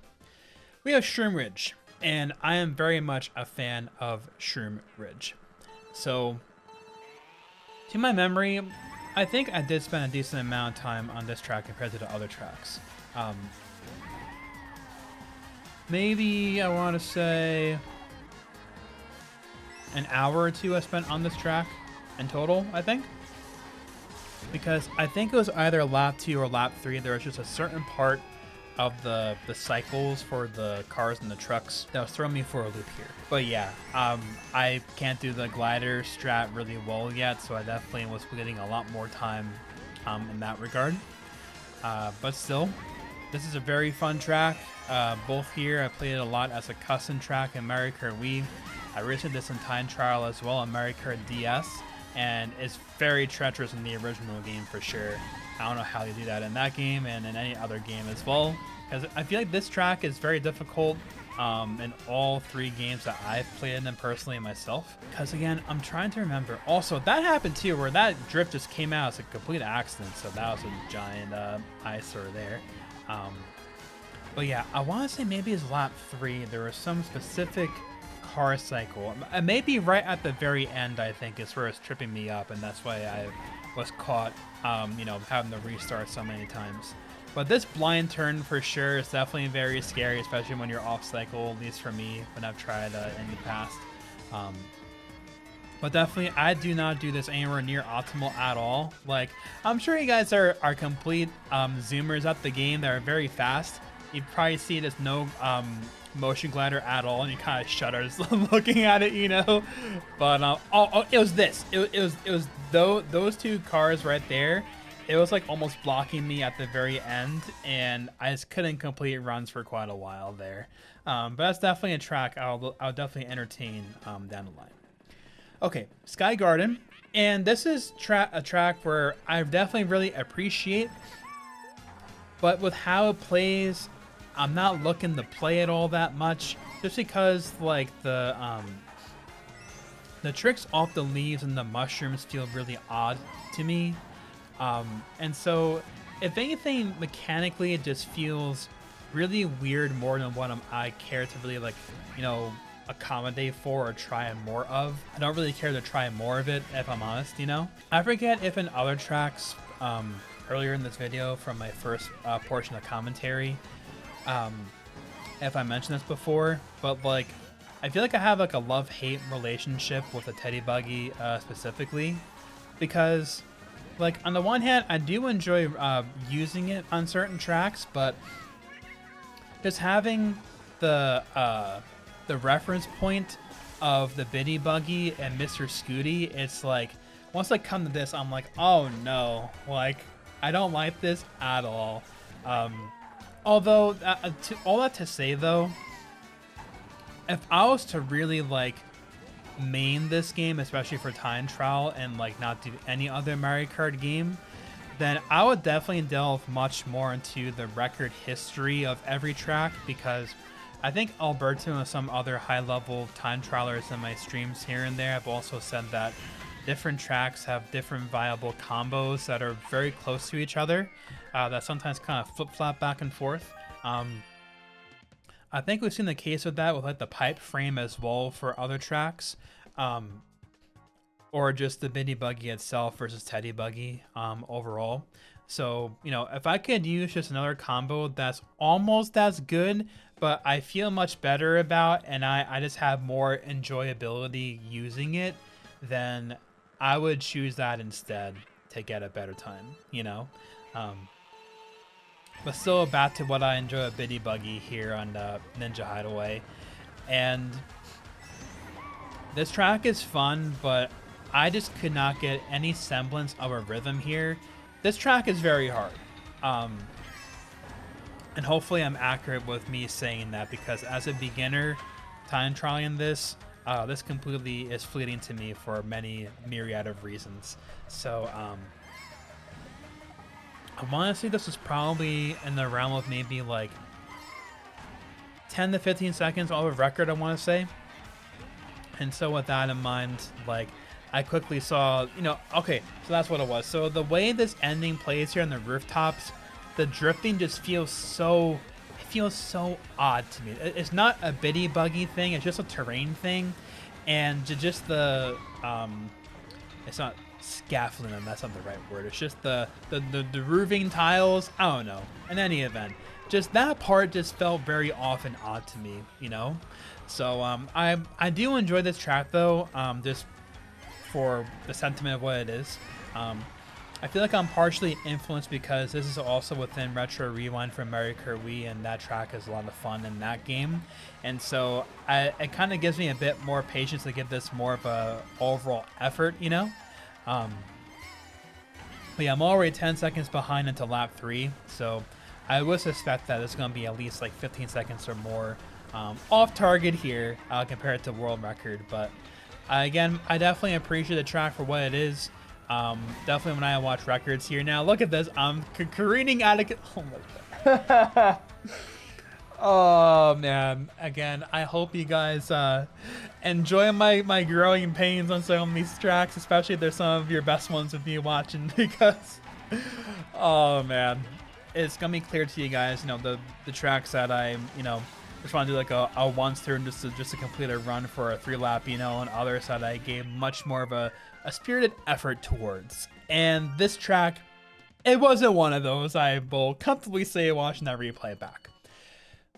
we have Shroom Ridge, and I am very much a fan of Shroom Ridge. So, to my memory, I think I did spend a decent amount of time on this track compared to the other tracks. Maybe I want to say an hour or 2 I spent on this track in total, I think. Because I think it was either lap 2 or lap 3, there was just a certain part of the cycles for the cars and the trucks that was throwing me for a loop here. But yeah, I can't do the glider strat really well yet, so I definitely was getting a lot more time in that regard. But still, this is a very fun track. Both here, I played it a lot as a custom track in Mario Kart Wii. I recently did some time trial as well on Mario Kart DS, and it's very treacherous in the original game for sure. I don't know how you do that in that game and in any other game as well, because I feel like this track is very difficult in all 3 games that I've played in them personally myself. Because again, I'm trying to remember. Also, that happened too, where that drift just came out as a complete accident, so that was a giant eyesore there. But yeah, I want to say maybe it's lap 3. There was some specific car cycle, maybe right at the very end, I think, is where it's tripping me up, and that's why I was caught, you know, having to restart so many times. But this blind turn for sure is definitely very scary, especially when you're off cycle, at least for me, when I've tried in the past. But definitely, I do not do this anywhere near optimal at all. Like, I'm sure you guys are complete zoomers at the game that are very fast. You probably see there's no motion glider at all, and you kind of shudders looking at it, you know. But it was this. It was those two cars right there. It was like almost blocking me at the very end, and I just couldn't complete runs for quite a while there. But that's definitely a track I'll definitely entertain down the line. Okay, Sky Garden, and this is a track where I definitely really appreciate, but with how it plays, I'm not looking to play it all that much, just because like the tricks off the leaves and the mushrooms feel really odd to me. And so, if anything, mechanically, it just feels really weird more than what I care to really, like, you know, accommodate for or try more of. I don't really care to try more of it, if I'm honest, you know? I forget if in other tracks, earlier in this video from my first portion of commentary, if I mentioned this before, but, like, I feel like I have, like, a love-hate relationship with the Teddy Buggy, specifically, because... like, on the one hand, I do enjoy using it on certain tracks, but just having the reference point of the Biddy Buggy and Mr. Scooty, it's like, once I come to this, I'm like, oh no, like, I don't like this at all. Although, all that to say, though, if I was to really, like, main this game, especially for time trial, and like not do any other Mario Kart game, then I would definitely delve much more into the record history of every track, because I think Alberto and some other high-level time trialers in my streams here and there have also said that different tracks have different viable combos that are very close to each other, that sometimes kind of flip-flop back and forth. I think we've seen the case with that with like the pipe frame as well for other tracks, or just the Biddy Buggy itself versus Teddy Buggy overall. So, you know, if I could use just another combo that's almost as good, but I feel much better about, and I just have more enjoyability using it, then I would choose that instead to get a better time, you know? But still back to what I enjoy a Biddy Buggy here on Ninja Hideaway. And this track is fun, but I just could not get any semblance of a rhythm here. This track is very hard. And hopefully I'm accurate with me saying that, because as a beginner time trialing this, this completely is fleeting to me for many myriad of reasons. So, I want to say this is probably in the realm of maybe like 10 to 15 seconds off of record, I want to say. And so with that in mind, like, I quickly saw, you know, okay, so that's what it was. So the way this ending plays here on the rooftops, the drifting just feels so, it feels so odd to me. It's not a Biddy Buggy thing, it's just a terrain thing. And just the, it's not scaffolding, and that's not the right word. It's just the roofing tiles. I don't know. In any event, just that part just felt very off and odd to me, you know. So I do enjoy this track though, just for the sentiment of what it is. I feel like I'm partially influenced because this is also within Retro Rewind from Mario Kart Wii, and that track is a lot of fun in that game. And so it kind of gives me a bit more patience to give this more of a overall effort, you know. But yeah, I'm already 10 seconds behind into lap 3, so I would suspect that it's going to be at least like 15 seconds or more off target here compared to world record. But again, I definitely appreciate the track for what it is. Definitely when I watch records here. Now look at this, I'm careening out of... Oh my god. Oh man, again, I hope you guys enjoy my growing pains on some of these tracks, especially if they're some of your best ones with me watching, because oh man, it's gonna be clear to you guys, you know, the tracks that I, you know, just want to do like a once through and just to complete a run for a 3-lap, you know, and others that I gave much more of a spirited effort towards. And this track It wasn't one of those. I will comfortably say watching that replay back.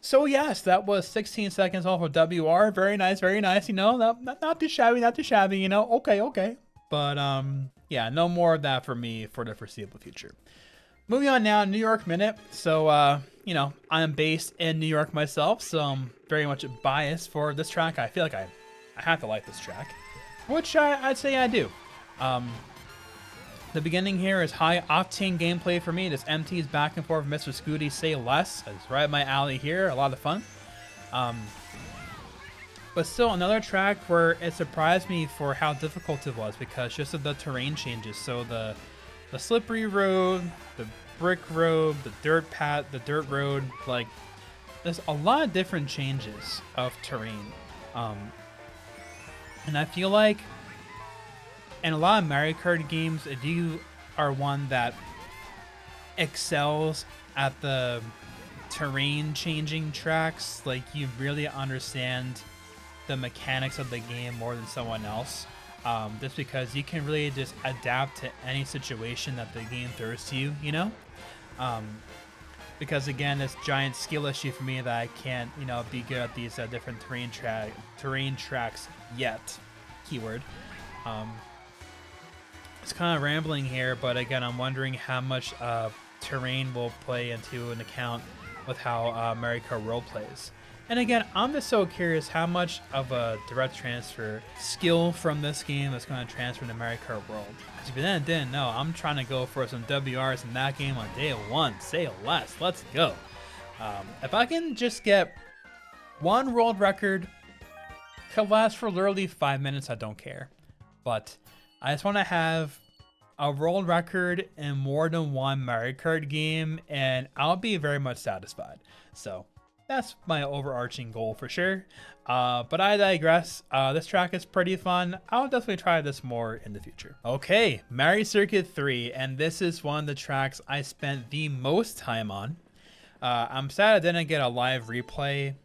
So yes, that was 16 seconds off of WR. Very nice, very nice. You know, not too shabby, not too shabby. You know, okay. But yeah, no more of that for me for the foreseeable future. Moving on now, New York Minute. So you know, I'm based in New York myself, so I'm very much biased for this track. I feel like I have to like this track, which I'd say I do. The beginning here is high octane gameplay for me. This empties back and forth Mr. Scooty Say Less. It's right up my alley here. A lot of fun. But still another track where it surprised me for how difficult it was because just of the terrain changes. So the slippery road, the brick road, the dirt road, like there's a lot of different changes of terrain. And I feel like in a lot of Mario Kart games, if you are one that excels at the terrain changing tracks, like you really understand the mechanics of the game more than someone else. Just because you can really just adapt to any situation that the game throws to you, you know? Because again, this giant skill issue for me that I can't, you know, be good at these different terrain tracks yet. Keyword. It's kind of rambling here, but again, I'm wondering how much terrain will play into an account with how Mario Kart World plays. And again, I'm just so curious how much of a direct transfer skill from this game is going to transfer to Mario Kart World. Because if you didn't know, I'm trying to go for some WRs in that game on day one. Say less. Let's go. If I can just get one world record, could last for literally 5 minutes, I don't care. But I just want to have a world record in more than one Mario Kart game, and I'll be very much satisfied. So that's my overarching goal for sure. But I digress. This track is pretty fun. I'll definitely try this more in the future. Okay, Mario Circuit 3, and this is one of the tracks I spent the most time on. I'm sad I didn't get a live replay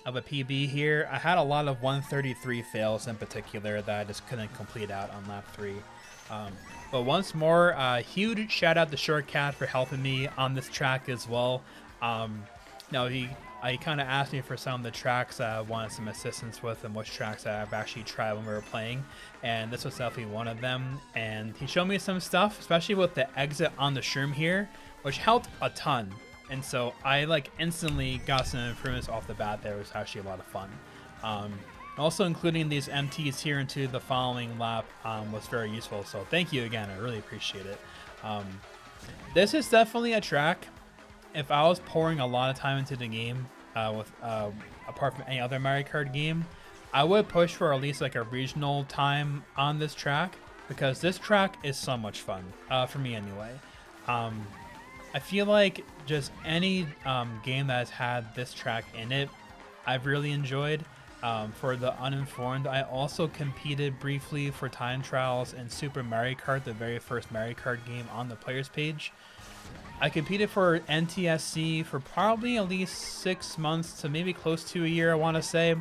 of a PB here. I had a lot of 133 fails in particular that I just couldn't complete out on lap 3. But once more, huge shout out to Shortcat for helping me on this track as well. Now he kind of asked me for some of the tracks I wanted some assistance with and which tracks I've actually tried when we were playing, and this was definitely one of them. And he showed me some stuff, especially with the exit on the shroom here, which helped a ton. And so I like instantly got some improvements off the bat there. It was actually a lot of fun. Also including these MTs here into the following lap was very useful. So thank you again. I really appreciate it. This is definitely a track. If I was pouring a lot of time into the game, apart from any other Mario Kart game, I would push for at least like a regional time on this track because this track is so much fun for me anyway. I feel like just any game that has had this track in it, I've really enjoyed. For the uninformed, I also competed briefly for time trials in Super Mario Kart, the very first Mario Kart game on the players page. I competed for NTSC for probably at least 6 months to maybe close to a year, I want to say.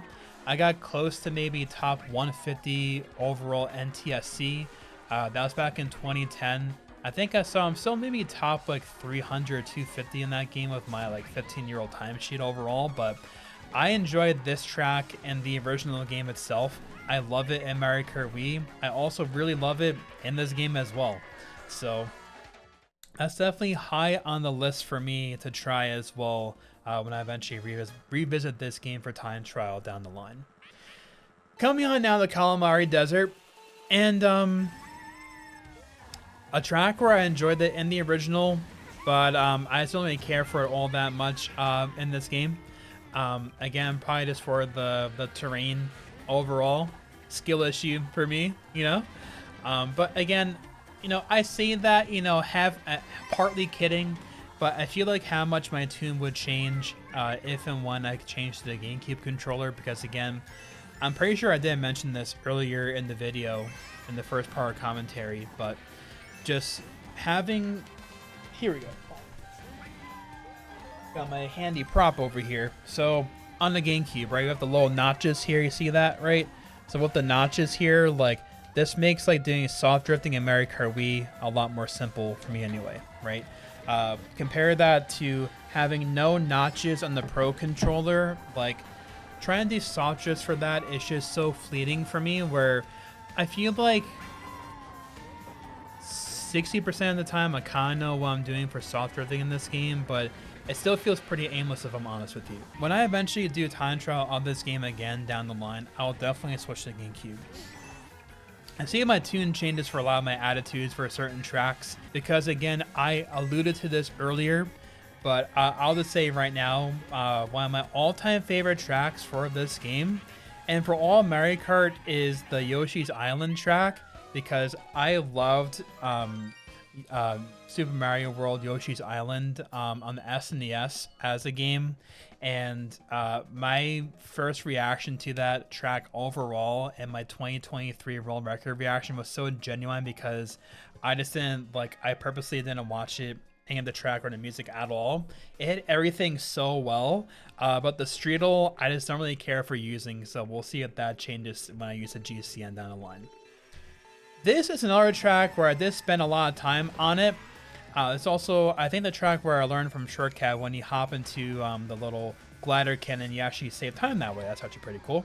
I got close to maybe top 150 overall NTSC. That was back in 2010. I think I'm still maybe top like 300, 250 in that game with my like 15-year-old timesheet overall, but I enjoyed this track and the original game itself. I love it in Mario Kart Wii. I also really love it in this game as well. So that's definitely high on the list for me to try as well when I eventually revisit this game for time trial down the line. Coming on now, the Calamari Desert, and a track where I enjoyed it in the original, but I just don't really care for it all that much in this game. Again, probably just for the terrain overall skill issue for me, you know. But again, you know, I say that, you know, partly kidding, but I feel like how much my tune would change if and when I change to the GameCube controller, because again, I'm pretty sure I did mention this earlier in the video in the first part of commentary, but just having, here we go. Got my handy prop over here. So on the GameCube, right, you have the little notches here. You see that, right? So with the notches here, like this makes like doing soft drifting in Mario Kart Wii a lot more simple for me anyway, right? Compare that to having no notches on the Pro controller. Like, trying to do soft drifts for that is just so fleeting for me, where I feel like 60% of the time I kind of know what I'm doing for soft drifting in this game, but it still feels pretty aimless if I'm honest with you. When I eventually do time trial of this game again down the line, I'll definitely switch to GameCube. I see my tune changes for a lot of my attitudes for certain tracks, because again, I alluded to this earlier, but I'll just say right now, one of my all-time favorite tracks for this game, and for all Mario Kart, is the Yoshi's Island track, because I loved Super Mario World Yoshi's Island on the SNES as a game, and my first reaction to that track overall and my 2023 world record reaction was so genuine, because I just didn't I purposely didn't watch it and the track or the music at all. It hit everything so well, but the Streetle I just don't really care for using, so we'll see if that changes when I use the GCN down the line. This is another track where I did spend a lot of time on it. It's also, I think, the track where I learned from Shortcat when you hop into the little glider cannon, you actually save time that way. That's actually pretty cool.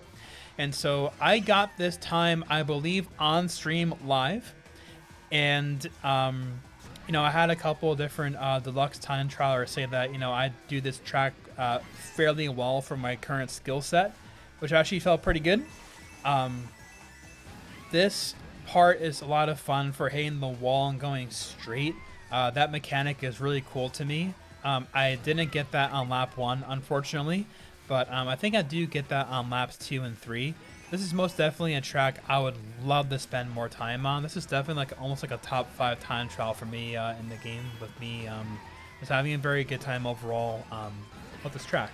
And so I got this time, I believe, on stream live. And, you know, I had a couple of different Deluxe time trialers say that, you know, I do this track fairly well for my current skill set, which actually felt pretty good. This part is a lot of fun for hitting the wall and going straight. That mechanic is really cool to me. I didn't get that on lap 1, unfortunately, but I think I do get that on laps 2 and 3. This is most definitely a track I would love to spend more time on. This is definitely almost like a top 5 time trial for me in the game, with me just having a very good time overall with this track.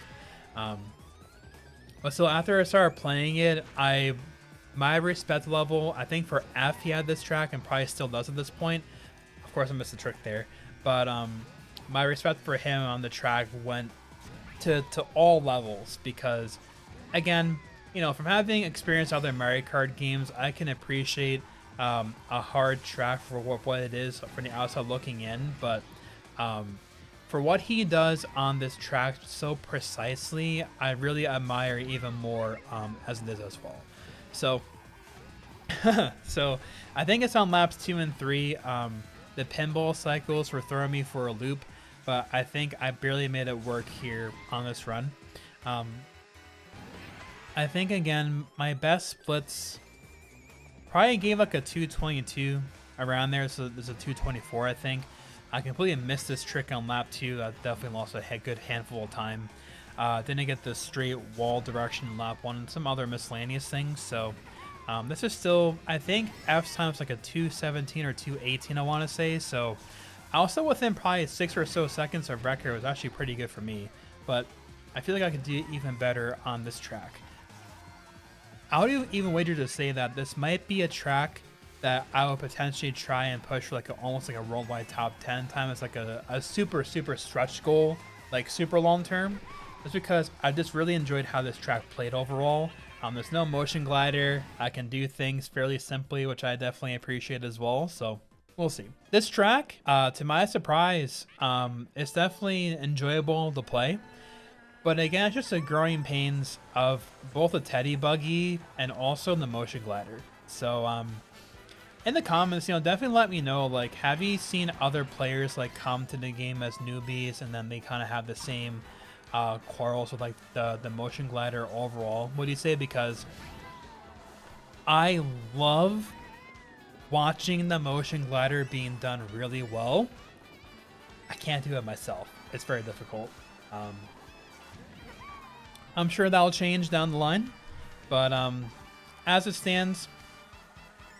But so after I started playing it, my respect level, I think for F, he had this track and probably still does at this point. Of course, I missed a trick there, but my respect for him on the track went to all levels, because, again, you know, from having experienced other Mario Kart games, I can appreciate a hard track for what it is from the outside looking in, but for what he does on this track so precisely, I really admire even more as it is as well. So, so I think it's on laps 2 and 3. The pinball cycles were throwing me for a loop, but I think I barely made it work here on this run. I think, again, my best splits probably gave like a 222 around there, so there's a 224, I think. I completely missed this trick on lap 2. I definitely lost a good handful of time. Didn't get the straight wall direction in lap 1 and some other miscellaneous things, so this is still, I think, F's time's like a 217 or 218, I want to say, so I was still within probably 6 or so seconds of record. It was actually pretty good for me, but I feel like I could do even better on this track. I would even wager to say that this might be a track that I would potentially try and push for almost like a worldwide top 10 time. It's like a super stretch goal, like super long term. Just because I just really enjoyed how this track played overall. There's no motion glider. I can do things fairly simply, which I definitely appreciate as well. So we'll see. This track, to my surprise, it's definitely enjoyable to play. But again, it's just the growing pains of both the Teddy Buggy and also the motion glider. So in the comments, you know, definitely let me know, have you seen other players come to the game as newbies and then they kind of have the same quarrels with the motion glider overall? What do you say? Because I love watching the motion glider being done really well. I can't do it myself. It's very difficult. I'm sure that'll change down the line, but as it stands,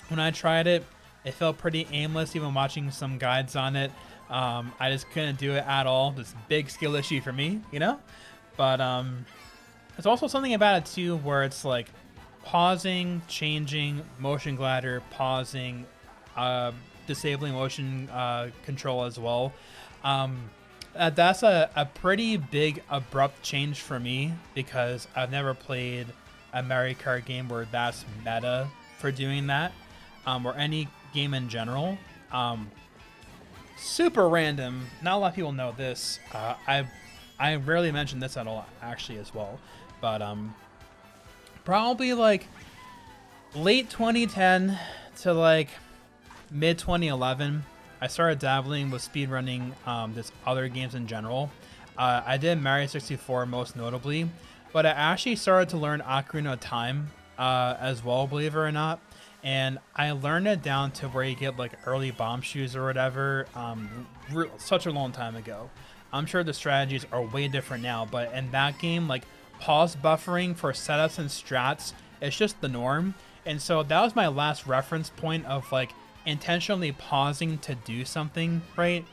when I tried it, it felt pretty aimless. Even watching some guides on it, I just couldn't do it at all. This big skill issue for me, you know. But there's also something about it too, where it's like pausing, changing motion glider, pausing, disabling motion control as well. That's a pretty big abrupt change for me, because I've never played a Mario Kart game where that's meta for doing that. or any game in general. Super random. Not a lot of people know this. I rarely mention this at all, actually, as well. But probably like late 2010 to like mid 2011, I started dabbling with speedrunning this other games in general. I did Mario 64 most notably, but I actually started to learn Ocarina of Time as well, believe it or not. And I learned it down to where you get like early bomb shoes or whatever such a long time ago. I'm sure the strategies are way different now, but in that game, like pause buffering for setups and strats, it's just the norm. And so that was my last reference point of like intentionally pausing to do something, right?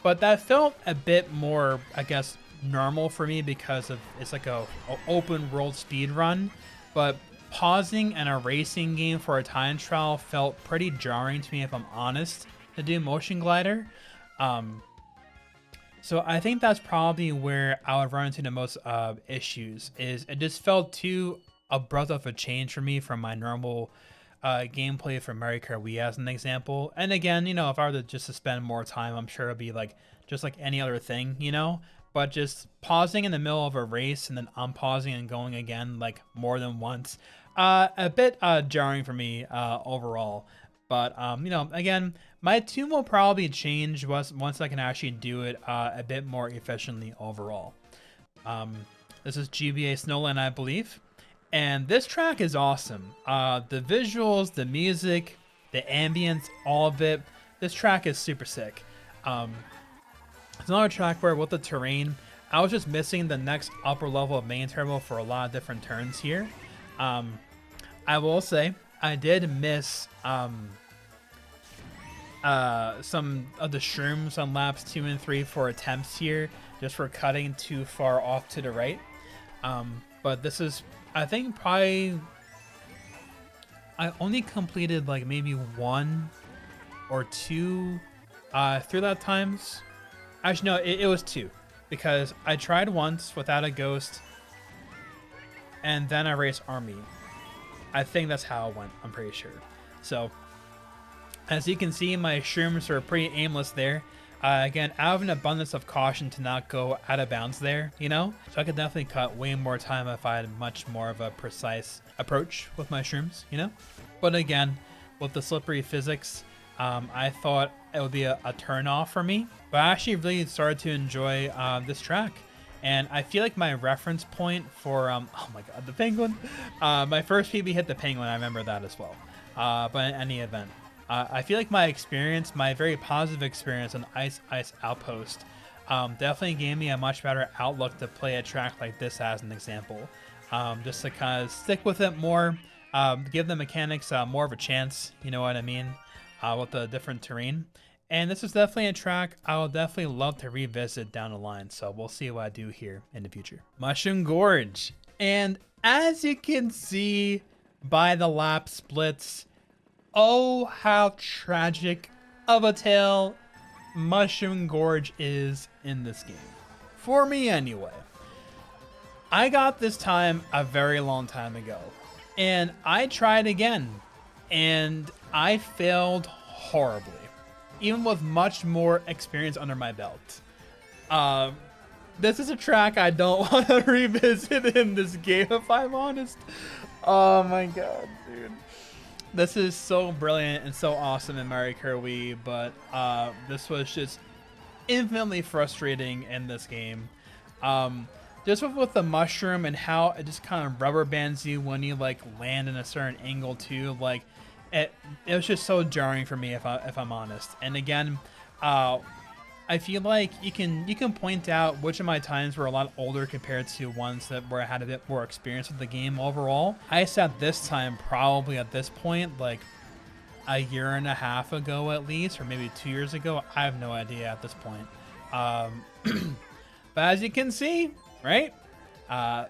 But that felt a bit more, I guess, normal for me because of it's like a open world speed run. But pausing in a racing game for a time trial felt pretty jarring to me, if I'm honest, to do motion glider. So I think that's probably where I would run into the most issues. Is it just felt too abrupt of a change for me from my normal gameplay for Mario Kart Wii as an example. And again, you know, if I were to just to spend more time, I'm sure it'd be like just like any other thing, you know. But just pausing in the middle of a race and then unpausing and going again like more than once, a bit jarring for me overall. But you know, again, my tune will probably change once I can actually do it a bit more efficiently overall. This is GBA Snowland, I believe. And this track is awesome. The visuals, the music, the ambience, all of it. This track is super sick. It's another track where with the terrain, I was just missing the next upper level of main turbo for a lot of different turns here. I will say, I did miss some of the shrooms on laps 2 and 3 for attempts here, just for cutting too far off to the right. But this is, I think, probably I only completed like maybe 1 or 2 through that times. Actually, no, it was 2, because I tried once without a ghost, and then I raced Army. I think that's how it went, I'm pretty sure. So, as you can see, my shrooms are pretty aimless there. Again, out of an abundance of caution to not go out of bounds there, you know? So I could definitely cut way more time if I had much more of a precise approach with my shrooms, you know? But again, with the slippery physics, I thought it would be a turn off for me. But I actually really started to enjoy this track. And I feel like my reference point for, oh my god, the penguin. My first PB hit the penguin, I remember that as well. But in any event, I feel like my experience, my very positive experience on Ice Outpost, definitely gave me a much better outlook to play a track like this as an example. Just to kind of stick with it more, give the mechanics more of a chance, you know what I mean, with the different terrain. And this is definitely a track I will definitely love to revisit down the line, so we'll see what I do here in the future. Mushroom Gorge. And as you can see by the lap splits, oh, how tragic of a tale Mushroom Gorge is in this game. For me, anyway. I got this time a very long time ago, and I tried again, and I failed horribly, even with much more experience under my belt. This is a track I don't want to revisit in this game, if I'm honest. Oh my god, dude. This is so brilliant and so awesome in Mario Kart Wii, but this was just infinitely frustrating in this game. Just with the mushroom and how it just kind of rubber bands you when you like land in a certain angle too, like it was just so jarring for me, if I'm honest. And again, I feel like you can point out which of my times were a lot older compared to ones where I had a bit more experience with the game overall. I said this time probably at this point like a year and a half ago at least, or maybe 2 years ago. I have no idea at this point. But as you can see, right?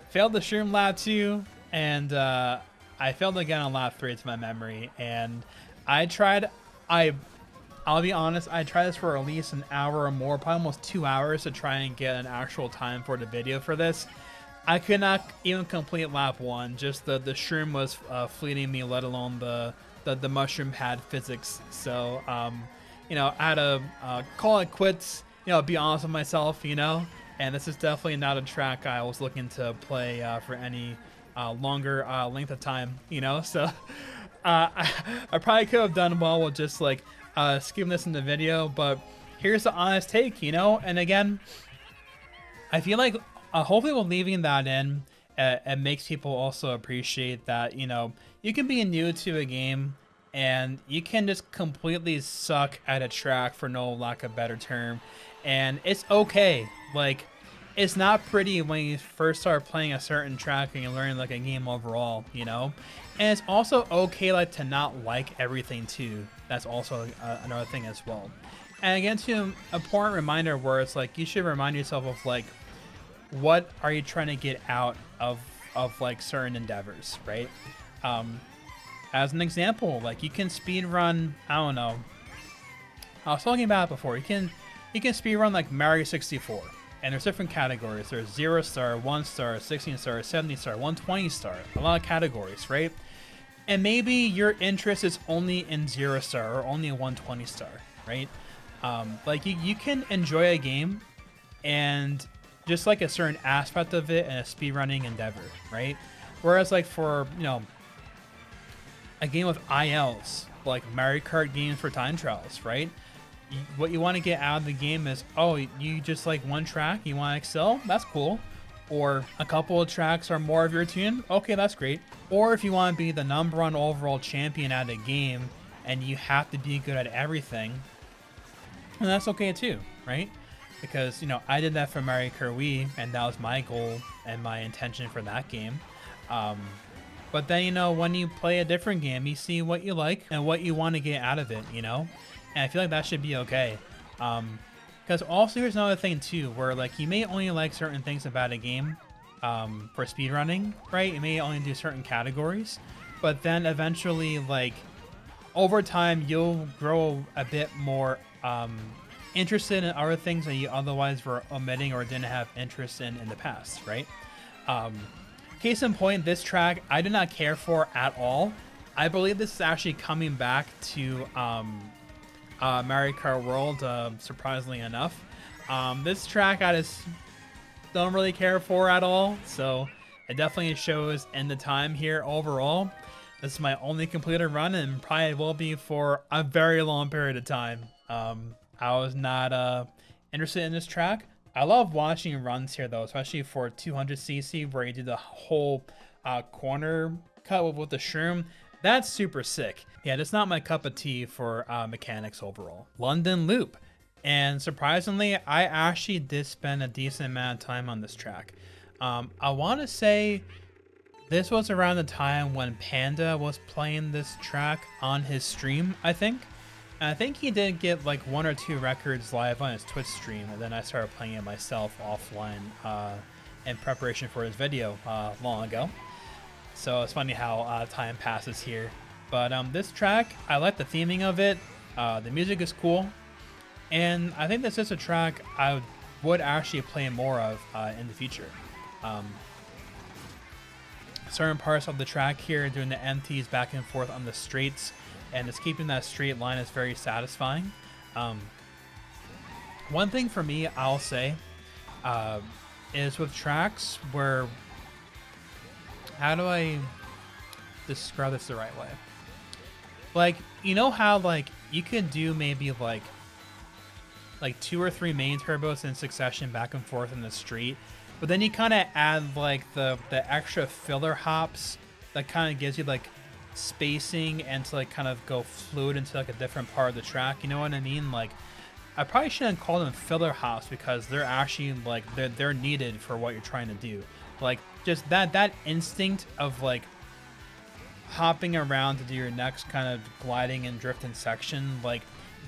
Failed the shroom lap 2, and I failed again on lap 3 to my memory. And I'll be honest, I tried this for at least an hour or more, probably almost 2 hours to try and get an actual time for the video for this. I could not even complete lap 1. Just the shroom was fleeting me, let alone the the mushroom pad physics. So you know, I had to call it quits. You know, be honest with myself. You know, and this is definitely not a track I was looking to play for any longer length of time. You know, so I probably could have done well with just like skipping this in the video, but here's the honest take. You know, and again, I feel like hopefully with leaving that in, it makes people also appreciate that, you know, you can be new to a game and you can just completely suck at a track, for no lack of a better term, and it's okay. Like, it's not pretty when you first start playing a certain track and you learn like a game overall, you know. And it's also okay like to not like everything too. That's also another thing as well. And again, to an important reminder where it's like you should remind yourself of like, what are you trying to get out of like certain endeavors, right? As an example, like you can speed run, I don't know, I was talking about it before, you can speed run like Mario 64, and there's different categories. There's 0 star, 1 star, 16 star, 70 star, 120 star, a lot of categories, right? And maybe your interest is only in 0 star or only 120 star, right? Like you can enjoy a game and just like a certain aspect of it in a speedrunning endeavor, right? Whereas like for, you know, a game of ILs, like Mario Kart games for time trials, right? What you want to get out of the game is, oh, you just like one track, you want to excel? That's cool. Or a couple of tracks are more of your tune? Okay, that's great. Or if you want to be the #1 overall champion at a game and you have to be good at everything, and that's okay too, right? Because, you know, I did that for Mario Kart Wii, and that was my goal and my intention for that game. But then, you know, when you play a different game, you see what you like and what you want to get out of it, you know? And I feel like that should be okay. Because also here's another thing too, where like you may only like certain things about a game for speedrunning, right? You may only do certain categories, but then eventually, like, over time, you'll grow a bit more interested in other things that you otherwise were omitting or didn't have interest in the past, right? Case in point, this track I did not care for at all. I believe this is actually coming back to Mario Kart World, surprisingly enough. This track I just don't really care for at all, so it definitely shows in the time here overall. This is my only completed run and probably will be for a very long period of time. I was not interested in this track. I love watching runs here though, especially for 200cc where you do the whole corner cut with the shroom. That's super sick. Yeah, that's not my cup of tea for mechanics overall. London Loop. And surprisingly, I actually did spend a decent amount of time on this track. I want to say this was around the time when Panda was playing this track on his stream, I think. And I think he did get like 1 or 2 records live on his Twitch stream, and then I started playing it myself offline in preparation for his video long ago. So it's funny how time passes here. But this track, I like the theming of it. The music is cool. And I think this is a track I would actually play more of in the future. Certain parts of the track here, doing the empties back and forth on the straights, and just keeping that straight line is very satisfying. One thing for me, I'll say, is with tracks where, how do I describe this the right way? Like, you know how like you could do maybe like 2 or 3 main turbos in succession back and forth in the street, but then you kind of add like the extra filler hops that kind of gives you like spacing and to like kind of go fluid into like a different part of the track, you know what I mean? Like, I probably shouldn't call them filler hops because they're actually like they're needed for what you're trying to do. Like, just that instinct of like hopping around to do your next kind of gliding and drifting section, like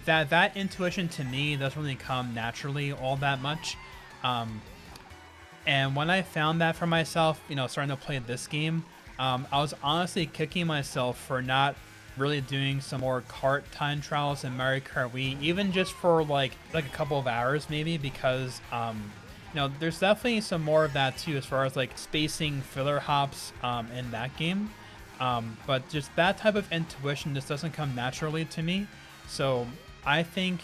that intuition to me doesn't really come naturally all that much. And when I found that for myself, you know, starting to play this game, I was honestly kicking myself for not really doing some more kart time trials in Mario Kart Wii, even just for like a couple of hours maybe, because you know, there's definitely some more of that too as far as like spacing filler hops in that game. But just that type of intuition just doesn't come naturally to me. So I think,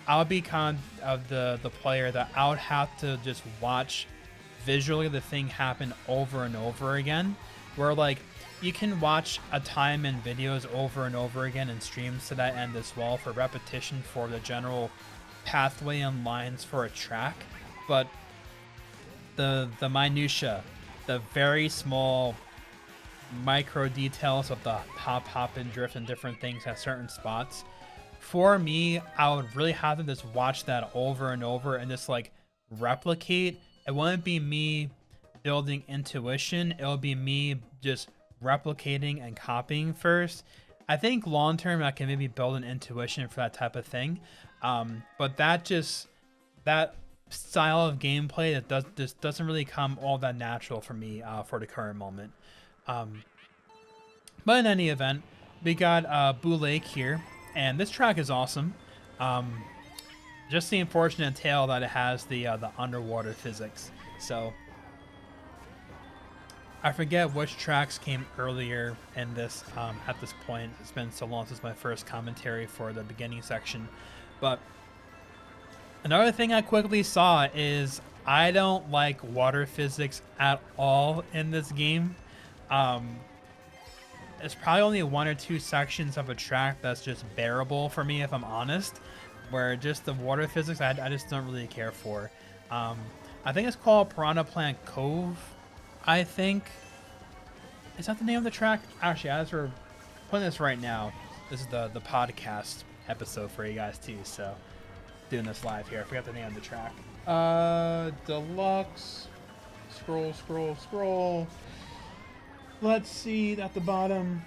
I'll be kind of the player that I would have to just watch visually the thing happen over and over again. Where like you can watch a time in videos over and over again in streams to that end as well for repetition for the general pathway and lines for a track. But the minutia, the very small micro details of the hop and drift and different things at certain spots, for me, I would really have to just watch that over and over and just like replicate. It wouldn't be me building intuition, it'll be me just replicating and copying first. I think long term I can maybe build an intuition for that type of thing, but that style of gameplay that just doesn't really come all that natural for me for the current moment. But in any event, we got Boo Lake here, and this track is awesome. Just the unfortunate tale that it has the underwater physics. So I forget which tracks came earlier in this at this point. It's been so long since my first commentary for the beginning section. But another thing I quickly saw is I don't like water physics at all in this game. It's probably only one or two sections of a track that's just bearable for me, if I'm honest, where just the water physics I just don't really care for. I think it's called Piranha Plant Cove, I think. Is that the name of the track? Actually, as we're putting this right now, this is the podcast episode for you guys too, so doing this live here. I forgot the name of the track. Deluxe. Scroll. Let's see at the bottom.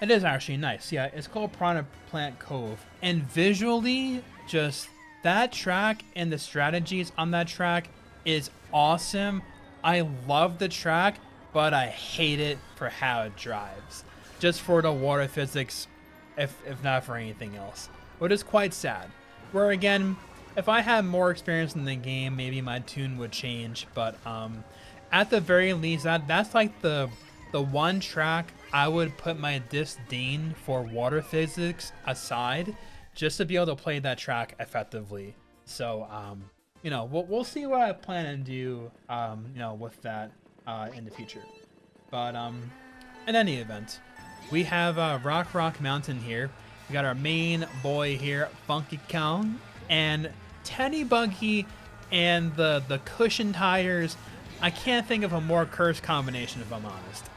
It is actually nice. Yeah, it's called Piranha Plant Cove. And visually, just that track and the strategies on that track is awesome. I love the track, but I hate it for how it drives. Just for the water physics, if not for anything else. Which is quite sad. Where again, if I had more experience in the game, maybe my tune would change. But at the very least, that's like the one track I would put my disdain for water physics aside, just to be able to play that track effectively. So we'll see what I plan to do with that in the future. But in any event, we have Rock Mountain here. We got our main boy here, Funky Kong, and Teddy Buggy, and the cushion tires. I can't think of a more cursed combination, if I'm honest.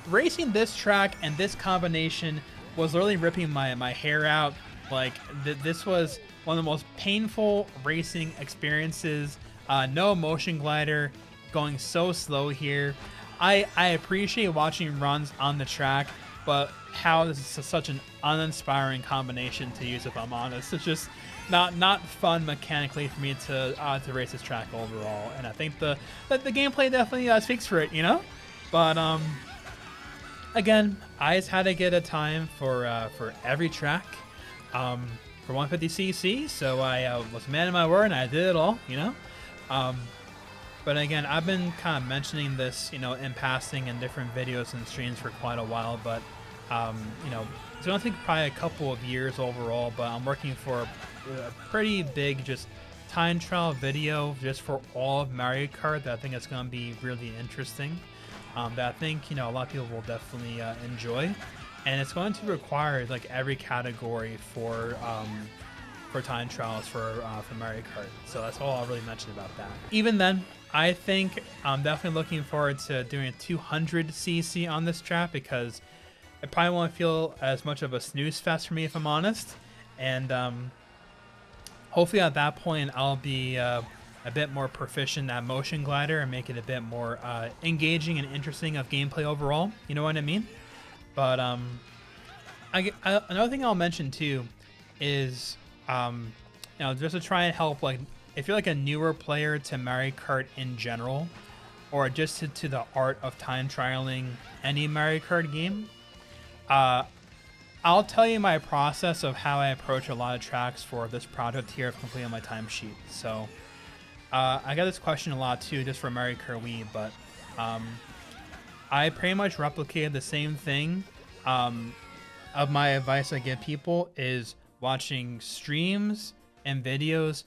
Racing this track and this combination was literally ripping my hair out. Like, this was one of the most painful racing experiences. No motion glider, going so slow here. I appreciate watching runs on the track, but how this is such an uninspiring combination to use, if I'm honest. It's just not fun mechanically for me to race this track overall, and I think the gameplay definitely speaks for it, But again, I just had to get a time for every track for 150cc, so I was a man of my word and I did it all, But again, I've been kind of mentioning this, in passing in different videos and streams for quite a while, but it's going to take probably a couple of years overall, but I'm working for a pretty big just time trial video just for all of Mario Kart that I think is going to be really interesting, that I think, a lot of people will definitely enjoy, and it's going to require like every category for time trials for Mario Kart. So that's all I'll really mention about that. Even then, I think I'm definitely looking forward to doing a 200cc on this track, because it probably won't feel as much of a snooze fest for me, if I'm honest. And hopefully at that point I'll be a bit more proficient at motion glider and make it a bit more engaging and interesting of gameplay overall. You know what I mean? But another thing I'll mention too is just to try and help, like, if you're like a newer player to Mario Kart in general, or just to the art of time trialing any Mario Kart game, I'll tell you my process of how I approach a lot of tracks for this project here of completing my timesheet. So I got this question a lot too, just for Mario Kart Wii, but I pretty much replicated the same thing. Of my advice I give people is watching streams and videos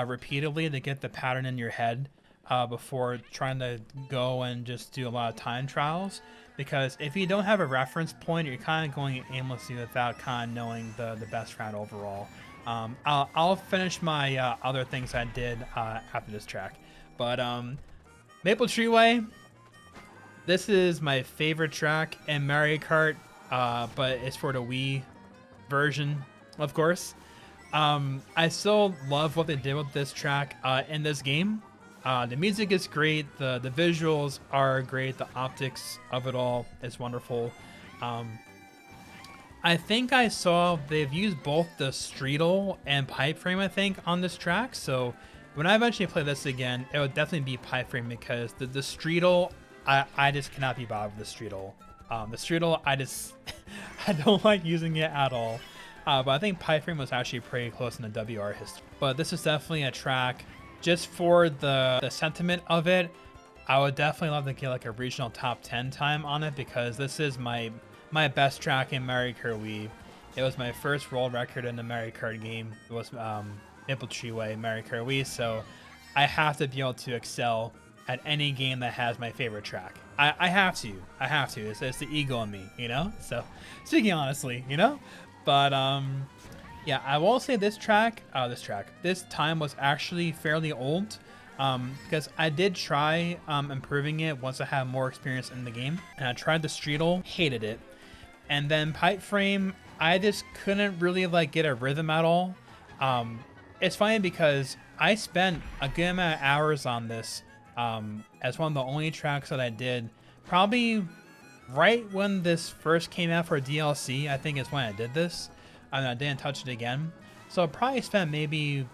repeatedly to get the pattern in your head before trying to go and just do a lot of time trials. Because if you don't have a reference point, you're kind of going aimlessly without kind of knowing the best route overall. I'll finish my other things I did after this track. But Maple Treeway, this is my favorite track in Mario Kart, but it's for the Wii version, of course. I still love what they did with this track in this game. The music is great, the visuals are great, the optics of it all is wonderful. I think I saw they've used both the Streetle and Pipe Frame, I think, on this track, so when I eventually play this again, it would definitely be Pipe Frame because the Streetle, I just cannot be bothered with the Streetle. The Streetle, I don't like using it at all. But I think Pipe Frame was actually pretty close in the WR history. But this is definitely a track just for the sentiment of it. I would definitely love to get like a regional top 10 time on it because this is my best track in Mario Kart Wii. It was my first world record in the Mario Kart game. It was Maple Treeway Mario Kart Wii, so I have to be able to excel at any game that has my favorite track. I have to. It's the ego in me, you know? So, speaking honestly, you know? But, yeah, I will say this time was actually fairly old, because I did try improving it once I had more experience in the game, and I tried the Streetle, hated it, and then Pipe Frame, I just couldn't really like get a rhythm at all. It's funny because I spent a good amount of hours on this as one of the only tracks that I did, probably right when this first came out for DLC. I think is when I did this, and I didn't touch it again. So I probably spent maybe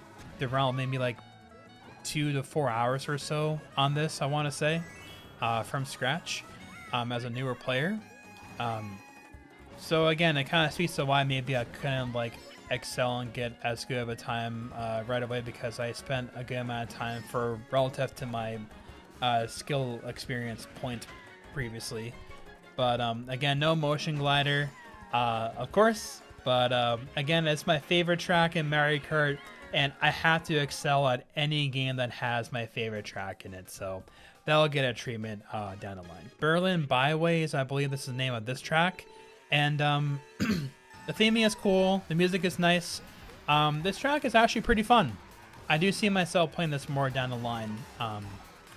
around like 2 to 4 hours or so on this, I want to say, from scratch, as a newer player. So again, it kind of speaks to why maybe I couldn't like excel and get as good of a time right away, because I spent a good amount of time for relative to my skill experience point previously. But again, no motion glider, of course. But again, it's my favorite track in Mario Kart, and I have to excel at any game that has my favorite track in it. So that'll get a treatment down the line. Berlin Byways, I believe this is the name of this track. And the theming is cool. The music is nice. This track is actually pretty fun. I do see myself playing this more down the line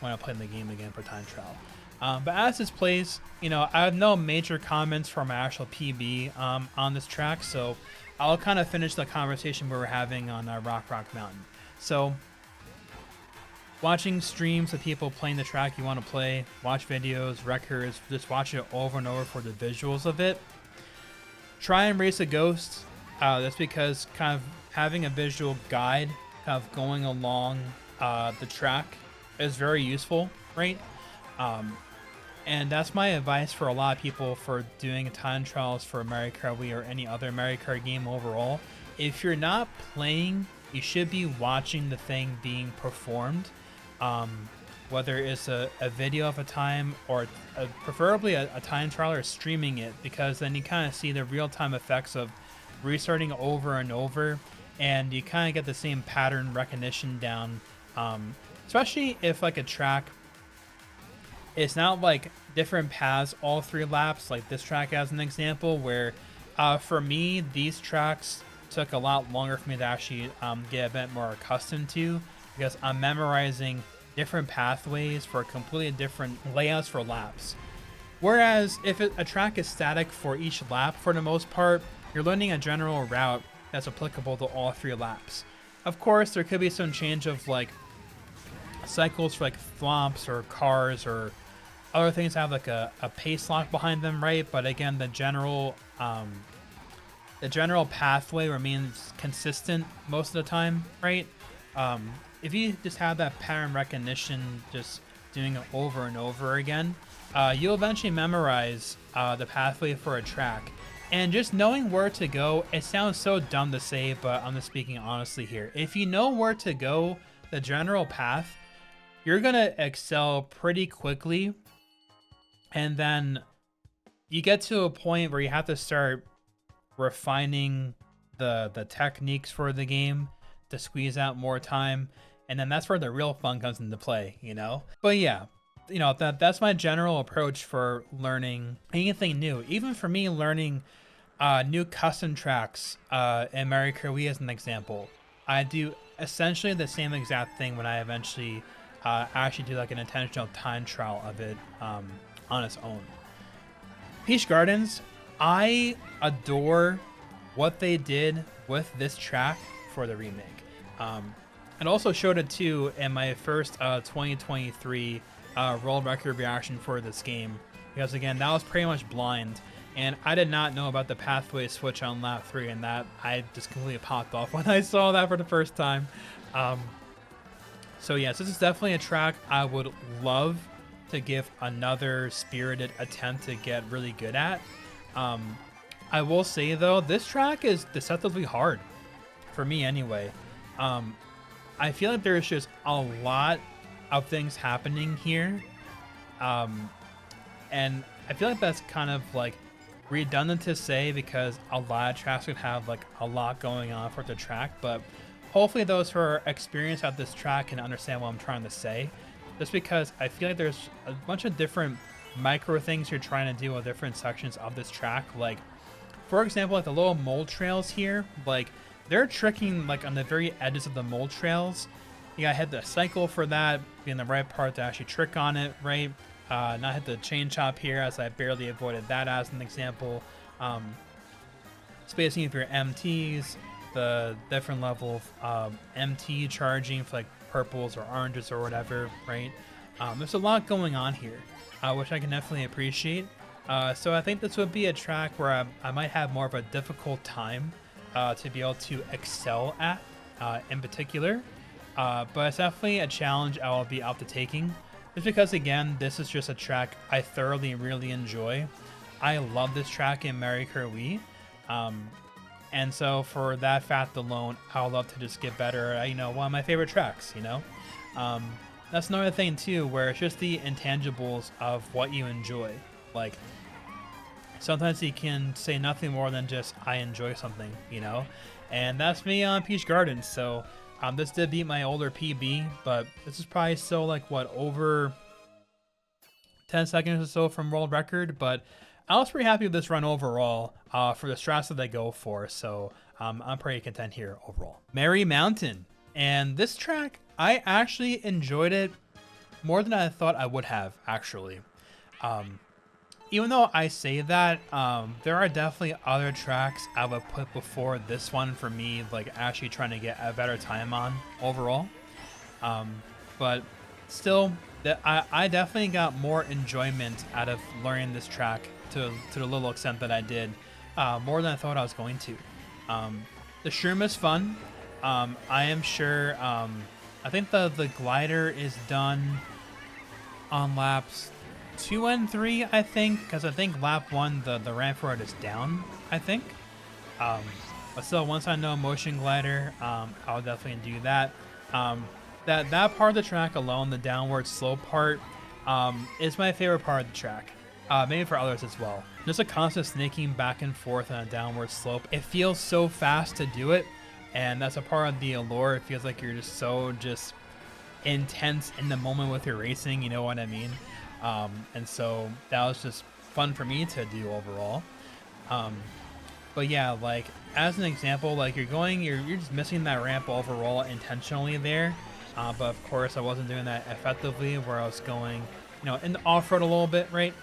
when I play the game again for time trial. But as this plays, you know, I have no major comments from my actual PB on this track, so I'll kind of finish the conversation we were having on Rock Mountain. So, watching streams of people playing the track you want to play, watch videos, records, just watch it over and over for the visuals of it. Try and race a ghost. That's because kind of having a visual guide kind of going along the track is very useful, right? And that's my advice for a lot of people for doing time trials for Mario Kart Wii or any other Mario Kart game overall. If you're not playing, you should be watching the thing being performed, whether it's a video of a time or preferably a time trial or streaming it, because then you kind of see the real-time effects of restarting over and over, and you kind of get the same pattern recognition down, especially if like a track, it's not like different paths all 3 laps like this track as an example, where for me these tracks took a lot longer for me to actually get a bit more accustomed to, because I'm memorizing different pathways for completely different layouts for laps. Whereas if a track is static for each lap, for the most part, you're learning a general route that's applicable to all 3 laps. Of course, there could be some change of like cycles for like thwomps or cars or other things that have like a pace lock behind them, right? But again, the general pathway remains consistent most of the time, right? If you just have that pattern recognition, just doing it over and over again, you'll eventually memorize the pathway for a track. And just knowing where to go, it sounds so dumb to say, but I'm just speaking honestly here. If you know where to go, the general path, you're gonna excel pretty quickly And then you get to a point where you have to start refining the techniques for the game to squeeze out more time, and then that's where the real fun comes into play, you know? But yeah, you know, that's my general approach for learning anything new. Even for me, learning new custom tracks in Mario Kart Wii as an example, I do essentially the same exact thing when I eventually actually do like an intentional time trial of it on its own. Peach Gardens, I adore what they did with this track for the remake. And also showed it too in my first 2023 world record reaction for this game, because again, that was pretty much blind, and I did not know about the pathway switch on lap 3, and that I just completely popped off when I saw that for the first time. So yes, this is definitely a track I would love to give another spirited attempt to get really good at. I will say though, this track is deceptively hard for me anyway. I feel like there's just a lot of things happening here, and I feel like that's kind of like redundant to say because a lot of tracks would have like a lot going on for the track, but hopefully those who are experienced at this track can understand what I'm trying to say, just because I feel like there's a bunch of different micro things you're trying to do with different sections of this track. Like for example, like the little mole trails here, like they're tricking like on the very edges of the mole trails. You gotta hit the cycle for that, be in the right part to actually trick on it, right? Not hit the chain chop here, as I barely avoided that as an example. Spacing of your MTs, the different level of MT charging for like purples or oranges or whatever, right? There's a lot going on here, which I can definitely appreciate. So I think this would be a track where I might have more of a difficult time to be able to excel at in particular. But it's definitely a challenge I will be out to taking. Just because, again, this is just a track I thoroughly really enjoy. I love this track in Mario Kart Wii. And so for that fact alone, I would love to just get better at, you know, one of my favorite tracks, you know? That's another thing too, where it's just the intangibles of what you enjoy. Like, sometimes you can say nothing more than just, I enjoy something, you know? And that's me on Peach Gardens, so... this did beat my older PB, but this is probably still like, what, over 10 seconds or so from world record, but I was pretty happy with this run overall for the strats that they go for, so I'm pretty content here overall. Merry Mountain, and this track, I actually enjoyed it more than I thought I would have, actually. Even though I say that, there are definitely other tracks I would put before this one for me, like actually trying to get a better time on overall. But still, I definitely got more enjoyment out of learning this track to the little extent that I did, more than I thought I was going to. The shroom is fun. I am sure, I think the glider is done on laps 2 and 3, I think, because I think lap 1 the ramp for it is down, I think. But still, once I know motion glider, I'll definitely do that. That part of the track alone, the downward slope part, is my favorite part of the track. Maybe for others as well. Just a constant snaking back and forth on a downward slope. It feels so fast to do it, and that's a part of the allure. It feels like you're just intense in the moment with your racing, you know what I mean? And so that was just fun for me to do overall. But yeah, like as an example, like you're just missing that ramp overall intentionally there. But of course I wasn't doing that effectively, where I was going, you know, in the off-road a little bit, right?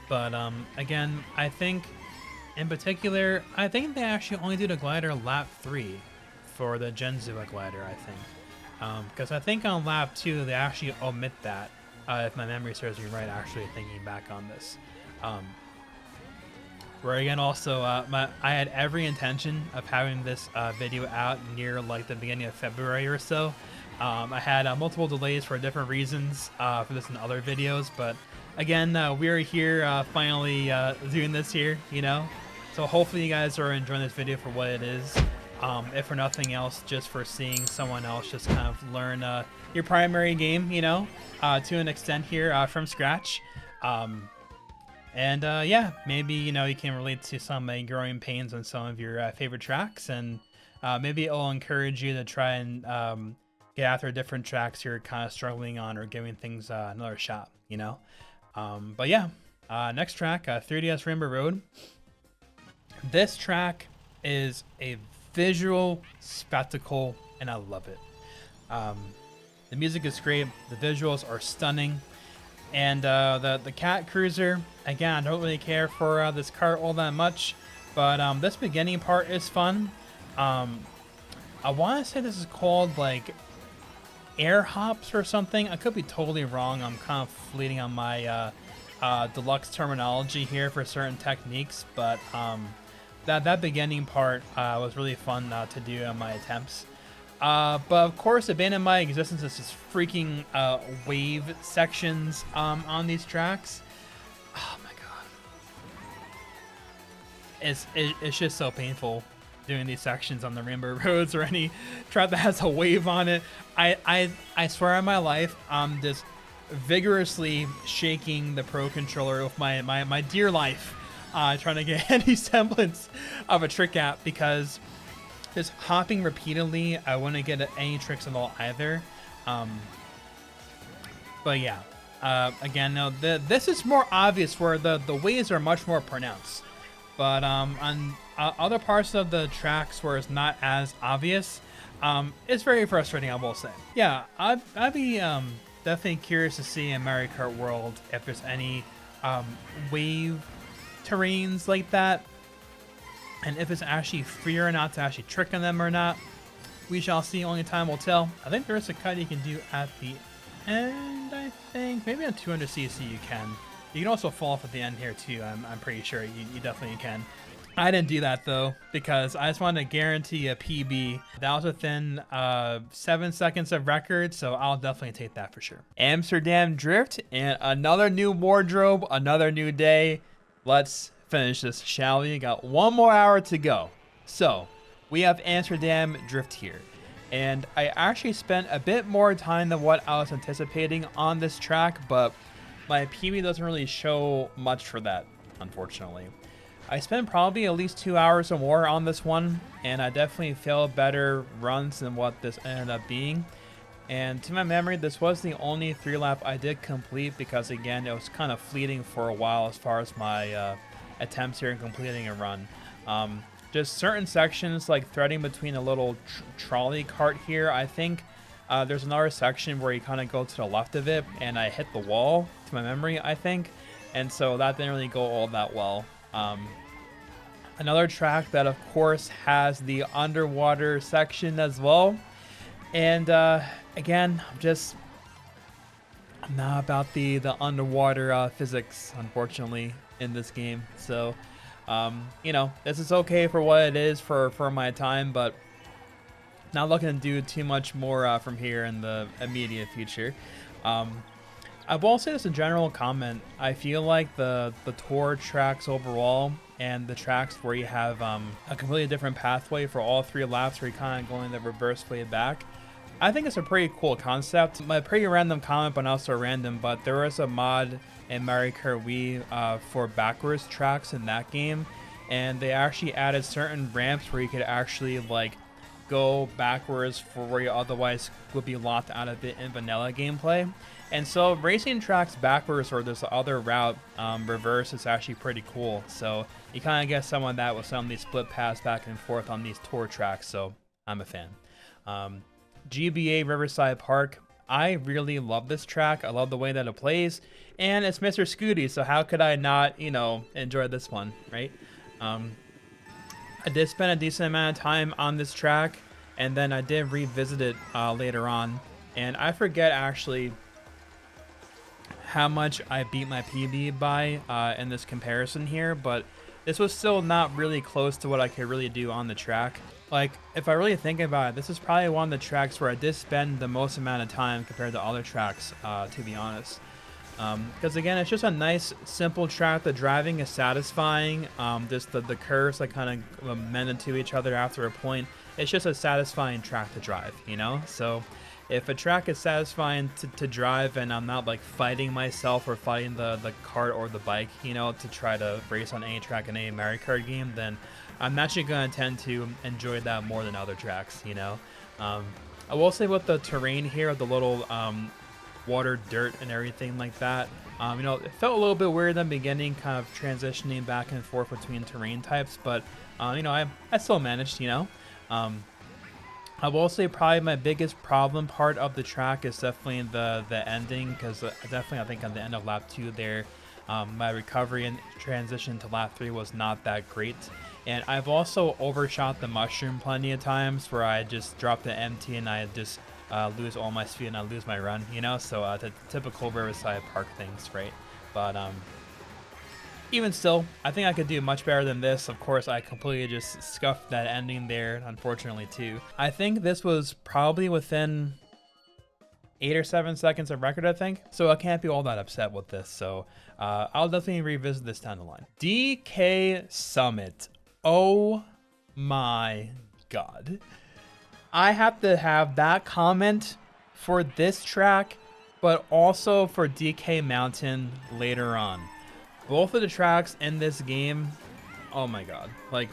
But again, I think in particular, I think they actually only did a glider lap 3 for the Genzua glider, I think. Because I think on lap 2 they actually omit that. If my memory serves me right, actually thinking back on this. Where again, also, I had every intention of having this video out near like the beginning of February or so. I had multiple delays for different reasons for this and other videos, but again, we're here finally doing this here, you know? So hopefully you guys are enjoying this video for what it is. If for nothing else, just for seeing someone else just kind of learn your primary game, you know, to an extent here from scratch. Yeah, maybe, you know, you can relate to some growing pains on some of your favorite tracks, and maybe it'll encourage you to try and get after different tracks you're kind of struggling on or giving things another shot, you know? But yeah, next track, 3DS Rainbow Road. This track is a visual spectacle, and I love it. The music is great, the visuals are stunning. And the cat cruiser, again, I don't really care for this cart all that much, but this beginning part is fun. I want to say this is called like air hops or something. I could be totally wrong. I'm kind of fleeting on my deluxe terminology here for certain techniques, but that beginning part was really fun to do in my attempts. But of course, the bane of my existence is just freaking wave sections on these tracks. Oh my god, it's just so painful doing these sections on the Rainbow Roads or any track that has a wave on it. I swear on my life, I'm just vigorously shaking the Pro Controller with my dear life, trying to get any semblance of a trick out, because just hopping repeatedly, I wouldn't get any tricks at all either. But yeah, again, no, this is more obvious where the waves are much more pronounced. But on other parts of the tracks where it's not as obvious, it's very frustrating, I will say. Yeah, I'd be definitely curious to see in Mario Kart World if there's any wave terrains like that, and if it's actually free or not to actually trick on them or not. We shall see, only time will tell. I think there is a cut you can do at the end, I think. Maybe on 200cc you can. You can also fall off at the end here too, I'm pretty sure. You definitely can. I didn't do that though, because I just wanted to guarantee a PB. That was within 7 seconds of record, so I'll definitely take that for sure. Amsterdam Drift, and another new wardrobe, another new day. Let's finish this, shall we? Got one more hour to go. So we have Amsterdam Drift here, and I actually spent a bit more time than what I was anticipating on this track, but my PB doesn't really show much for that, unfortunately. I spent probably at least 2 hours or more on this one, and I definitely feel better runs than what this ended up being. And to my memory, this was the only 3-lap I did complete, because again, it was kind of fleeting for a while as far as my attempts here in completing a run. Just certain sections, like threading between a little trolley cart here, I think there's another section where you kind of go to the left of it, and I hit the wall, to my memory, I think, and so that didn't really go all that well. Another track that of course has the underwater section as well, and again, I'm not about the underwater physics, unfortunately, in this game. So you know, this is okay for what it is for my time, but not looking to do too much more from here in the immediate future. I will say this, a general comment. I feel like the tour tracks overall, and the tracks where you have a completely different pathway for all 3 laps, where you're kind of going the reverse way back, I think it's a pretty cool concept. My pretty random comment, but not so random, but there was a mod in Mario Kart Wii for backwards tracks in that game, and they actually added certain ramps where you could actually like go backwards for where you otherwise would be locked out of it in vanilla gameplay. And so racing tracks backwards or this other route reverse is actually pretty cool. So you kind of get some of that with some of these split paths back and forth on these tour tracks, so I'm a fan. GBA Riverside Park, I really love this track. I love the way that it plays, and it's Mr. Scooty, so how could I not, you know, enjoy this one, right? I did spend a decent amount of time on this track, and then I did revisit it later on, and I forget actually how much I beat my PB by in this comparison here, but this was still not really close to what I could really do on the track. Like, if I really think about it, this is probably one of the tracks where I did spend the most amount of time compared to other tracks, to be honest. Because again, it's just a nice, simple track. The driving is satisfying. Just the curves that kind of mend into each other after a point. It's just a satisfying track to drive, you know? So if a track is satisfying to drive and I'm not like fighting myself or fighting the cart or the bike, you know, to try to race on any track in any Mario Kart game, then I'm actually going to tend to enjoy that more than other tracks, you know. I will say with the terrain here, the little water, dirt, and everything like that, you know, it felt a little bit weird in the beginning, kind of transitioning back and forth between terrain types, but, you know, I still managed, you know. I will say probably my biggest problem part of the track is definitely the ending, because definitely I think on the end of lap 2 there, my recovery and transition to lap 3 was not that great. And I've also overshot the mushroom plenty of times where I just drop the empty and I just lose all my speed and I lose my run, you know? So the typical Riverside Park things, right? But even still, I think I could do much better than this. Of course, I completely just scuffed that ending there, unfortunately, too. I think this was probably within 8 or 7 seconds of record, I think. So I can't be all that upset with this. So I'll definitely revisit this down the line. DK Summit. Oh my god. I have to have that comment for this track, but also for DK Mountain later on. Both of the tracks in this game, oh my god. Like,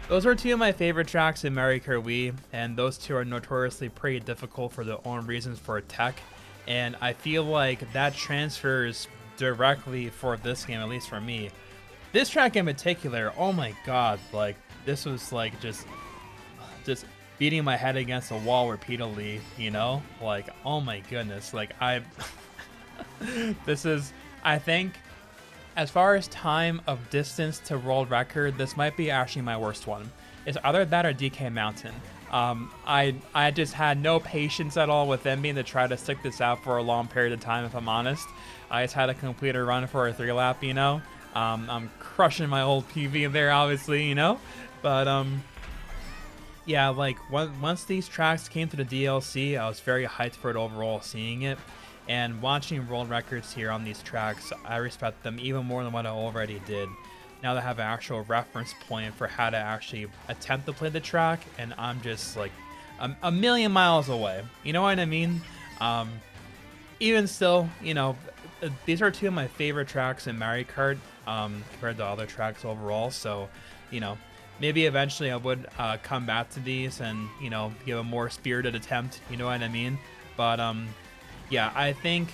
those are two of my favorite tracks in Mario Kart Wii, and those two are notoriously pretty difficult for their own reasons for tech. And I feel like that transfers directly for this game, at least for me. This track in particular, oh my god, like, this was like just beating my head against a wall repeatedly, you know? Like, oh my goodness, like, this is, I think, as far as time of distance to world record, this might be actually my worst one. It's either that or DK Mountain. I just had no patience at all with them being to try to stick this out for a long period of time, if I'm honest. I just had to complete a run for a 3-lap, you know? I'm crushing my old PV there, obviously, you know? But, yeah, like, once these tracks came to the DLC, I was very hyped for it overall, seeing it. And watching world records here on these tracks, I respect them even more than what I already did. Now that I have an actual reference point for how to actually attempt to play the track, and I'm just, like, a million miles away. You know what I mean? Even still, you know, these are two of my favorite tracks in Mario Kart, compared to other tracks overall, so, you know, maybe eventually I would come back to these and, you know, give a more spirited attempt, you know what I mean? But, yeah, I think,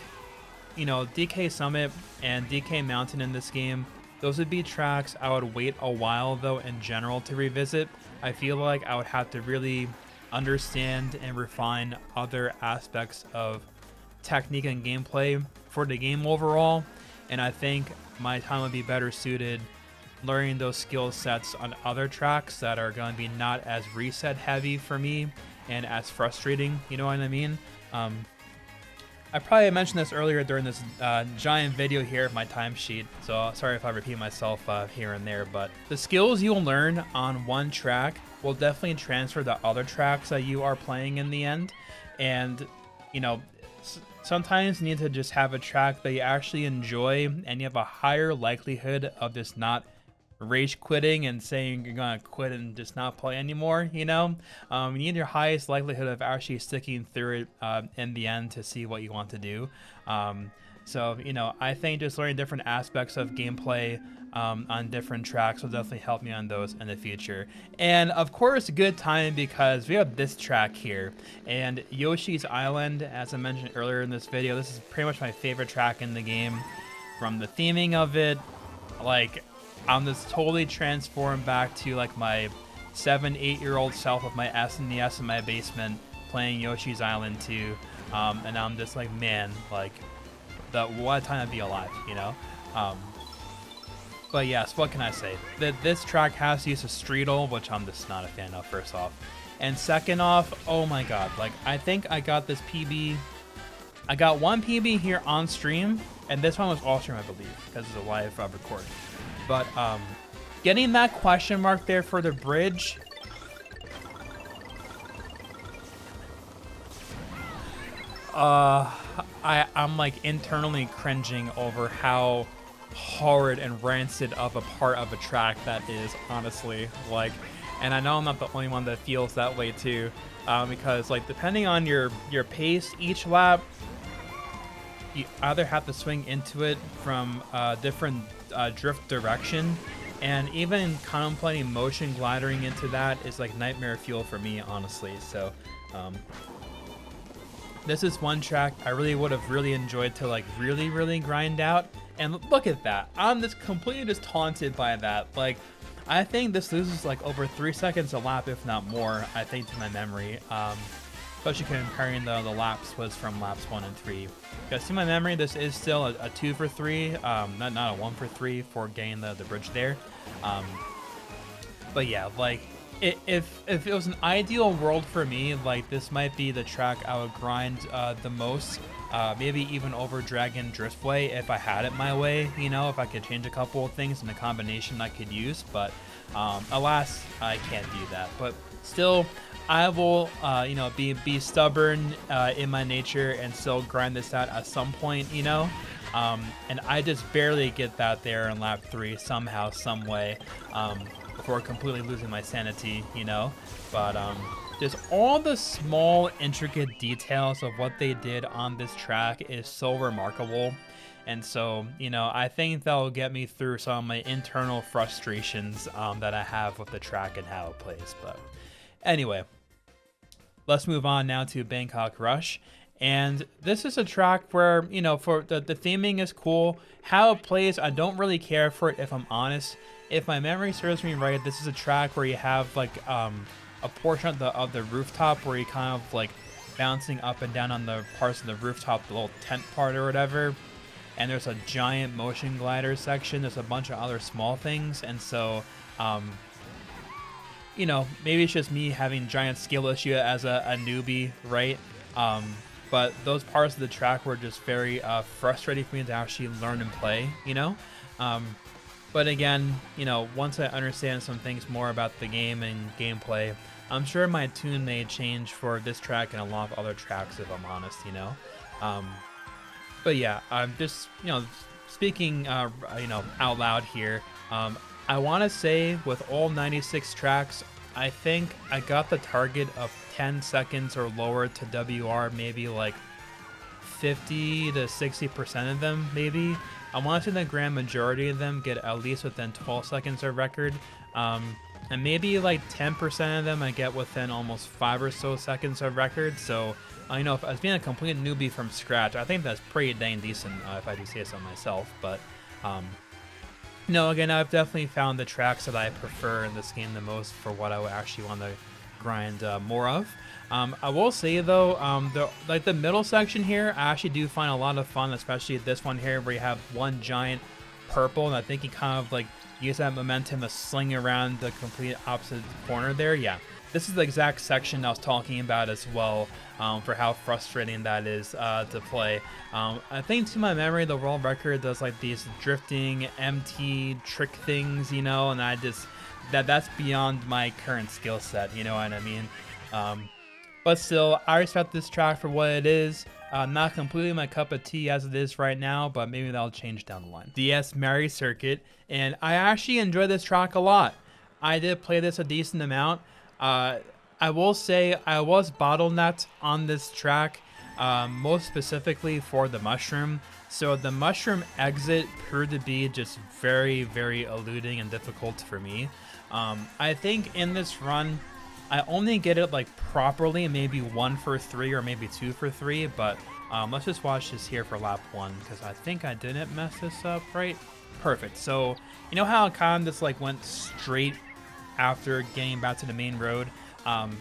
you know, DK Summit and DK Mountain in this game, those would be tracks I would wait a while, though, in general to revisit. I feel like I would have to really understand and refine other aspects of technique and gameplay for the game overall, and I think my time would be better suited learning those skill sets on other tracks that are going to be not as reset heavy for me and as frustrating, you know what I mean? I probably mentioned this earlier during this giant video here of my timesheet, so sorry if I repeat myself here and there, but the skills you'll learn on one track will definitely transfer to other tracks that you are playing in the end. And, you know, sometimes you need to just have a track that you actually enjoy, and you have a higher likelihood of just not rage quitting and saying you're gonna quit and just not play anymore, you know? You need your highest likelihood of actually sticking through it in the end to see what you want to do. So, you know, I think just learning different aspects of gameplay on different tracks will definitely help me on those in the future. And of course, good time, because we have this track here, and Yoshi's Island, as I mentioned earlier in this video, this is pretty much my favorite track in the game. From the theming of it, like, I'm just totally transformed back to like my 7-8-year-old self with my SNES in my basement playing Yoshi's Island 2, and I'm just like, man, like, what a time to be alive, you know? But yes, what can I say? This track has use of Streetle, which I'm just not a fan of, first off. And second off, oh my god, like, I think I got this PB, I got one PB here on stream, and this one was off stream, I believe, because it's a live recording. But getting that question mark there for the bridge, I'm like internally cringing over how horrid and rancid of a part of a track that is, honestly. Like, And I know I'm not the only one that feels that way too, because like depending on your pace each lap, you either have to swing into it from a different drift direction, and even contemplating motion gliding into that is like nightmare fuel for me, honestly. So this is one track I really would have really enjoyed to like really grind out. And look at that, I'm just completely just taunted by that. Like, I think this loses like over 3 seconds a lap, if not more, I think, to my memory. Especially comparing the laps was from laps 1 and 3. Because to my memory, this is still a 2 for 3, not a 1 for 3 for getting the bridge there. But yeah, like, if it was an ideal world for me, like, this might be the track I would grind the most. Maybe even over Dragon Driftway if I had it my way, you know, if I could change a couple of things in a combination I could use. But alas, I can't do that. But still, I will, you know, be stubborn in my nature and still grind this out at some point, you know. And I just barely get that there in lap 3 somehow, some way, before completely losing my sanity, you know. But just all the small, intricate details of what they did on this track is so remarkable. And so, you know, I think that'll get me through some of my internal frustrations that I have with the track and how it plays. But anyway, let's move on now to Bangkok Rush. And this is a track where, you know, for the theming is cool. How it plays, I don't really care for it, if I'm honest. If my memory serves me right, this is a track where you have like a portion of the rooftop where you kind of like bouncing up and down on the parts of the rooftop, the little tent part or whatever. And there's a giant motion glider section. There's a bunch of other small things. And so, you know, maybe it's just me having giant skill issue as a newbie, right? But those parts of the track were just very frustrating for me to actually learn and play, you know? But again, you know, once I understand some things more about the game and gameplay, I'm sure my tune may change for this track and a lot of other tracks, if I'm honest, you know? But yeah, I'm just, you know, speaking, you know, out loud here, I want to say with all 96 tracks, I think I got the target of 10 seconds or lower to WR, maybe like 50 to 60% of them, maybe. I want to say the grand majority of them get at least within 12 seconds of record. And maybe like 10% of them I get within almost 5 or so seconds of record. So, you know, as being a complete newbie from scratch, I think that's pretty dang decent, if I do say so myself. But, no, again, I've definitely found the tracks that I prefer in this game the most for what I would actually want to grind more of. I will say though, the middle section here, I actually do find a lot of fun, especially this one here where you have one giant purple, and I think you kind of like use that momentum to sling around the complete opposite corner there. Yeah, this is the exact section I was talking about as well, for how frustrating that is to play. I think to my memory, the world record does like these drifting MT trick things, you know, and I just, that's beyond my current skill set, you know what I mean? But still, I respect this track for what it is. Not completely my cup of tea as it is right now, but maybe that'll change down the line. DS Mario Circuit, and I actually enjoy this track a lot. I did play this a decent amount. I will say I was bottlenecked on this track, most specifically for the mushroom. So the mushroom exit proved to be just very eluding and difficult for me. I think in this run, I only get it like properly, maybe 1 for 3 or maybe 2 for 3, but let's just watch this here for lap 1, because I think I didn't mess this up, right? Perfect. So, you know how it kind of just like went straight after getting back to the main road? On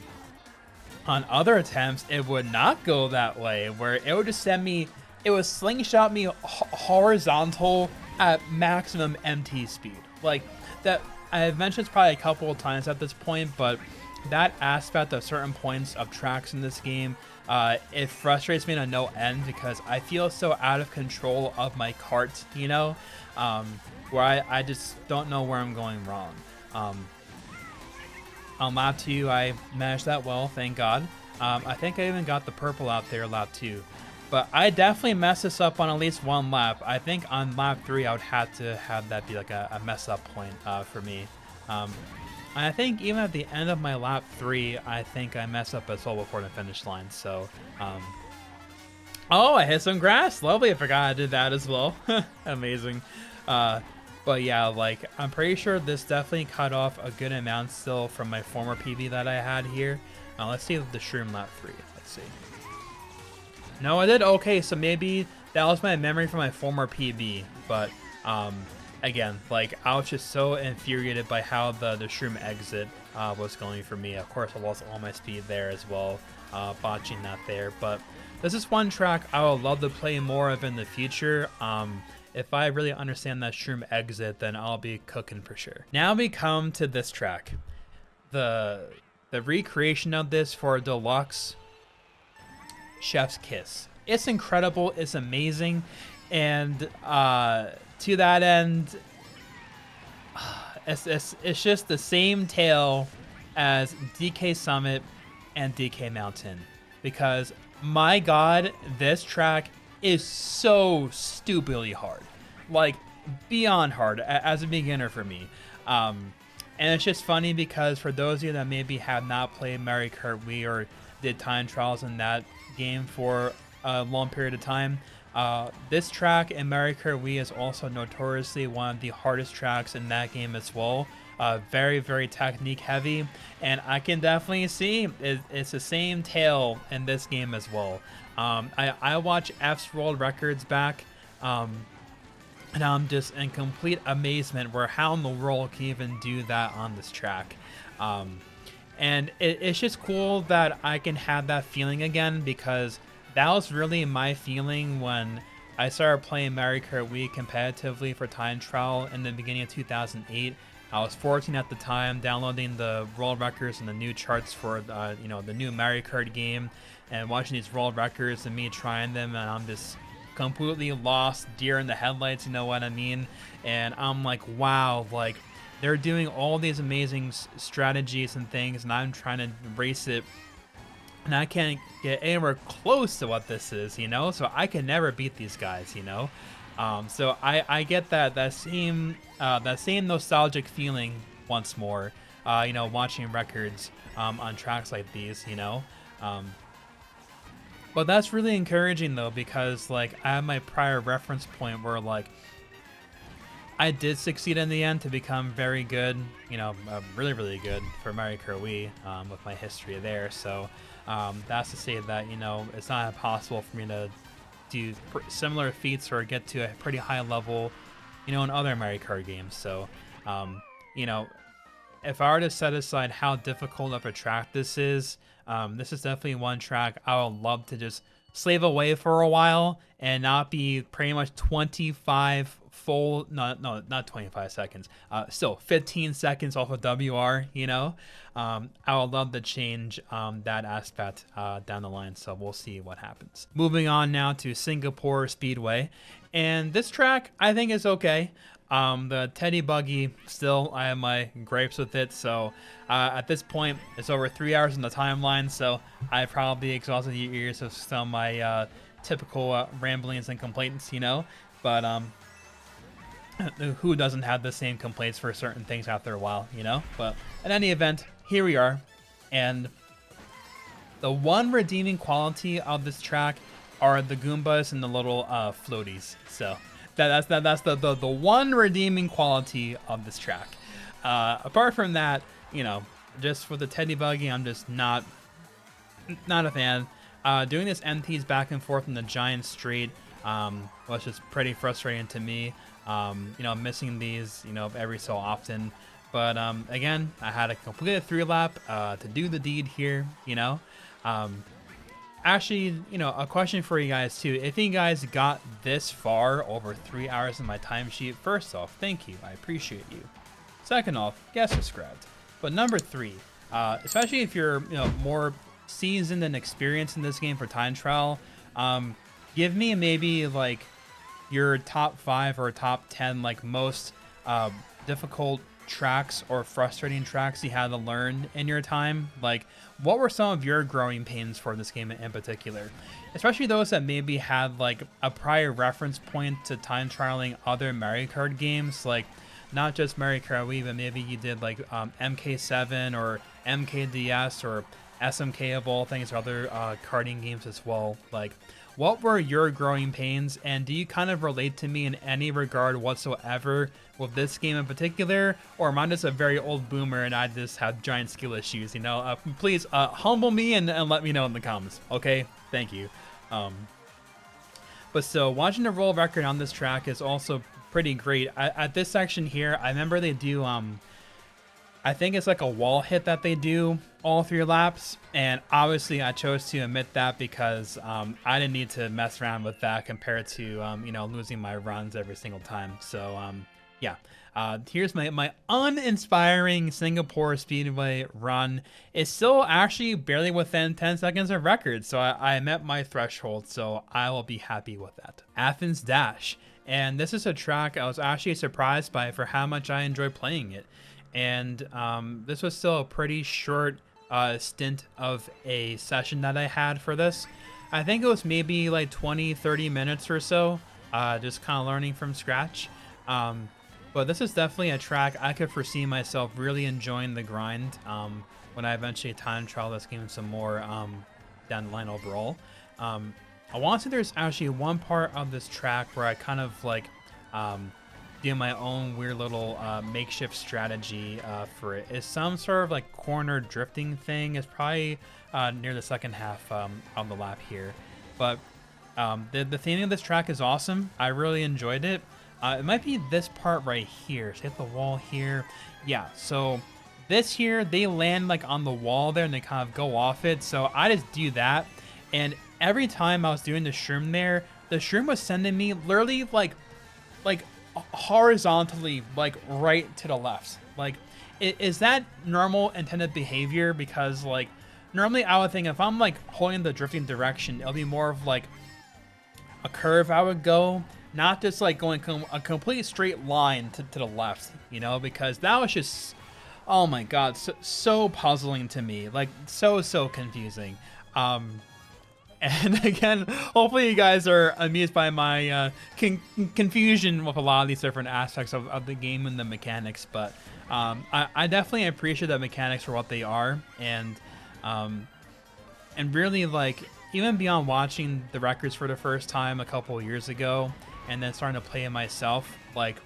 other attempts, it would not go that way, where it would just send me, it would slingshot me horizontal at maximum MT speed. Like, that, I've mentioned this probably a couple of times at this point, but that aspect of certain points of tracks in this game, it frustrates me to no end, because I feel so out of control of my cart, you know, where I just don't know where I'm going wrong. On lap 2, I managed that well, thank God. I think I even got the purple out there lap 2. But I definitely messed this up on at least one lap. I think on lap 3, I would have to have that be like a mess up point for me. I think even at the end of my lap 3, I think I messed up as well before the finish line. So, oh, I hit some grass. Lovely. I forgot I did that as well. Amazing. But yeah, like, I'm pretty sure this definitely cut off a good amount still from my former PB that I had here. Let's see the shroom lap 3. Let's see. No, I did okay. So maybe that was my memory from my former PB. But, again, like, I was just so infuriated by how the shroom exit was going for me. Of course, I lost all my speed there as well, botching that there. But this is one track I would love to play more of in the future. If I really understand that shroom exit, then I'll be cooking for sure. Now we come to this track. The recreation of this for Deluxe, Chef's Kiss. It's incredible. It's amazing. And to that end, it's just the same tale as DK Summit and DK Mountain. Because, my God, this track is so stupidly hard, like beyond hard as a beginner for me. And it's just funny because for those of you that maybe have not played Mario Kart Wii or did time trials in that game for a long period of time, this track in Mario Kart Wii is also notoriously one of the hardest tracks in that game as well. Very, very technique heavy, and I can definitely see it's the same tale in this game as well. I watch F's world records back, and I'm just in complete amazement where how in the world can even do that on this track. And it's just cool that I can have that feeling again, because that was really my feeling when I started playing Mario Kart Wii competitively for time trial in the beginning of 2008. I was 14 at the time, downloading the world records and the new charts for the new Mario Kart game, and watching these world records and me trying them, and I'm just completely lost, deer in the headlights, you know what I mean? And I'm like, wow, like they're doing all these amazing strategies and things, and I'm trying to race it, and I can't get anywhere close to what this is, you know? So I can never beat these guys, you know? So I get that same nostalgic feeling once more, watching records on tracks like these, you know. But that's really encouraging though, because like I have my prior reference point where like I did succeed in the end to become very good, really, really good for Mario Kart Wii with my history there. So that's to say that, it's not impossible for me to do similar feats or get to a pretty high level, in other Mario Kart games. So, if I were to set aside how difficult of a track this is definitely one track I would love to just slave away for a while and not be pretty much 25 full, not 25 seconds, still 15 seconds off of WR, I would love to change that aspect down the line, so we'll see what happens. Moving on now to Singapore Speedway, and this track I think is okay. The Teddy Buggy, still I have my gripes with it, so at this point it's over 3 hours in the timeline, so I probably exhausted the ears of some of my typical ramblings and complaints, but who doesn't have the same complaints for certain things after a while, But in any event, here we are, and the one redeeming quality of this track are the Goombas and the little floaties. So that's the one redeeming quality of this track. Apart from that, just for the Teddy Buggy, I'm just not a fan. Doing this MTs back and forth in the giant straight was just pretty frustrating to me. Missing these, every so often. But again, I had a completed 3-lap to do the deed here, Actually, a question for you guys too. If you guys got this far, over 3 hours in my timesheet, first off, thank you. I appreciate you. Second off, get subscribed. But number 3, especially if you're more seasoned and experienced in this game for time trial, give me maybe like your top 5 or top 10 like most difficult tracks or frustrating tracks you had to learn in your time. Like, what were some of your growing pains for this game in particular, especially those that maybe had like a prior reference point to time trialing other Mario Kart games? Like, not just Mario Kart Wii, but maybe you did like MK7 or MKDS or SMK of all things, or other karting games as well. Like, what were your growing pains, and do you kind of relate to me in any regard whatsoever with this game in particular, or am I just a very old boomer and I just have giant skill issues? You know, please humble me and let me know in the comments. Okay, thank you. But so watching the roll record on this track is also pretty great. At this section here, I remember they do I think it's like a wall hit that they do all 3 laps, and obviously I chose to omit that because I didn't need to mess around with that compared to you know, losing my runs every single time. So yeah, here's my uninspiring Singapore Speedway run. It's still actually barely within 10 seconds of record, so I met my threshold, so I will be happy with that. Athens Dash, and this is a track I was actually surprised by for how much I enjoy playing it. And this was still a pretty short stint of a session that I had for this. I think it was maybe like 20-30 minutes or so, just kind of learning from scratch. But this is definitely a track I could foresee myself really enjoying the grind when I eventually time trial this game some more down the line overall. I want to say there's actually one part of this track where I kind of like do my own weird little makeshift strategy for it. It's some sort of like corner drifting thing. It's probably near the second half of the lap here. But the theming of this track is awesome. I really enjoyed it. It might be this part right here. So hit the wall here. Yeah, so this here, they land like on the wall there and they kind of go off it. So I just do that. And every time I was doing the shroom there, the shroom was sending me literally like horizontally, like right to the left. Like, is that normal intended behavior? Because like normally I would think if I'm like holding the drifting direction, it'll be more of like a curve I would go, not just like going a complete straight line to the left, you know, because that was just, oh my god, so puzzling to me, like so confusing. And again, hopefully you guys are amused by my confusion with a lot of these different aspects of the game and the mechanics. But I definitely appreciate the mechanics for what they are, and really, like, even beyond watching the records for the first time a couple of years ago, and then starting to play it myself, like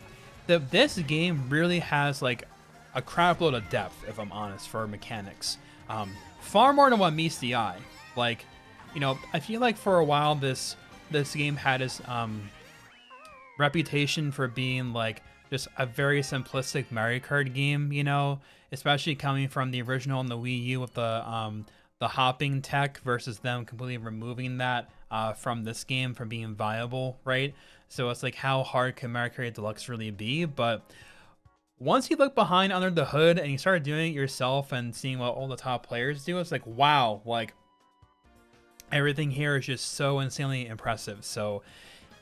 this game really has like a crap load of depth, if I'm honest, for mechanics. Far more than what meets the eye. Like, you know, I feel like for a while this game had its reputation for being like just a very simplistic Mario Kart game, you know, especially coming from the original and the Wii U with the hopping tech versus them completely removing that from this game from being viable, right? So it's like, how hard can Mario Kart Deluxe really be? But once you look behind under the hood and you start doing it yourself and seeing what all the top players do, it's like, wow, like everything here is just so insanely impressive. So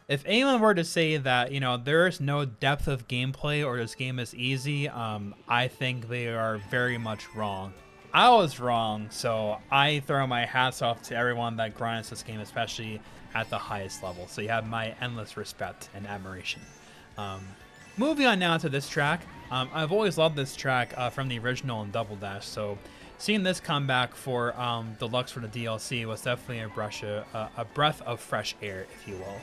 if anyone were to say that, you know, there's no depth of gameplay or this game is easy, I think they are very much wrong. I was wrong, so I throw my hats off to everyone that grinds this game, especially at the highest level. So you have my endless respect and admiration. Moving on now to this track. I've always loved this track from the original and Double Dash, so seeing this come back for Deluxe for the DLC was definitely a breath of fresh air, if you will.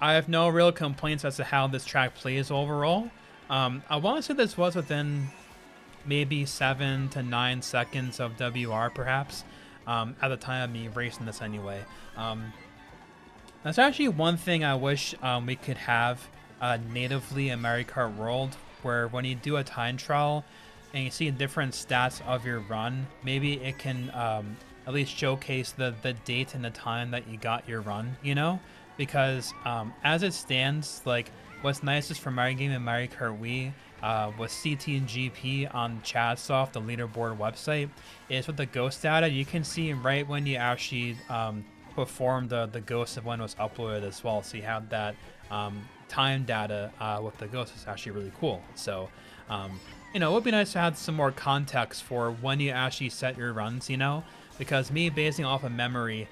I have no real complaints as to how this track plays overall. I want to say this was within maybe 7 to 9 seconds of WR, perhaps, at the time of me racing this anyway. That's actually one thing I wish we could have natively in Mario Kart World, where when you do a time trial and you see different stats of your run, maybe it can at least showcase the date and the time that you got your run, you know? Because as it stands, like, what's nicest for Mario Game and Mario Kart Wii with CT and GP on Chadsoft, the leaderboard website, is with the ghost data. You can see right when you actually performed the ghost of when it was uploaded as well. So you have that time data with the ghost. Is actually really cool. So you know, it would be nice to have some more context for when you actually set your runs, you know, because me basing off of memory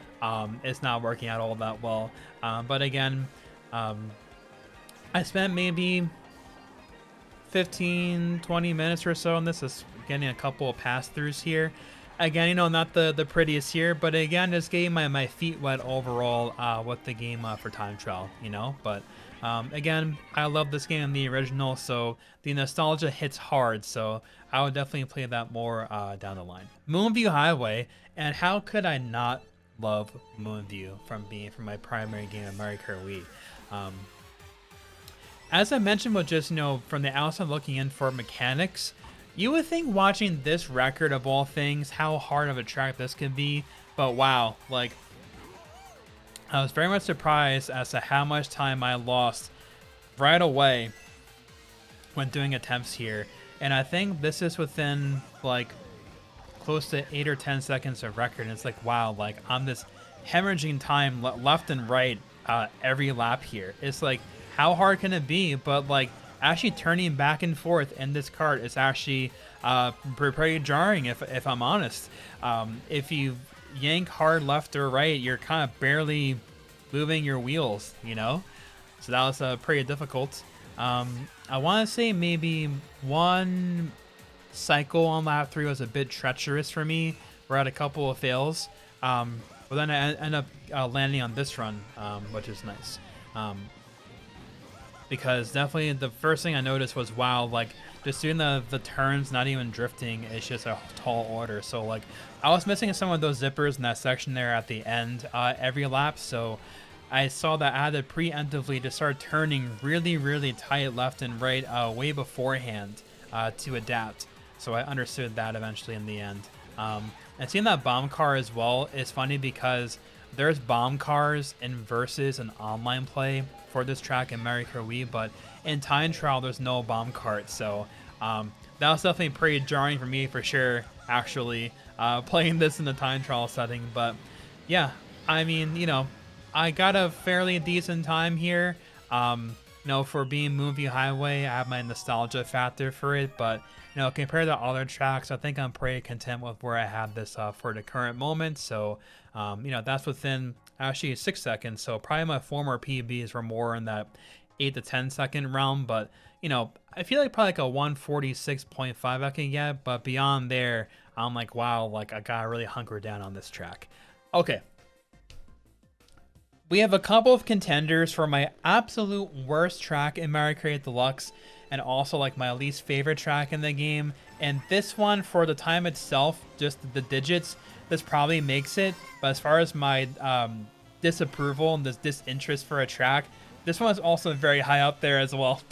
is not working out all that well. But again, I spent maybe 15-20 minutes or so, and this is getting a couple of pass-throughs here. Again, you know, not the prettiest here, but again, just getting my feet wet overall with the game for time trial, you know. But again, I love this game in the original, so the nostalgia hits hard, so I would definitely play that more down the line. Moonview Highway, and how could I not love Moonview from my primary game of Mario Kart Wii? As I mentioned, with just, you know, from the outside looking in for mechanics, you would think watching this record of all things, how hard of a track this could be, but wow, like, I was very much surprised as to how much time I lost right away when doing attempts here, and I think this is within, like, close to 8 or 10 seconds of record, and it's like, wow, like, I'm this hemorrhaging time left and right every lap here. It's like, how hard can it be? But, like, actually turning back and forth in this kart is actually pretty jarring, if I'm honest. If you yank hard left or right, you're kind of barely moving your wheels, you know? So that was pretty difficult. I want to say maybe one cycle on lap 3 was a bit treacherous for me. We're at a couple of fails. But then I ended up landing on this run, which is nice. Because definitely the first thing I noticed was, wow, like, just doing the turns, not even drifting, it's just a tall order. So, like, I was missing some of those zippers in that section there at the end every lap, so I saw that I had to preemptively just start turning really, really tight left and right way beforehand to adapt. So I understood that eventually in the end. And seeing that bomb car as well is funny because there's bomb cars in versus and online play for this track in Mario Kart Wii, but in time trial there's no bomb cart, so that was definitely pretty jarring for me for sure, actually, playing this in the time trial setting. But yeah, I mean, you know, I got a fairly decent time here. You know, for being Moonview Highway, I have my nostalgia factor for it, but you know, compared to other tracks, I think I'm pretty content with where I have this for the current moment. So you know, that's within actually 6 seconds, so probably my former PBs were more in that 8 to 10 second realm, but you know, I feel like probably like a 146.5 I can get, but beyond there, I'm like, wow, like, I gotta really hunker down on this track. Okay, we have a couple of contenders for my absolute worst track in Mario Kart Deluxe, and also like my least favorite track in the game. And this one, for the time itself, just the digits, this probably makes it. But as far as my disapproval and this disinterest for a track, this one is also very high up there as well.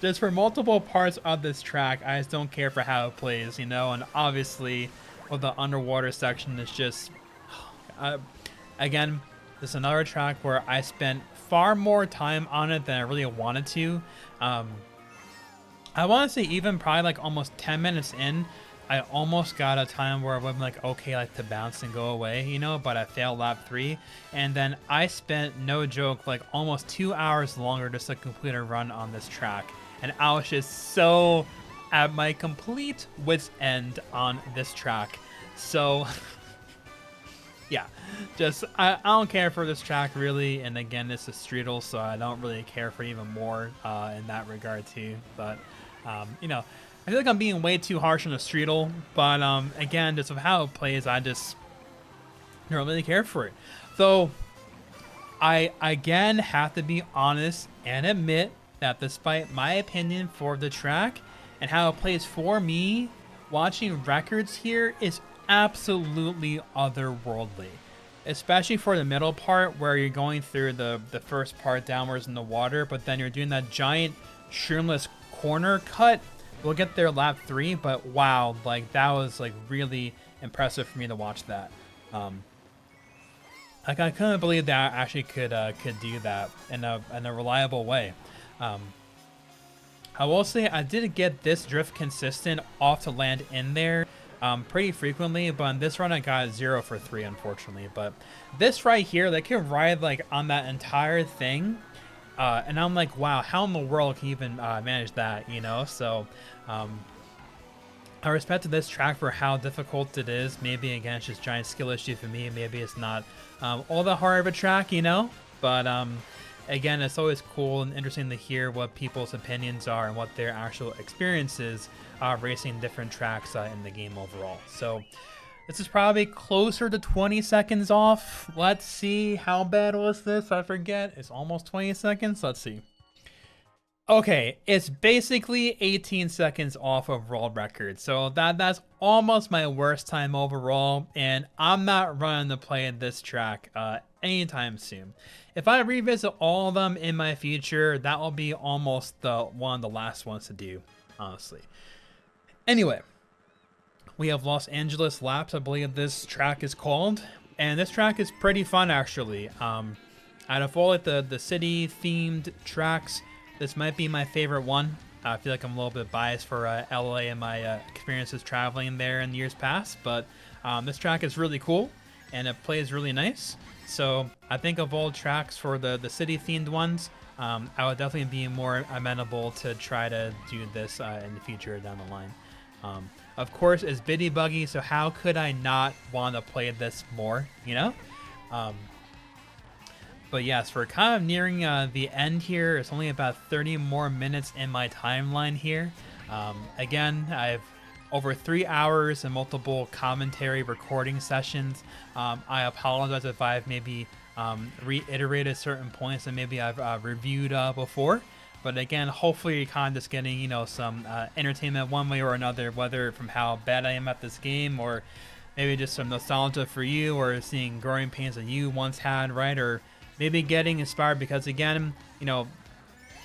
Just for multiple parts of this track, I just don't care for how it plays, you know. And obviously, with the underwater section, it's just again, this is another track where I spent far more time on it than I really wanted to. I want to say even probably like almost 10 minutes in, I almost got a time where I would be like, okay, like to bounce and go away, you know, but I failed lap 3. And then I spent, no joke, like almost 2 hours longer just to complete a run on this track. And I was just so at my complete wit's end on this track. So yeah, just I don't care for this track really. And again, this is Streetle, so I don't really care for even more in that regard too. But you know, I feel like I'm being way too harsh on the Streetle, but again, just of how it plays, I just don't really care for it. So I again have to be honest and admit that despite my opinion for the track and how it plays for me, watching records here is absolutely otherworldly. Especially for the middle part where you're going through the first part downwards in the water, but then you're doing that giant shroomless corner cut. We'll get there lap 3, but wow, like that was like really impressive for me to watch that. Like I couldn't believe that I actually could do that in a reliable way. I will say I did get this drift consistent off to land in there pretty frequently, but on this run I got 0 for 3 unfortunately. But this right here, they can ride like on that entire thing. And I'm like, wow, how in the world can you even manage that, you know? So I respect this track for how difficult it is. Maybe, again, it's just giant skill issue for me. Maybe it's not all that hard of a track, you know? But again, it's always cool and interesting to hear what people's opinions are and what their actual experiences racing different tracks in the game overall. So this is probably closer to 20 seconds off. Let's see, how bad was this? I forget. It's almost 20 seconds. Let's see. Okay, it's basically 18 seconds off of world record. So that's almost my worst time overall, and I'm not running to play this track anytime soon. If I revisit all of them in my future, that will be almost one of the last ones to do, honestly. Anyway, we have Los Angeles Laps, I believe this track is called, and this track is pretty fun actually. Out of all the city themed tracks, this might be my favorite one. I feel like I'm a little bit biased for LA and my experiences traveling there in years past, but this track is really cool and it plays really nice. So I think of all tracks for the city themed ones, I would definitely be more amenable to try to do this in the future down the line. Of course, it's Biddy Buggy, so how could I not want to play this more, you know? But yes, we're kind of nearing the end here. It's only about 30 more minutes in my timeline here. Again, I've over 3 hours and multiple commentary recording sessions. I apologize if I've maybe reiterated certain points that maybe I've reviewed before. But again, hopefully you're kind of just getting, you know, some entertainment one way or another, whether from how bad I am at this game, or maybe just some nostalgia for you, or seeing growing pains that you once had, right? Or maybe getting inspired because, again, you know,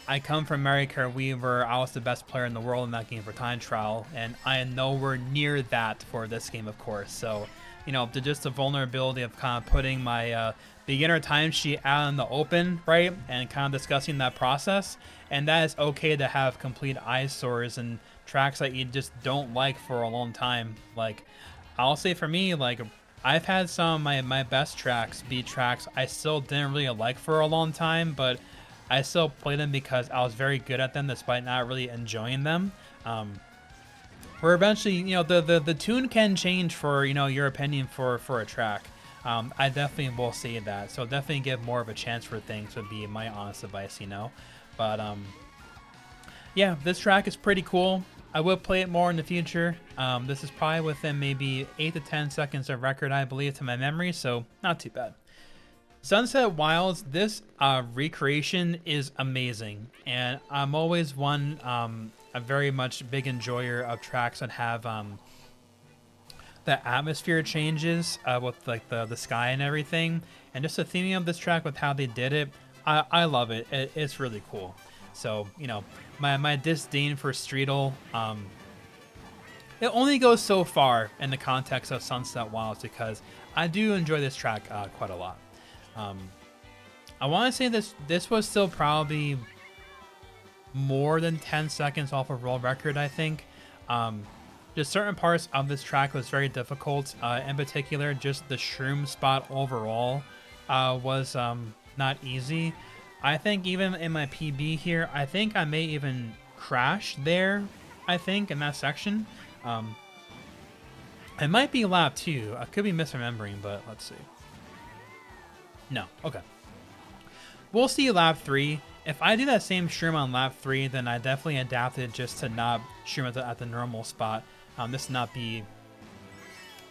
I come from Mario Kart Wii where I was the best player in the world in that game for time trial, and I am nowhere near that for this game, of course. So, you know, just the vulnerability of kind of putting my beginner timesheet out in the open, right, and kind of discussing that process, and that is okay to have complete eyesores and tracks that you just don't like for a long time. Like, I'll say for me, like, I've had some of my best tracks be tracks I still didn't really like for a long time, but I still played them because I was very good at them despite not really enjoying them. Where eventually, you know, the tune can change for, you know, your opinion for a track. I definitely will say that. So definitely give more of a chance for things would be my honest advice, you know. But yeah, this track is pretty cool. I will play it more in the future. This is probably within maybe 8 to 10 seconds of record, I believe, to my memory, so not too bad. Sunset Wilds, this recreation is amazing, and I'm always a very much big enjoyer of tracks that have the atmosphere changes with like the sky and everything, and just the theming of this track with how they did it, I love it. It's really cool. So, you know, my disdain for Streetle, it only goes so far in the context of Sunset Wilds because I do enjoy this track quite a lot. I want to say this was still probably more than 10 seconds off of world record, I think. Just certain parts of this track was very difficult. In particular, just the shroom spot overall was not easy. I think even in my PB here, I think I may even crash there, I think, in that section. It might be lap 2. I could be misremembering, but let's see. No, okay. We'll see lap 3. If I do that same shroom on lap 3, then I definitely adapted just to not shroom at the normal spot. This to not be,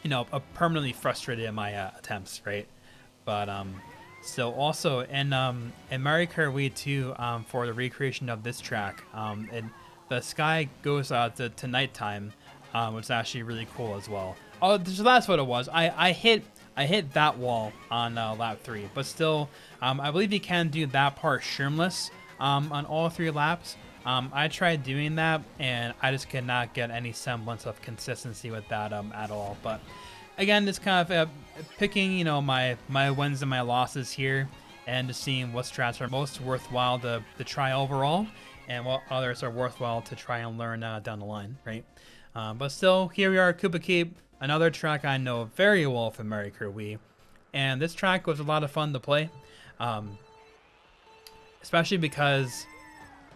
you know, permanently frustrated in my attempts, right? But so also in Mario Kart Wii 2, for the recreation of this track, the sky goes to nighttime, which is actually really cool as well. Oh, so that's what it was. I hit that wall on lap 3, but still, I believe you can do that part shroomless on all 3 laps. I tried doing that, and I just could not get any semblance of consistency with that at all. But again, just kind of picking, you know, my wins and my losses here, and just seeing what strats are most worthwhile to try overall, and what others are worthwhile to try and learn down the line, right? But still, here we are, Koopa Keep, another track I know very well from Mario Kart Wii, and this track was a lot of fun to play, especially because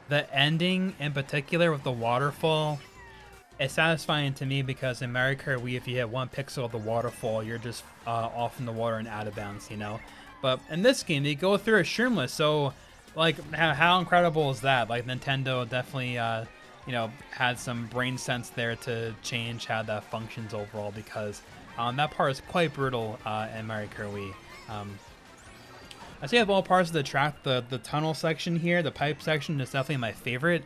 the ending in particular with the waterfall is satisfying to me, because in Mario Kart Wii, if you hit 1 pixel of the waterfall, you're just off in the water and out of bounds, you know. But in this game, they go through a shroomless, so Like, how incredible is that? Like, Nintendo definitely, you know, had some brain sense there to change how that functions overall, because that part is quite brutal in Mario Kart Wii. I say of all parts of the track, the tunnel section here, the pipe section, is definitely my favorite.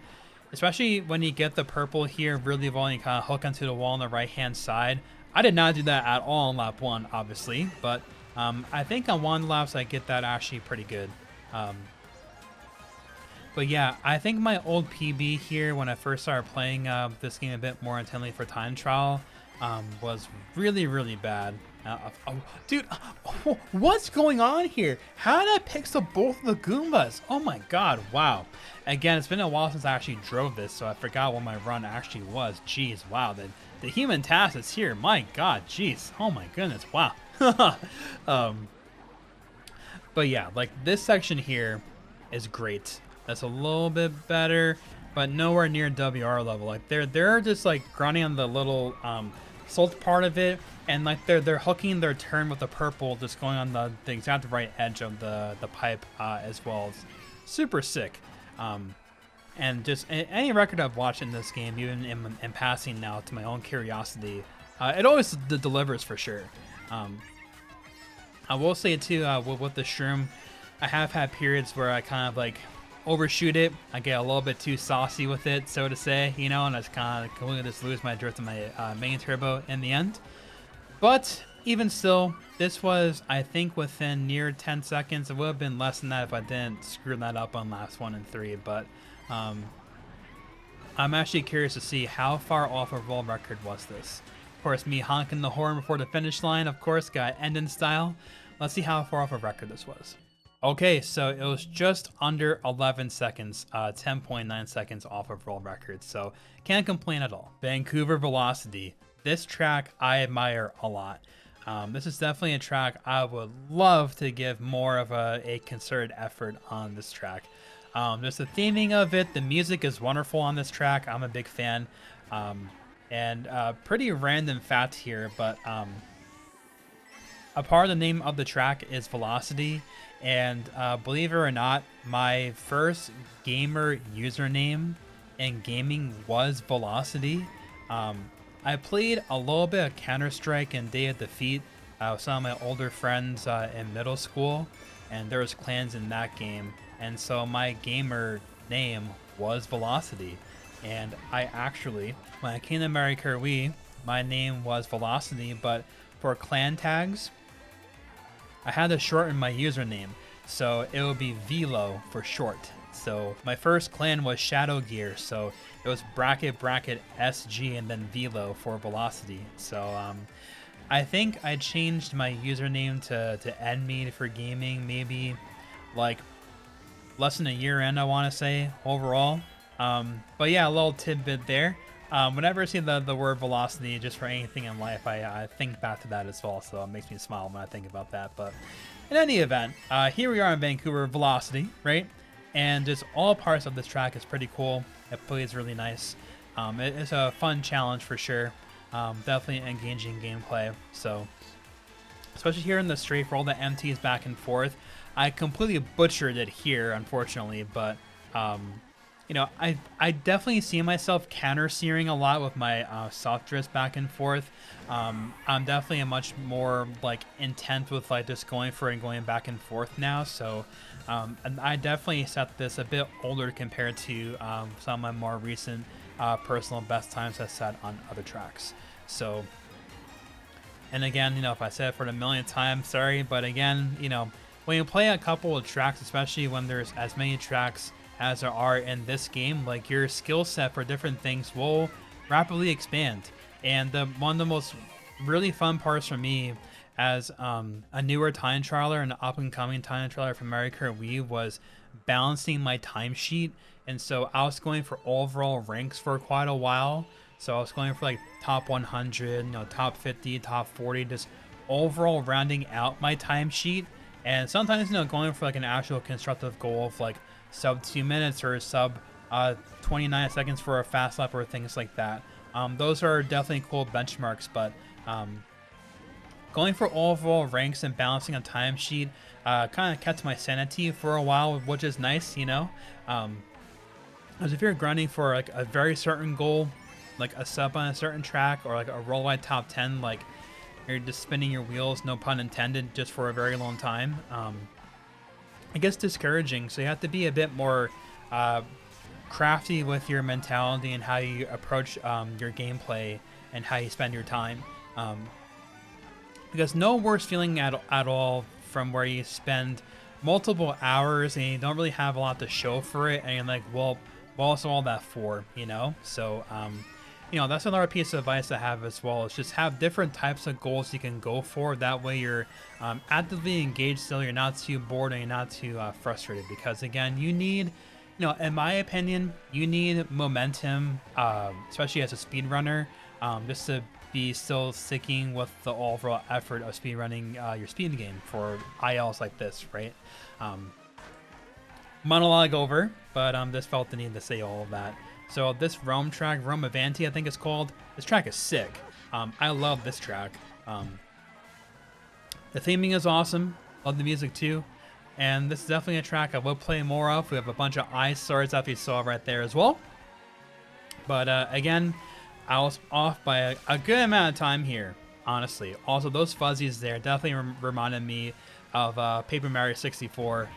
Especially when you get the purple here really well and you kind of hook onto the wall on the right-hand side. I did not do that at all in lap 1, obviously, but I think on one laps I get that actually pretty good. But yeah, I think my old PB here when I first started playing this game a bit more intently for time trial was really, really bad. Dude, what's going on here? How did I pixel both of the Goombas? Oh my god, wow. Again, it's been a while since I actually drove this, so I forgot what my run actually was. Jeez, wow, the human task is here. My god, jeez, oh my goodness, wow. But yeah, like this section here is great. That's a little bit better, but nowhere near WR level. Like they're just like grinding on the little salt part of it, and like they're hooking their turn with the purple, just going on the exact right edge of the pipe as well. It's super sick. And just any record I've watched in this game, even in passing now to my own curiosity, it always delivers for sure. I will say too, with the shroom, I have had periods where I kind of like overshoot it. I get a little bit too saucy with it, so to say, you know, and I just kind of completely just lose my drift in my main turbo in the end. But even still, this was, I think, within near 10 seconds. It would have been less than that if I didn't screw that up on laps 1 and 3. But I'm actually curious to see how far off a world record was this. Of course, me honking the horn before the finish line, of course, got end in style. Let's see how far off a record this was. Okay, so it was just under 11 seconds, 10.9 seconds off of world record, so can't complain at all. Vancouver Velocity. This track I admire a lot. This is definitely a track I would love to give more of a concerted effort on this track. Just the theming of it, the music is wonderful on this track. I'm a big fan. And pretty random fact here, but a part of the name of the track is Velocity. And believe it or not, my first gamer username in gaming was Velocity. I played a little bit of Counter-Strike and Day of Defeat with some of my older friends in middle school, and there was clans in that game. And so my gamer name was Velocity. And I actually, when I came to Mario Kart Wii, my name was Velocity, but for clan tags, I had to shorten my username, so it would be Velo for short. So my first clan was Shadow Gear, so it was bracket SG and then Velo for Velocity. So I think I changed my username to NMeade for gaming maybe like less than a year in, I want to say, overall. But yeah, a little tidbit there. Whenever I see the word Velocity, just for anything in life, I think back to that as well, so it makes me smile when I think about that. But in any event, here we are in Vancouver Velocity, right? And just all parts of this track is pretty cool. It plays really nice. It's a fun challenge for sure. Definitely engaging gameplay. So, especially here in the straight for all the MTs back and forth. I completely butchered it here, unfortunately, but you know, I definitely see myself counter-steering a lot with my soft drifts back and forth. I'm definitely a much more like intent with like just going for it and going back and forth now. So and I definitely set this a bit older compared to some of my more recent personal best times I set on other tracks. So, and again, you know, if I said it for the millionth time, sorry, but again, you know, when you play a couple of tracks, especially when there's as many tracks as there are in this game, like your skill set for different things will rapidly expand. And one of the most really fun parts for me as a newer time trialer and an up and coming time trialer from Mario Kart Wii was balancing my timesheet. And so I was going for overall ranks for quite a while. So I was going for like top 100, you know, top 50, top 40, just overall rounding out my timesheet. And sometimes, you know, going for like an actual constructive goal of like sub 2 minutes or sub 29 seconds for a fast lap or things like that. Those are definitely cool benchmarks, but going for overall ranks and balancing a timesheet kind of kept my sanity for a while, which is nice, you know. As if you're grinding for like a very certain goal, like a sub on a certain track or like a worldwide top 10, like you're just spinning your wheels, no pun intended, just for a very long time. It gets discouraging, so you have to be a bit more crafty with your mentality and how you approach your gameplay and how you spend your time. Because no worse feeling at all from where you spend multiple hours and you don't really have a lot to show for it, and you're like, well, what's all that for, you know? So, you know, that's another piece of advice I have as well, is just have different types of goals you can go for. That way you're actively engaged still, you're not too bored and you're not too frustrated. Because again, you need, you know, in my opinion, you need momentum, especially as a speedrunner, just to be still sticking with the overall effort of speedrunning your speed game for ILs like this, right? Monologue over, but just felt the need to say all of that. So this Rome track, Rome Avanti, I think it's called. This track is sick. I love this track. The theming is awesome. Love the music too. And this is definitely a track I will play more of. We have a bunch of ice swords that we saw right there as well. But again, I was off by a good amount of time here, honestly. Also, those fuzzies there definitely reminded me of Paper Mario 64,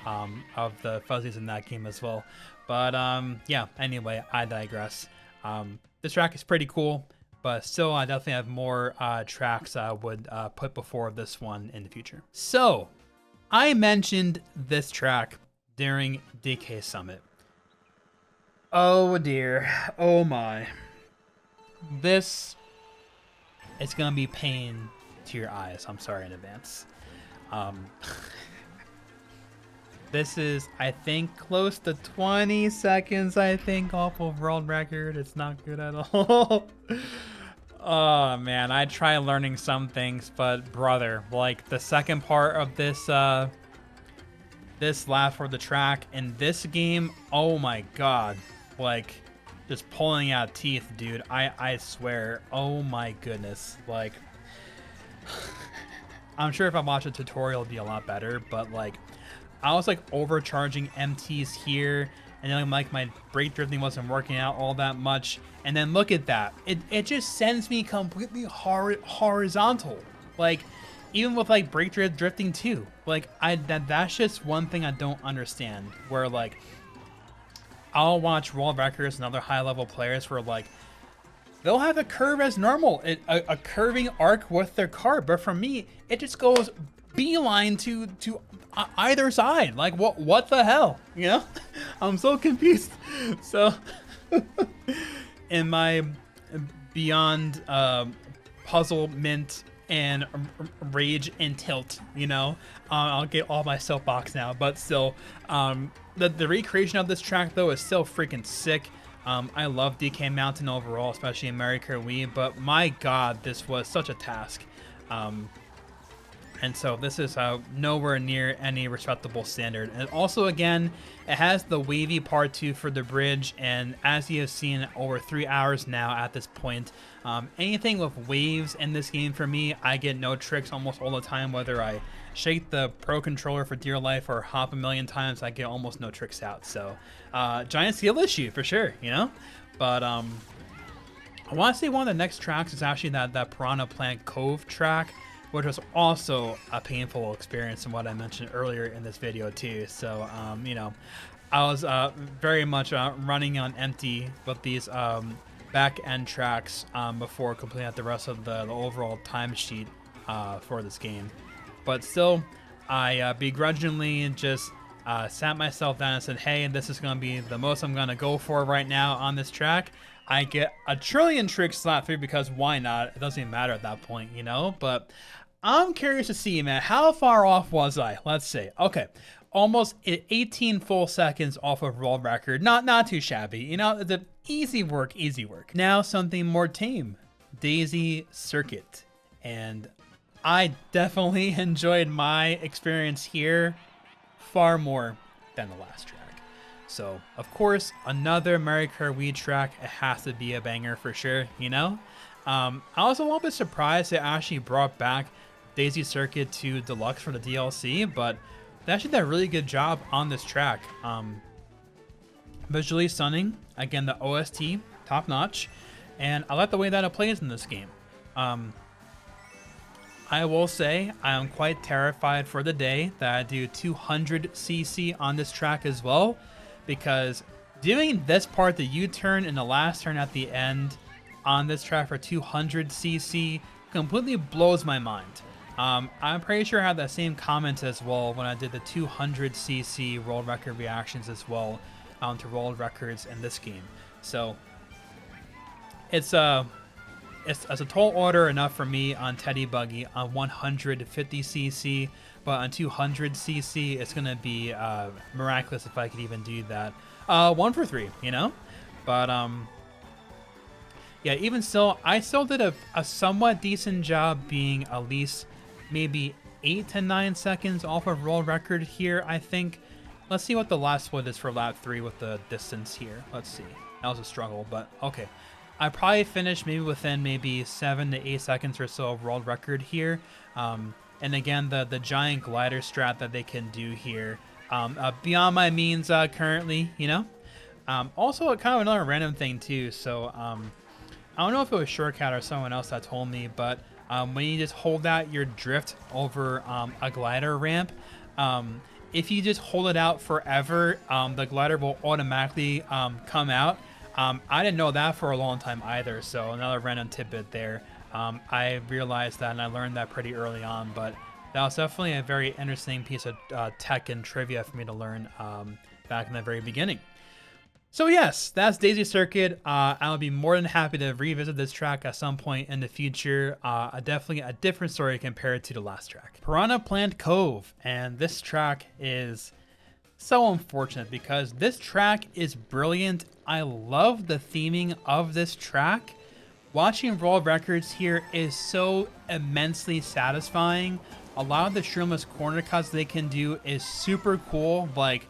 of the fuzzies in that game as well. But yeah, anyway, I digress. This track is pretty cool, but still I definitely have more tracks I would put before this one in the future. So, I mentioned this track during DK Summit. Oh dear, oh my. This is gonna be pain to your eyes. I'm sorry in advance. This is, I think, close to 20 seconds, I think, off of world record. It's not good at all. Oh, man, I try learning some things, but brother, like the second part of this, this lap for the track in this game, oh my God, like just pulling out teeth, dude. I swear, oh my goodness, like I'm sure if I watch a tutorial it'll be a lot better, but like I was like overcharging MTs here, and then like my brake drifting wasn't working out all that much, and then look at that, it just sends me completely horizontal, like even with like brake drifting too. Like that's just one thing I don't understand, where like I'll watch world records and other high level players where like they'll have a curve as normal, a curving arc with their car, but for me it just goes beeline to either side. Like what the hell, you know? I'm so confused. So in my beyond puzzlement and rage and tilt, you know, I'll get all my soapbox now, but still, the recreation of this track though is still freaking sick. I love DK Mountain overall, especially in Mario Kart Wii, but my God, this was such a task. And so this is nowhere near any respectable standard. And also, again, it has the wavy part too for the bridge. And as you have seen over 3 hours now at this point, anything with waves in this game for me, I get no tricks almost all the time. Whether I shake the Pro Controller for dear life or hop a million times, I get almost no tricks out. So giant skill issue for sure, you know? But I want to say one of the next tracks is actually that Pirahna Plant Cove track, which was also a painful experience from what I mentioned earlier in this video too. So, you know, I was very much running on empty with these back end tracks before completing out the rest of the overall timesheet for this game. But still, I begrudgingly just sat myself down and said, hey, this is going to be the most I'm going to go for right now on this track. I get a trillion tricks slot through because why not? It doesn't even matter at that point, you know? But I'm curious to see, man, how far off was I? Let's see. Okay, almost 18 full seconds off of world record. Not too shabby, you know? The easy work, easy work. Now something more tame, Daisy Circuit. And I definitely enjoyed my experience here far more than the last track. So, of course, another Mario Kart Wii track, it has to be a banger for sure, you know? I was a little bit surprised they actually brought back Daisy Circuit to Deluxe for the DLC, but they actually did a really good job on this track. Visually stunning. Again, the OST, top notch. And I like the way that it plays in this game. I will say I am quite terrified for the day that I do 200cc on this track as well, because doing this part, the U-turn and the last turn at the end on this track for 200cc completely blows my mind. I'm pretty sure I had that same comment as well when I did the 200cc world record reactions as well to world records in this game. So it's a tall order enough for me on Teddy Buggy on 150cc, but on 200cc it's gonna be miraculous if I could even do that. 1 for 3, you know. But yeah, even still, I still did a somewhat decent job being at least maybe 8 to 9 seconds off of world record here, I think. Let's see what the last split is for lap 3 with the distance here. Let's see. That was a struggle, but okay. I probably finished maybe within maybe 7 to 8 seconds or so of world record here. And again, the giant glider strat that they can do here, beyond my means currently, you know. Also, kind of another random thing too. So I don't know if it was Shortcut or someone else that told me, but when you just hold out your drift over a glider ramp, if you just hold it out forever, the glider will automatically come out. I didn't know that for a long time either, so another random tidbit there. I realized that and I learned that pretty early on, but that was definitely a very interesting piece of tech and trivia for me to learn back in the very beginning. So yes, that's Daisy Circuit. I'll be more than happy to revisit this track at some point in the future. Definitely a different story compared to the last track. Pirahna Plant Cove, and this track is so unfortunate because this track is brilliant. I love the theming of this track. Watching world records here is so immensely satisfying. A lot of the shroomless corner cuts they can do is super cool. Like,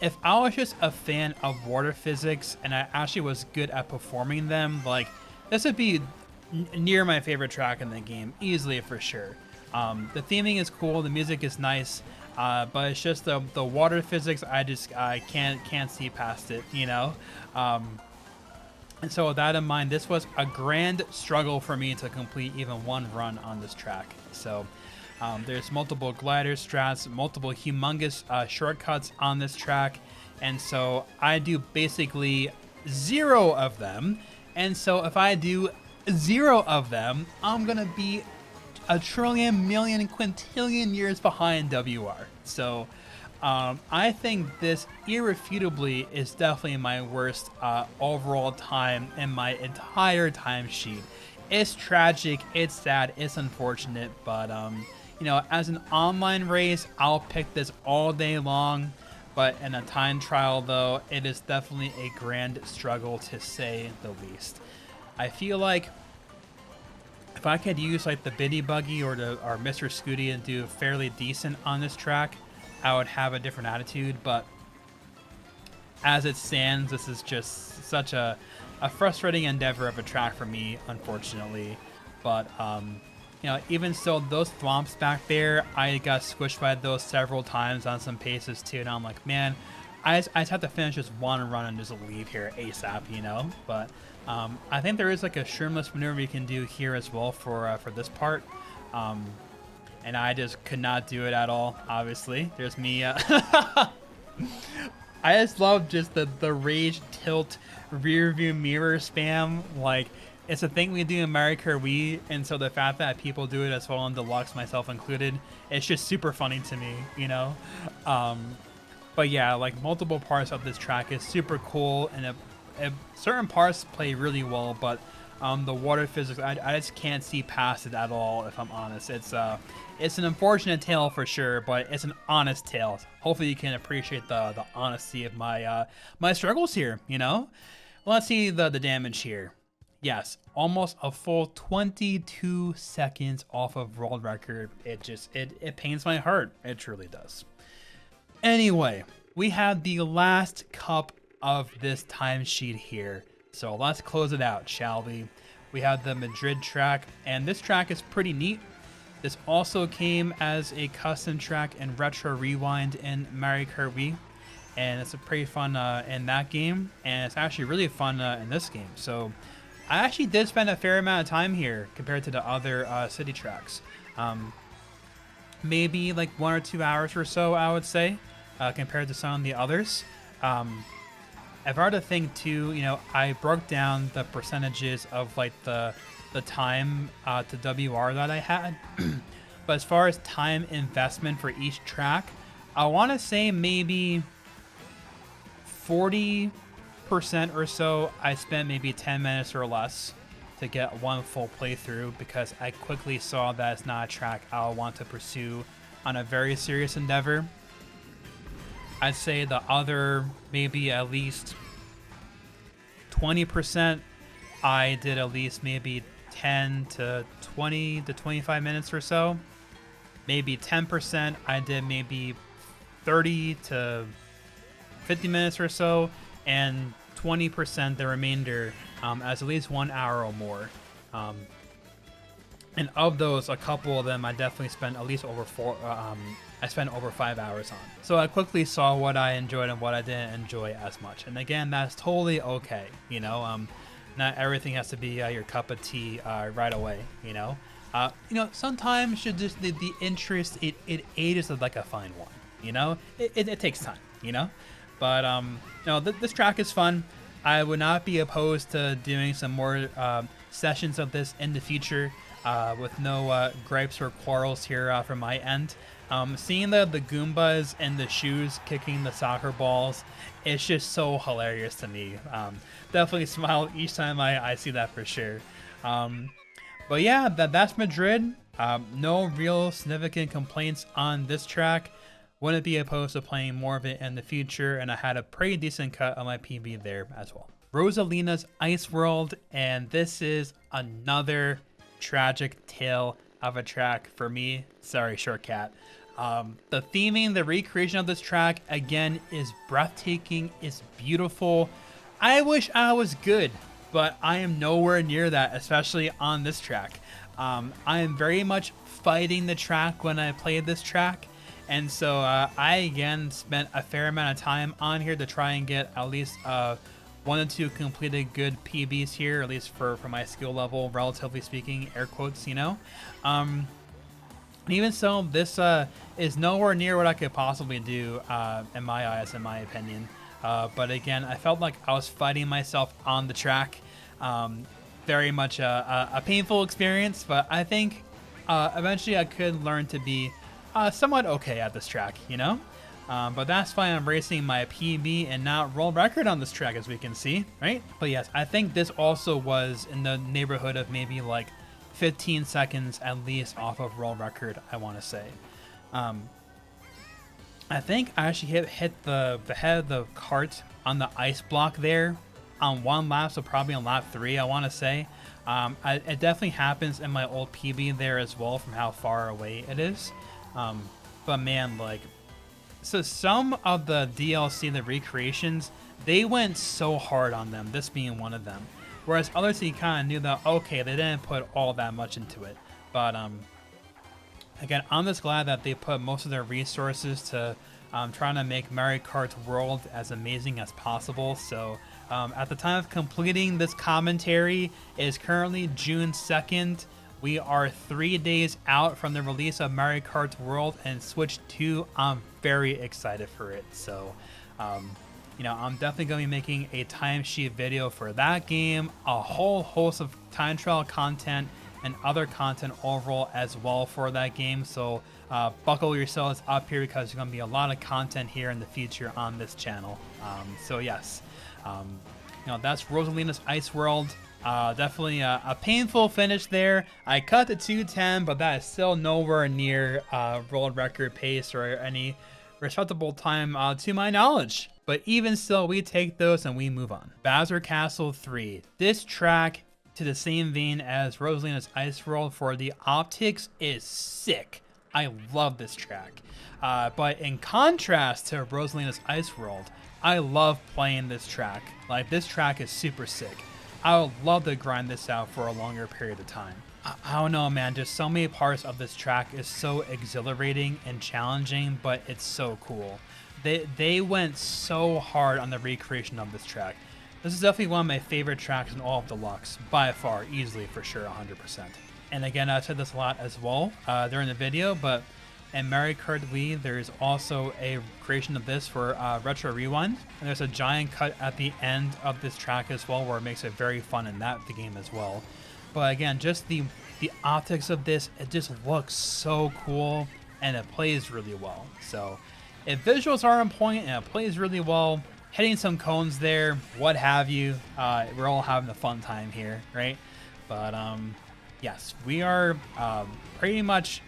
if I was just a fan of water physics and I actually was good at performing them, like, this would be near my favorite track in the game, easily for sure. The theming is cool, the music is nice, but it's just the water physics. I can't see past it, you know. And so with that in mind, this was a grand struggle for me to complete even one run on this track. So there's multiple glider strats, multiple humongous shortcuts on this track, and so I do basically 0 of them. And so if I do 0 of them, I'm gonna be a trillion, million, quintillion years behind WR. So I think this irrefutably is definitely my worst overall time in my entire timesheet. It's tragic, it's sad, it's unfortunate, but you know, as an online race, I'll pick this all day long. But in a time trial, though, it is definitely a grand struggle to say the least. I feel like if I could use like the Biddy Buggy or Mr. Scooty and do fairly decent on this track, I would have a different attitude. But as it stands, this is just such a frustrating endeavor of a track for me, unfortunately. But you know, even still, those thwomps back there, I got squished by those several times on some paces too, and I'm like, man, I just have to finish just one run and just leave here ASAP, you know. But I think there is like a shroomless maneuver you can do here as well for this part, and I just could not do it at all. Obviously, there's me. I just love just the rage tilt rear view mirror spam. Like, it's a thing we do in Mario Kart Wii, and so the fact that people do it as well in Deluxe, myself included, it's just super funny to me, you know. But yeah, like multiple parts of this track is super cool, and certain parts play really well, but the water physics, I just can't see past it at all, if I'm honest. It's an unfortunate tale for sure, but it's an honest tale. Hopefully you can appreciate the honesty of my my struggles here, you know. Let's see the damage here. Yes, almost a full 22 seconds off of world record. It pains my heart. It truly does. Anyway, we have the last cup of this timesheet here. So let's close it out, shall we? We have the Madrid track, and this track is pretty neat. This also came as a custom track in Retro Rewind in Mario Kart Wii, and it's a pretty fun in that game, and it's actually really fun in this game. So I actually did spend a fair amount of time here compared to the other city tracks. Maybe like 1 or 2 hours or so, I would say, compared to some of the others. If I were to think too, you know, I broke down the percentages of like the time to WR that I had. But as far as time investment for each track, I want to say maybe 40% or so I spent maybe 10 minutes or less to get one full playthrough, because I quickly saw that it's not a track I'll want to pursue on a very serious endeavor. I'd say the other maybe at least 20% I did at least maybe 10 to 20 to 25 minutes or so. Maybe 10% I did maybe 30 to 50 minutes or so, and 20% the remainder as at least 1 hour or more. And of those, a couple of them I definitely spent at least over I spent over 5 hours on. So I quickly saw what I enjoyed and what I didn't enjoy as much. And again, that's totally okay. You know, not everything has to be your cup of tea right away. You know, sometimes should just the interest it ages like a fine wine. You know, it takes time. You know, but this track is fun. I would not be opposed to doing some more sessions of this in the future with no gripes or quarrels here from my end. Seeing the Goombas and the shoes kicking the soccer balls, it's just so hilarious to me. Definitely smile each time I see that for sure. But yeah, that's Madrid. No real significant complaints on this track. Wouldn't be opposed to playing more of it in the future, and I had a pretty decent cut on my PB there as well. Rosalina's Ice World, and this is another tragic tale of a track for me. Sorry, Short Cat. The theming, the recreation of this track, again, is breathtaking, is beautiful. I wish I was good, but I am nowhere near that, especially on this track. I am very much fighting the track when I play this track. And so I, again, spent a fair amount of time on here to try and get at least 1 or 2 completed good PBs here, at least for my skill level, relatively speaking, air quotes, you know. Even so, this is nowhere near what I could possibly do in my eyes, in my opinion. But again, I felt like I was fighting myself on the track. Very much a painful experience, but I think eventually I could learn to be somewhat okay at this track, you know? But that's why I'm racing my PB and not world record on this track, as we can see, right? But yes, I think this also was in the neighborhood of maybe like 15 seconds at least off of world record, I want to say. I think I actually hit the head of the cart on the ice block there on one lap, so probably on lap 3, I want to say. It definitely happens in my old PB there as well, from how far away it is. But man, like, so some of the DLC, the recreations, they went so hard on them, this being one of them. Whereas others, you kind of knew that, okay, they didn't put all that much into it. But again, I'm just glad that they put most of their resources to trying to make Mario Kart World as amazing as possible. So at the time of completing this commentary, it is currently June 2nd. We are 3 days out from the release of Mario Kart World and Switch 2. I'm very excited for it. So, I'm definitely going to be making a timesheet video for that game, a whole host of time trial content and other content overall as well for that game. So buckle yourselves up here, because there's going to be a lot of content here in the future on this channel. So yes, that's Rosalina's Ice World. Definitely a painful finish there. I cut to 2:10, but that is still nowhere near world record pace or any respectable time to my knowledge. But even still, we take those and we move on. Bowser Castle 3. This track, to the same vein as Rosalina's Ice World for the optics, is sick. I love this track. But in contrast to Rosalina's Ice World, I love playing this track. Like, this track is super sick. I would love to grind this out for a longer period of time. I don't know, man. Just so many parts of this track is so exhilarating and challenging, but it's so cool. They went so hard on the recreation of this track. This is definitely one of my favorite tracks in all of Deluxe, by far, easily, for sure, 100%. And again, I said this a lot as well during the video, but in Mario Kart Wii, there's also a creation of this for Retro Rewind, and there's a giant cut at the end of this track as well, where it makes it very fun in the game as well. But again, just the optics of this, it just looks so cool, and it plays really well. So if visuals are on point and it plays really well, hitting some cones there, what have you, we're all having a fun time here, right? But yes, we are pretty much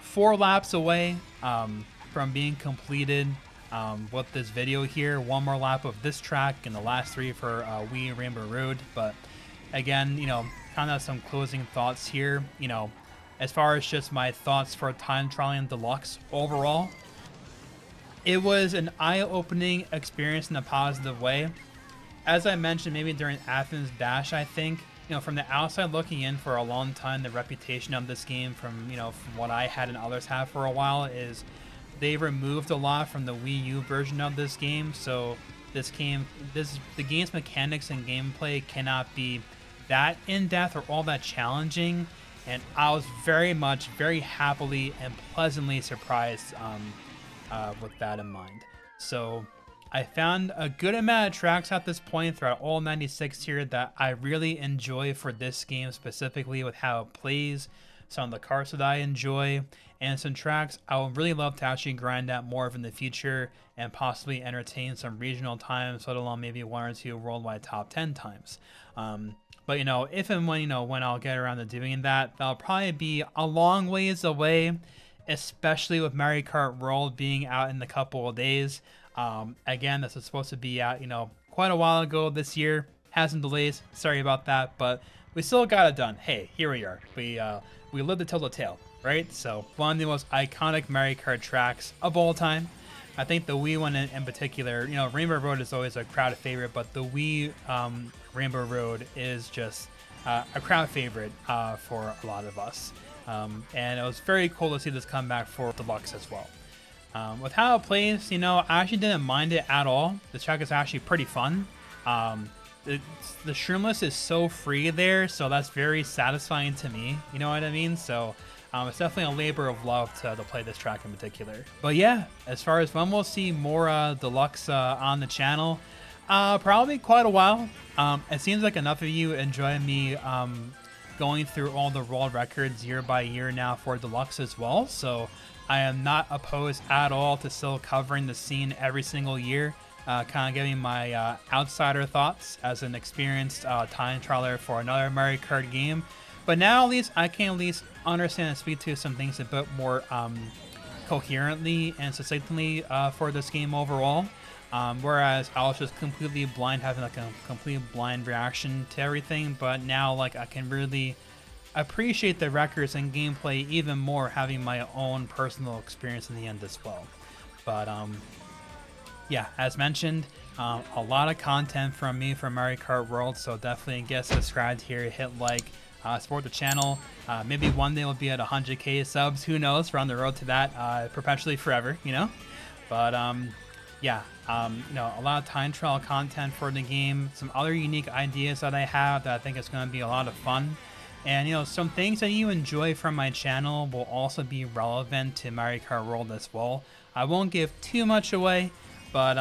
4 laps away from being completed with this video here. 1 more lap of this track and the last 3 for Wii Rainbow Road. But again, you know, kind of some closing thoughts here. You know, as far as just my thoughts for time trialing Deluxe overall, it was an eye-opening experience in a positive way. As I mentioned, maybe during Athens Dash, I think, you know, from the outside looking in for a long time, the reputation of this game from what I had and others have for a while is they removed a lot from the Wii U version of this game. So the game's mechanics and gameplay cannot be that in-depth or all that challenging. And I was very happily and pleasantly surprised with that in mind. So I found a good amount of tracks at this point throughout all 96 here that I really enjoy for this game, specifically with how it plays, some of the carts that I enjoy, and some tracks I would really love to actually grind out more of in the future and possibly entertain some regional times, let alone maybe 1 or 2 worldwide top 10 times. But if and when when I'll get around to doing that, that'll probably be a long ways away, especially with Mario Kart World being out in a couple of days. Again, this was supposed to be out, quite a while ago this year. Had some delays. Sorry about that, but we still got it done. Hey, here we are. We lived to tell the tale, right? So one of the most iconic Mario Kart tracks of all time. I think the Wii one in particular, Rainbow Road is always a crowd favorite, but the Wii Rainbow Road is just a crowd favorite for a lot of us. And it was very cool to see this come back for Deluxe as well. With how it plays, I actually didn't mind it at all. The track is actually pretty fun. The shroomless is so free there, so that's very satisfying to me. You know what I mean? So it's definitely a labor of love to play this track in particular. But yeah, as far as when we'll see more Deluxe on the channel, probably quite a while. It seems like enough of you enjoy me going through all the world records year by year now for Deluxe as well. So I am not opposed at all to still covering the scene every single year, kind of giving my outsider thoughts as an experienced time trialer for another Mario Kart game. But now at least I can at least understand and speak to some things a bit more coherently and succinctly for this game overall. Whereas I was just completely blind, having like a complete blind reaction to everything. But now I can really appreciate the records and gameplay even more, having my own personal experience in the end as well. But yeah, as mentioned, a lot of content from me for Mario Kart World, so definitely get subscribed here, hit like, support the channel. Maybe one day we'll be at 100k subs, who knows, we're on the road to that perpetually forever, But yeah, a lot of time trial content for the game, some other unique ideas that I have that I think is going to be a lot of fun. And, some things that you enjoy from my channel will also be relevant to Mario Kart World as well. I won't give too much away, but,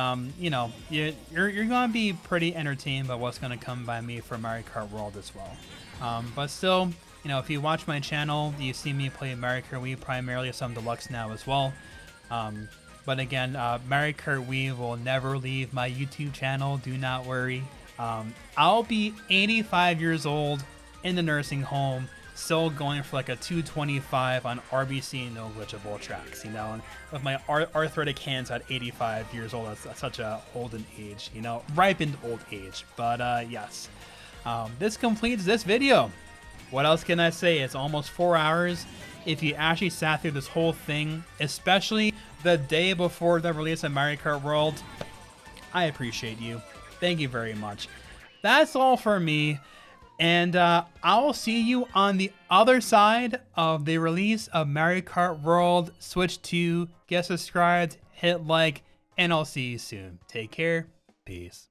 you're going to be pretty entertained by what's going to come by me for Mario Kart World as well. But still, if you watch my channel, you see me play Mario Kart Wii, primarily some Deluxe now as well. But again, Mario Kart Wii will never leave my YouTube channel, do not worry. I'll be 85 years old in the nursing home, still going for like a 225 on RBC no glitchable tracks, and with my arthritic hands at 85 years old, that's such a olden age, ripened old age. But yes, this completes this video. What else can I say? It's almost 4 hours. If you actually sat through this whole thing, especially the day before the release of Mario Kart World, I appreciate you. Thank you very much. That's all for me. And I will see you on the other side of the release of Mario Kart World Switch 2. Get subscribed, hit like, and I'll see you soon. Take care. Peace.